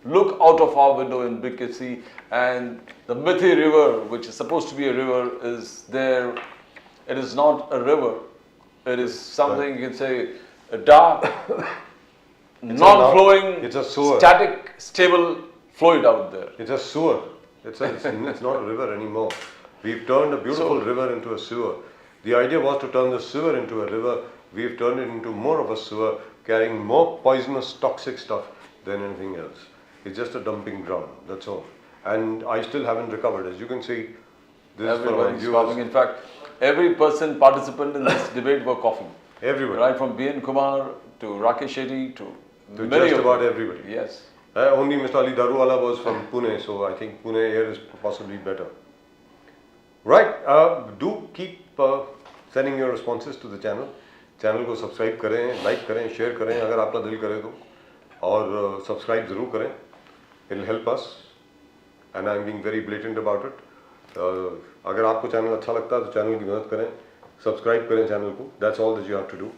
[SPEAKER 2] look out of our window in BKC and the Mithi river, which is supposed to be a river, is there. It is not a river. It is something you can say a dark, non-flowing,
[SPEAKER 1] it's a sewer.
[SPEAKER 2] Static, stable fluid out there.
[SPEAKER 1] It's a sewer. It's not a river anymore. We've turned a beautiful river into a sewer. The idea was to turn the sewer into a river. We've turned it into more of a sewer, carrying more poisonous, toxic stuff than anything else. It's just a dumping ground, that's all. And I still haven't recovered. As you can see, this
[SPEAKER 2] Everybody's coughing. In fact, every participant in this debate were coughing.
[SPEAKER 1] Everybody.
[SPEAKER 2] Right from B.N. Kumar to Rakesh Shetty to many
[SPEAKER 1] just
[SPEAKER 2] of
[SPEAKER 1] about
[SPEAKER 2] them.
[SPEAKER 1] everybody.
[SPEAKER 2] Yes.
[SPEAKER 1] Only Mr. Ali Daruwala was from Pune, so I think Pune air is possibly better. Right, do keep sending your responses to the channel. Channel को subscribe करें, like करें, share करें अगर आपका दिल करे तो, और subscribe ज़रूर करें. It'll help us, and I'm being very blatant about it. अगर आपको channel अच्छा लगता है तो channel की मदद करें, subscribe करें channel को. That's all that you have to do.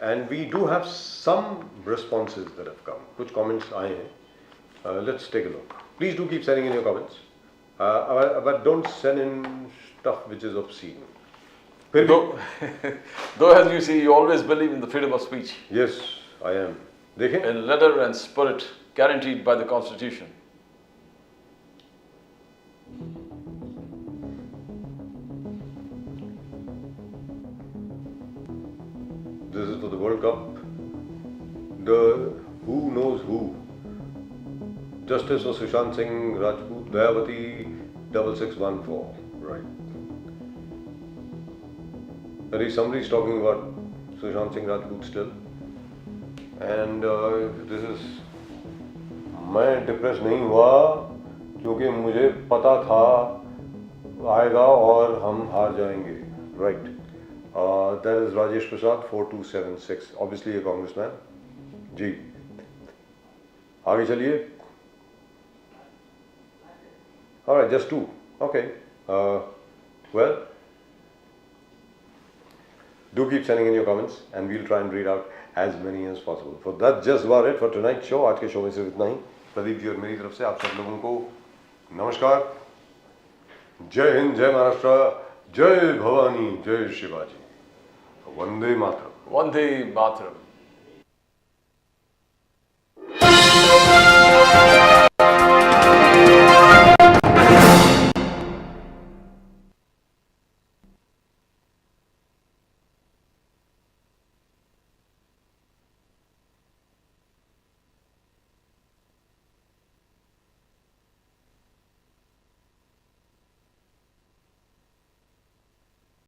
[SPEAKER 1] And we do have some responses that have come. कुछ comments आए हैं. Let's take a look. Please do keep sending in your comments. But don't send in stuff which is obscene.
[SPEAKER 2] Though as you see, you always believe in the freedom of speech.
[SPEAKER 1] Yes, I am. देखें?
[SPEAKER 2] In letter and spirit guaranteed by the Constitution.
[SPEAKER 1] This is for the World Cup. The who knows who. Justice for Sushant Singh Rajput, Dayavati 6614. Right. At least somebody's talking about Sushant Singh Rajput still. And this is, मैं depress नहीं हुआ क्योंकि मुझे पता था आएगा और हम हार जाएंगे. Right. That is Rajesh Prasad 4276. Obviously a congressman. जी. आगे चलिए. All right, just two. Okay. Well, do keep sending in your comments, and we'll try and read out as many as possible. For that's just about it for tonight's show. आज के show में सिर्फ इतना ही. प्रदीप जी और मेरी तरफ से आप सब लोगों को नमस्कार. जय हिंद, जय महाराष्ट्र, जय भवानी, जय शिवाजी. वंदे मातरम.
[SPEAKER 2] Vande Mataram.